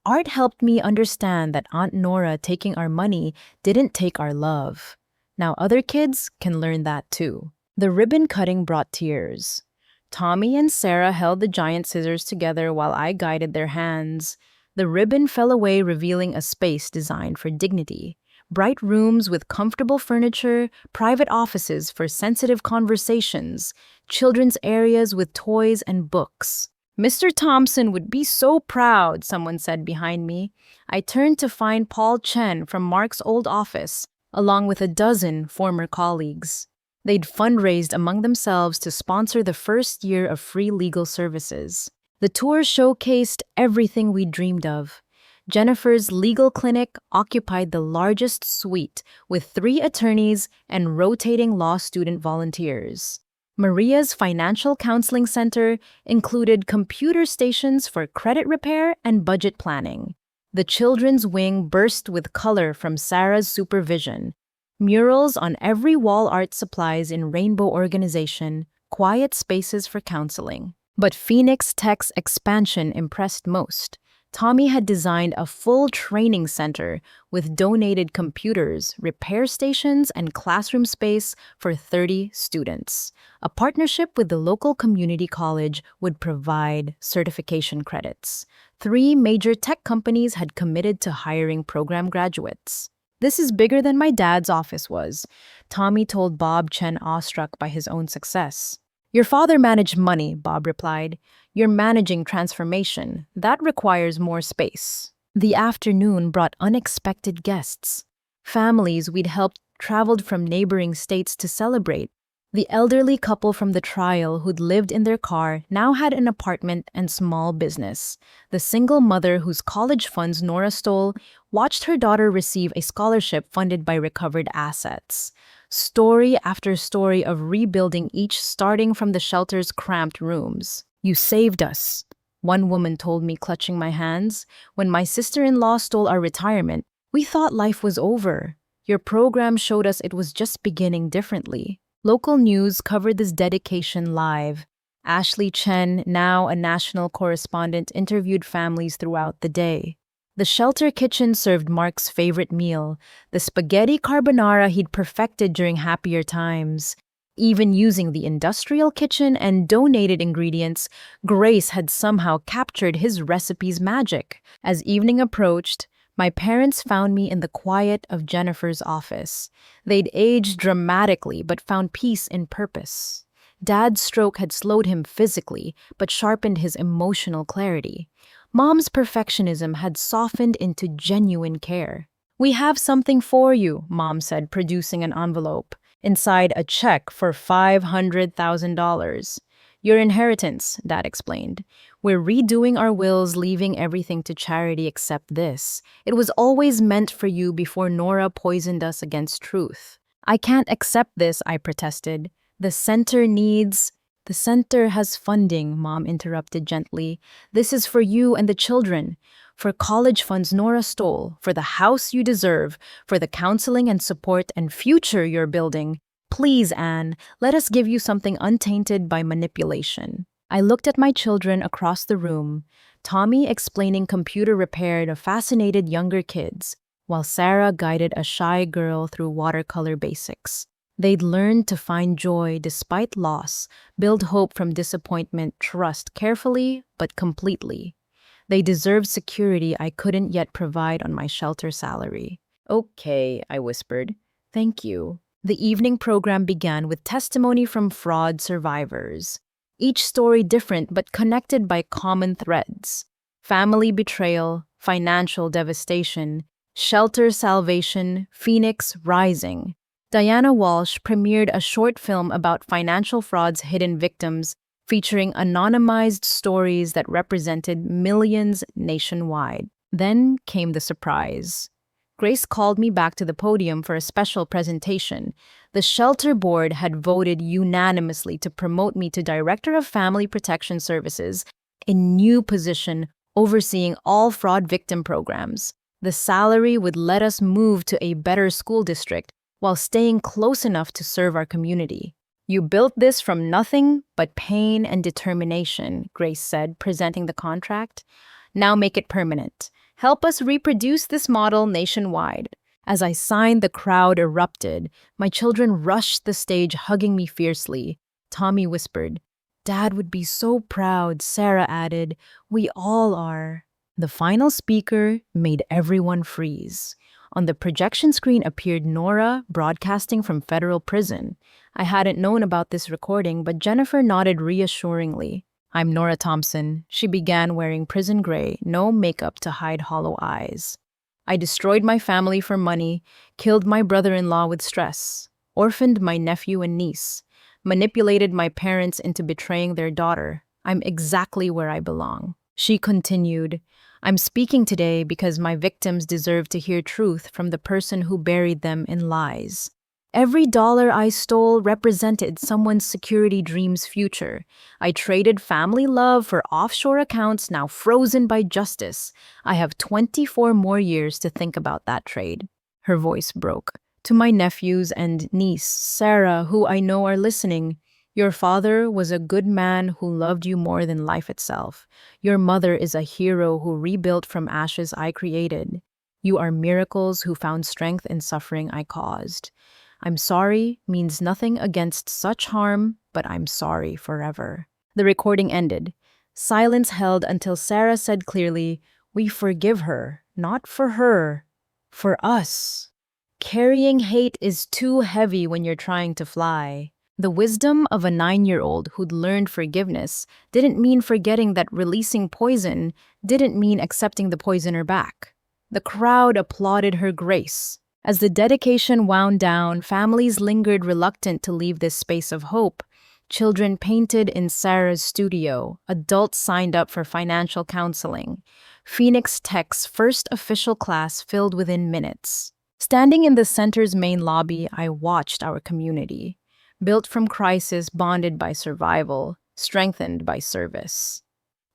Art helped me understand that Aunt Nora taking our money didn't take our love. Now other kids can learn that too. The ribbon cutting brought tears. Tommy and Sarah held the giant scissors together while I guided their hands. The ribbon fell away, revealing a space designed for dignity. Bright rooms with comfortable furniture, private offices for sensitive conversations, children's areas with toys and books. Mr. Thompson would be so proud, someone said behind me. I turned to find Paul Chen from Mark's old office, along with a dozen former colleagues. They'd fundraised among themselves to sponsor the first year of free legal services. The tour showcased everything we dreamed of. Jennifer's legal clinic occupied the largest suite with 3 attorneys and rotating law student volunteers. Maria's financial counseling center included computer stations for credit repair and budget planning. The children's wing burst with color from Sarah's supervision. Murals on every wall, art supplies in rainbow organization, quiet spaces for counseling. But Phoenix Tech's expansion impressed most. Tommy had designed a full training center with donated computers, repair stations, and classroom space for 30 students. A partnership with the local community college would provide certification credits. 3 major tech companies had committed to hiring program graduates. This is bigger than my dad's office was, Tommy told Bob Chen, awestruck by his own success. Your father managed money, Bob replied. You're managing transformation. That requires more space. The afternoon brought unexpected guests. Families we'd helped traveled from neighboring states to celebrate. The elderly couple from the trial who'd lived in their car now had an apartment and small business. The single mother whose college funds Nora stole watched her daughter receive a scholarship funded by recovered assets. Story after story of rebuilding, each starting from the shelter's cramped rooms. You saved us, One woman told me, clutching my hands. When my sister-in-law stole our retirement, we thought life was over. Your program showed us it was just beginning differently. Local news covered this dedication live. Ashley Chen, now a national correspondent, interviewed families throughout the day. The shelter kitchen served Mark's favorite meal, the spaghetti carbonara he'd perfected during happier times. Even using the industrial kitchen and donated ingredients, Grace had somehow captured his recipe's magic. As evening approached, my parents found me in the quiet of Jennifer's office. They'd aged dramatically but found peace in purpose. Dad's stroke had slowed him physically but sharpened his emotional clarity. Mom's perfectionism had softened into genuine care. "We have something for you," Mom said, producing an envelope. Inside, a check for $500,000. "Your inheritance," Dad explained. "We're redoing our wills, leaving everything to charity except this. It was always meant for you before Nora poisoned us against truth." "I can't accept this," I protested. "The center has funding," Mom interrupted gently. "This is for you and the children. For college funds Nora stole, for the house you deserve, for the counseling and support and future you're building. Please, Anne, let us give you something untainted by manipulation." I looked at my children across the room, Tommy explaining computer repair to fascinated younger kids, while Sarah guided a shy girl through watercolor basics. They'd learned to find joy despite loss, build hope from disappointment, trust carefully but completely. They deserved security I couldn't yet provide on my shelter salary. "Okay," I whispered. "Thank you." The evening program began with testimony from fraud survivors. Each story different but connected by common threads. Family betrayal, financial devastation, shelter salvation, Phoenix rising. Diana Walsh premiered a short film about financial fraud's hidden victims, featuring anonymized stories that represented millions nationwide. Then came the surprise. Grace called me back to the podium for a special presentation. The shelter board had voted unanimously to promote me to Director of Family Protection Services, a new position overseeing all fraud victim programs. The salary would let us move to a better school district while staying close enough to serve our community. "You built this from nothing but pain and determination," Grace said, presenting the contract. "Now make it permanent. Help us reproduce this model nationwide." As I signed, the crowd erupted. My children rushed the stage, hugging me fiercely. Tommy whispered, "Dad would be so proud." Sarah added, "We all are." The final speaker made everyone freeze. On the projection screen appeared Nora, broadcasting from federal prison. I hadn't known about this recording, but Jennifer nodded reassuringly. "I'm Nora Thompson." She began, wearing prison gray, no makeup to hide hollow eyes. "I destroyed my family for money, killed my brother-in-law with stress, orphaned my nephew and niece, manipulated my parents into betraying their daughter. I'm exactly where I belong." She continued, "I'm speaking today because my victims deserve to hear truth from the person who buried them in lies. Every dollar I stole represented someone's security dream's future. I traded family love for offshore accounts now frozen by justice. I have 24 more years to think about that trade." Her voice broke. "To my nephews and niece, Sarah, who I know are listening, your father was a good man who loved you more than life itself. Your mother is a hero who rebuilt from ashes I created. You are miracles who found strength in suffering I caused. I'm sorry means nothing against such harm, but I'm sorry forever." The recording ended. Silence held until Sarah said clearly, "We forgive her, not for her, for us." Carrying hate is too heavy when you're trying to fly. The wisdom of a 9-year-old who'd learned forgiveness didn't mean forgetting that releasing poison didn't mean accepting the poisoner back. The crowd applauded her grace. As the dedication wound down, families lingered reluctant to leave this space of hope. Children painted in Sarah's studio. Adults signed up for financial counseling. Phoenix Tech's first official class filled within minutes. Standing in the center's main lobby, I watched our community. Built from crisis, bonded by survival, strengthened by service.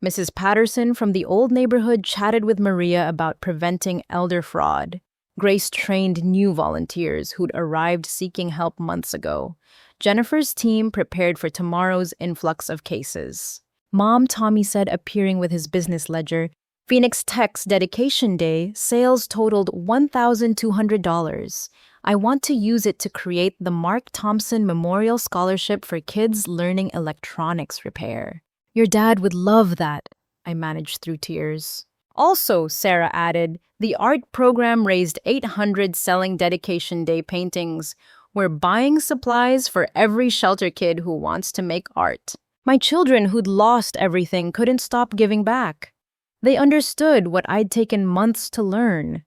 Mrs. Patterson from the old neighborhood chatted with Maria about preventing elder fraud. Grace trained new volunteers who'd arrived seeking help months ago. Jennifer's team prepared for tomorrow's influx of cases. Mom, Tommy said, appearing with his business ledger, Phoenix Tech's dedication day, sales totaled $1,200. I want to use it to create the Mark Thompson Memorial Scholarship for kids learning electronics repair. Your dad would love that, I managed through tears. Also, Sarah added, the art program raised 800 selling dedication day paintings. We're buying supplies for every shelter kid who wants to make art. My children who'd lost everything couldn't stop giving back. They understood what I'd taken months to learn.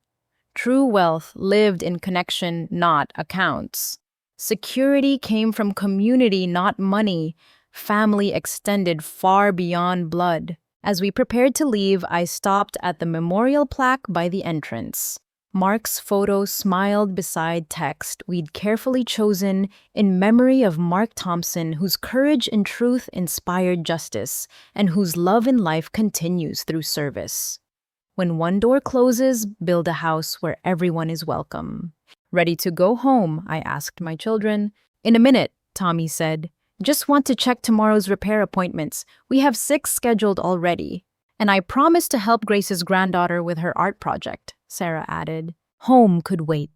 True wealth lived in connection, not accounts. Security came from community, not money. Family extended far beyond blood. As we prepared to leave, I stopped at the memorial plaque by the entrance. Mark's photo smiled beside text we'd carefully chosen in memory of Mark Thompson, whose courage and truth inspired justice, and whose love in life continues through service. When one door closes, build a house where everyone is welcome. Ready to go home? I asked my children. In a minute, Tommy said. Just want to check tomorrow's repair appointments. We have 6 scheduled already. And I promised to help Grace's granddaughter with her art project, Sarah added. Home could wait.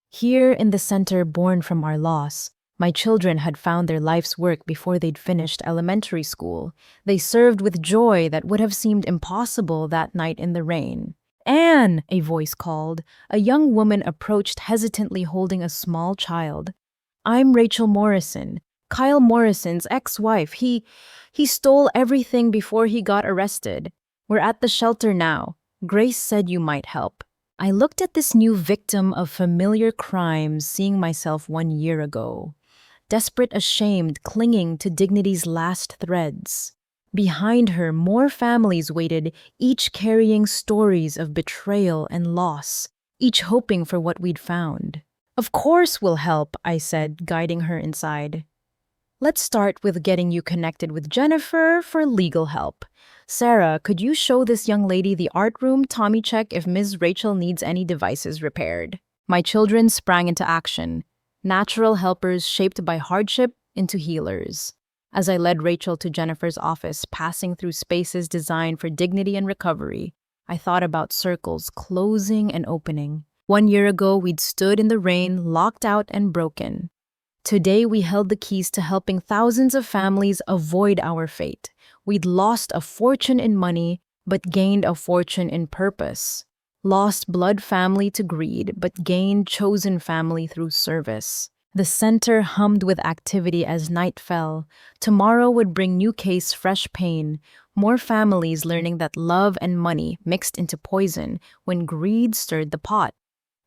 Here in the center born from our loss, my children had found their life's work before they'd finished elementary school. They served with joy that would have seemed impossible that night in the rain. Anne, a voice called. A young woman approached hesitantly holding a small child. I'm Rachel Morrison, Kyle Morrison's ex-wife. He stole everything before he got arrested. We're at the shelter now. Grace said you might help. I looked at this new victim of familiar crimes, seeing myself 1 year ago. Desperate, ashamed, clinging to dignity's last threads. Behind her, more families waited, each carrying stories of betrayal and loss, each hoping for what we'd found. Of course we'll help, I said, guiding her inside. Let's start with getting you connected with Jennifer for legal help. Sarah, could you show this young lady the art room? Tommy, check if Ms. Rachel needs any devices repaired. My children sprang into action. Natural helpers shaped by hardship into healers. As I led Rachel to Jennifer's office, passing through spaces designed for dignity and recovery, I thought about circles closing and opening. 1 year ago, we'd stood in the rain, locked out and broken. Today, we held the keys to helping thousands of families avoid our fate. We'd lost a fortune in money, but gained a fortune in purpose. Lost blood family to greed, but gained chosen family through service. The center hummed with activity as night fell. Tomorrow would bring new case, fresh pain. More families learning that love and money mixed into poison when greed stirred the pot.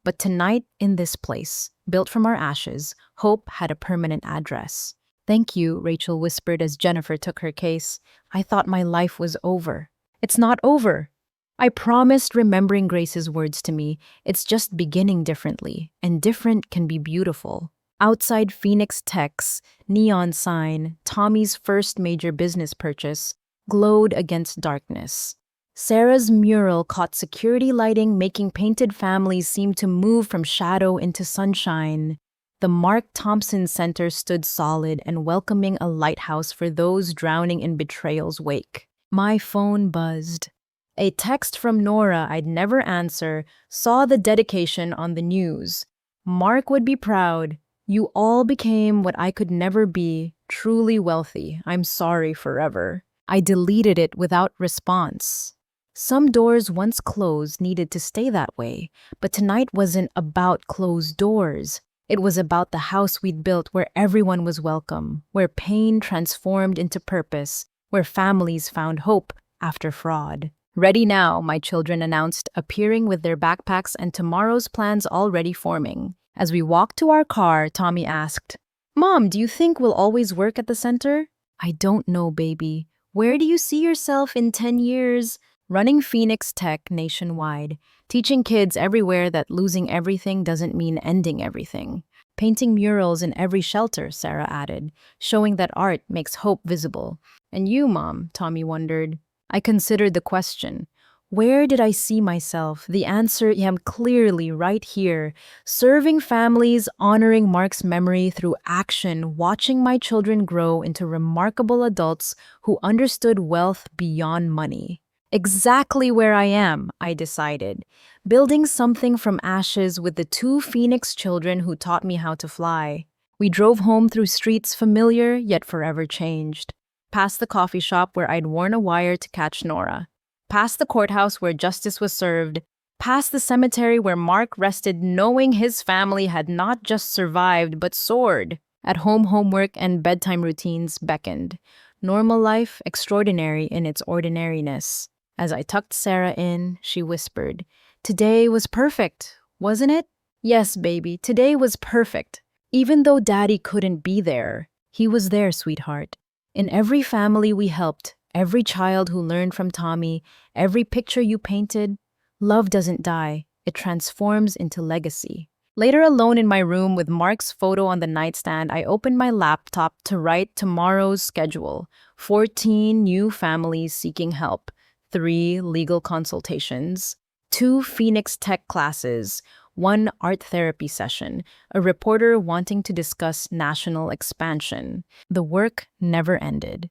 But tonight, in this place, built from our ashes, hope had a permanent address. Thank you, Rachel whispered as Jennifer took her case. I thought my life was over. It's not over. I promised, remembering Grace's words to me, it's just beginning differently, and different can be beautiful. Outside Phoenix Tech's neon sign, Tommy's first major business purchase, glowed against darkness. Sarah's mural caught security lighting, making painted families seem to move from shadow into sunshine. The Mark Thompson Center stood solid and welcoming, a lighthouse for those drowning in betrayal's wake. My phone buzzed. A text from Nora I'd never answer saw the dedication on the news. Mark would be proud. You all became what I could never be, truly wealthy. I'm sorry forever. I deleted it without response. Some doors once closed needed to stay that way, but tonight wasn't about closed doors. It was about the house we'd built where everyone was welcome, where pain transformed into purpose, where families found hope after fraud. Ready now, my children announced, appearing with their backpacks and tomorrow's plans already forming. As we walked to our car, Tommy asked, Mom, do you think we'll always work at the center? I don't know, baby. Where do you see yourself in 10 years? Running Phoenix Tech nationwide, teaching kids everywhere that losing everything doesn't mean ending everything. Painting murals in every shelter, Sarah added, showing that art makes hope visible. And you, Mom, Tommy wondered. I considered the question. Where did I see myself? The answer, clearly right here. Serving families, honoring Mark's memory through action, watching my children grow into remarkable adults who understood wealth beyond money. Exactly where I am, I decided. Building something from ashes with the two Phoenix children who taught me how to fly. We drove home through streets familiar yet forever changed. Past the coffee shop where I'd worn a wire to catch Nora. Past the courthouse where justice was served. Past the cemetery where Mark rested knowing his family had not just survived but soared. At home, homework and bedtime routines beckoned. Normal life extraordinary in its ordinariness. As I tucked Sarah in, she whispered, "Today was perfect, wasn't it?" "Yes, baby, today was perfect. Even though Daddy couldn't be there, he was there, sweetheart. In every family we helped, every child who learned from Tommy, every picture you painted, love doesn't die, it transforms into legacy." Later, alone in my room with Mark's photo on the nightstand, I opened my laptop to write tomorrow's schedule. 14 new families seeking help, 3 legal consultations, 2 Phoenix Tech classes, 1 art therapy session, a reporter wanting to discuss national expansion. The work never ended.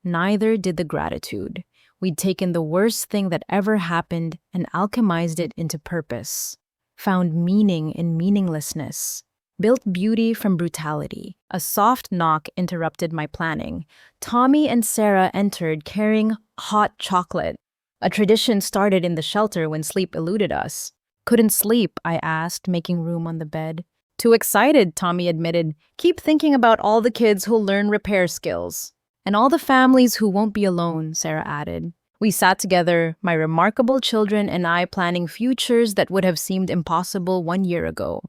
Neither did the gratitude. We'd taken the worst thing that ever happened and alchemized it into purpose. Found meaning in meaninglessness. Built beauty from brutality. A soft knock interrupted my planning. Tommy and Sarah entered carrying hot chocolate. A tradition started in the shelter when sleep eluded us. "Couldn't sleep?" I asked, making room on the bed. "Too excited," Tommy admitted. "Keep thinking about all the kids who'll learn repair skills." "And all the families who won't be alone," Sarah added. We sat together, my remarkable children and I, planning futures that would have seemed impossible 1 year ago.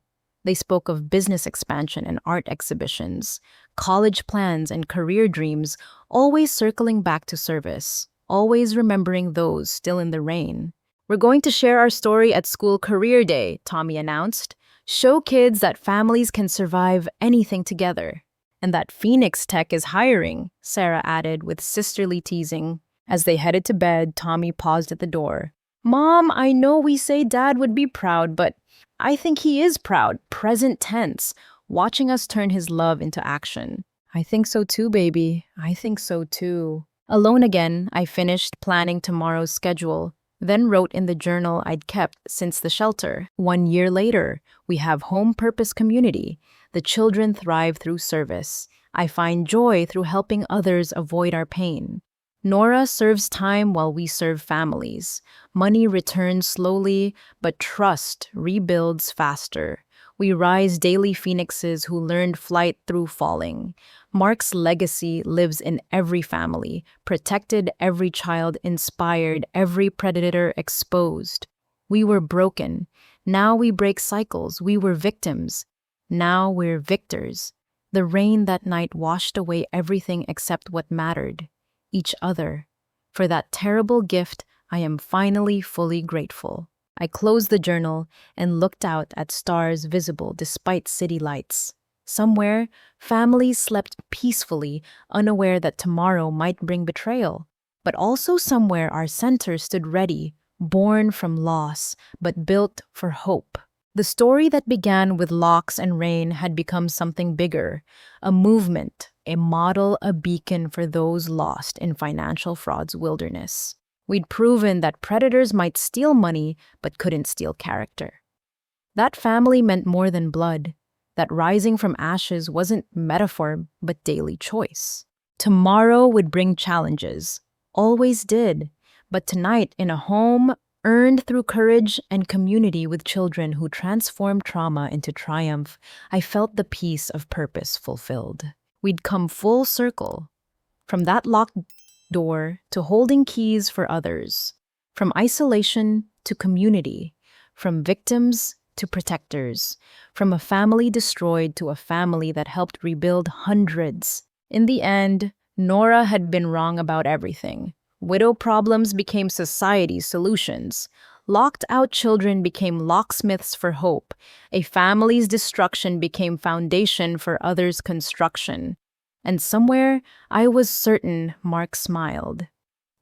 They spoke of business expansion and art exhibitions, college plans and career dreams, always circling back to service, always remembering those still in the rain. "We're going to share our story at school career day," Tommy announced. "Show kids that families can survive anything together." "And that Phoenix Tech is hiring," Sarah added with sisterly teasing. As they headed to bed, Tommy paused at the door. "Mom, I know we say Dad would be proud, but I think he is proud, present tense, watching us turn his love into action." "I think so too, baby. I think so too." Alone again, I finished planning tomorrow's schedule, then wrote in the journal I'd kept since the shelter. 1 year later, we have home purpose community. The children thrive through service. I find joy through helping others avoid our pain. Nora serves time while we serve families. Money returns slowly, but trust rebuilds faster. We rise daily phoenixes who learned flight through falling. Mark's legacy lives in every family, protected every child, inspired every predator exposed. We were broken. Now we break cycles. We were victims. Now we're victors. The rain that night washed away everything except what mattered. Each other. For that terrible gift, I am finally fully grateful. I closed the journal and looked out at stars visible despite city lights. Somewhere, families slept peacefully, unaware that tomorrow might bring betrayal. But also somewhere our center stood ready, born from loss, but built for hope. The story that began with locks and rain had become something bigger, a movement, a model, a beacon for those lost in financial fraud's wilderness. We'd proven that predators might steal money but couldn't steal character. That family meant more than blood, that rising from ashes wasn't metaphor but daily choice. Tomorrow would bring challenges, always did, but tonight in a home earned through courage and community with children who transformed trauma into triumph, I felt the peace of purpose fulfilled. We'd come full circle, from that locked door to holding keys for others, from isolation to community, from victims to protectors, from a family destroyed to a family that helped rebuild hundreds. In the end, Nora had been wrong about everything. Widow problems became society's solutions. Locked out children became locksmiths for hope. A family's destruction became foundation for others' construction. And somewhere, I was certain Mark smiled.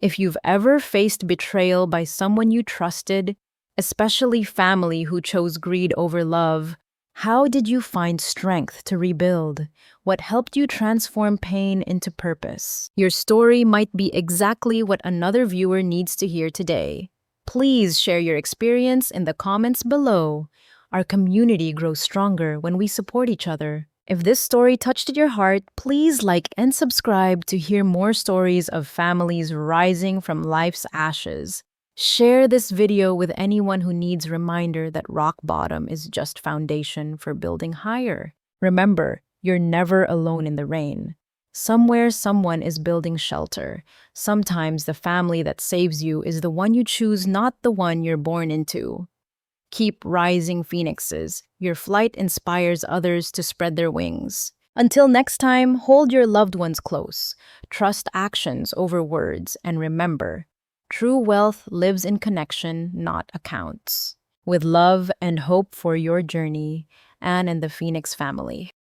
If you've ever faced betrayal by someone you trusted, especially family who chose greed over love, how did you find strength to rebuild? What helped you transform pain into purpose? Your story might be exactly what another viewer needs to hear today. Please share your experience in the comments below. Our community grows stronger when we support each other. If this story touched your heart, please like and subscribe to hear more stories of families rising from life's ashes. Share this video with anyone who needs reminder that rock bottom is just foundation for building higher. Remember, you're never alone in the rain. Somewhere, someone is building shelter. Sometimes the family that saves you is the one you choose, not the one you're born into. Keep rising, phoenixes. Your flight inspires others to spread their wings. Until next time, hold your loved ones close. Trust actions over words, and remember, true wealth lives in connection, not accounts. With love and hope for your journey, Anne and the Phoenix family.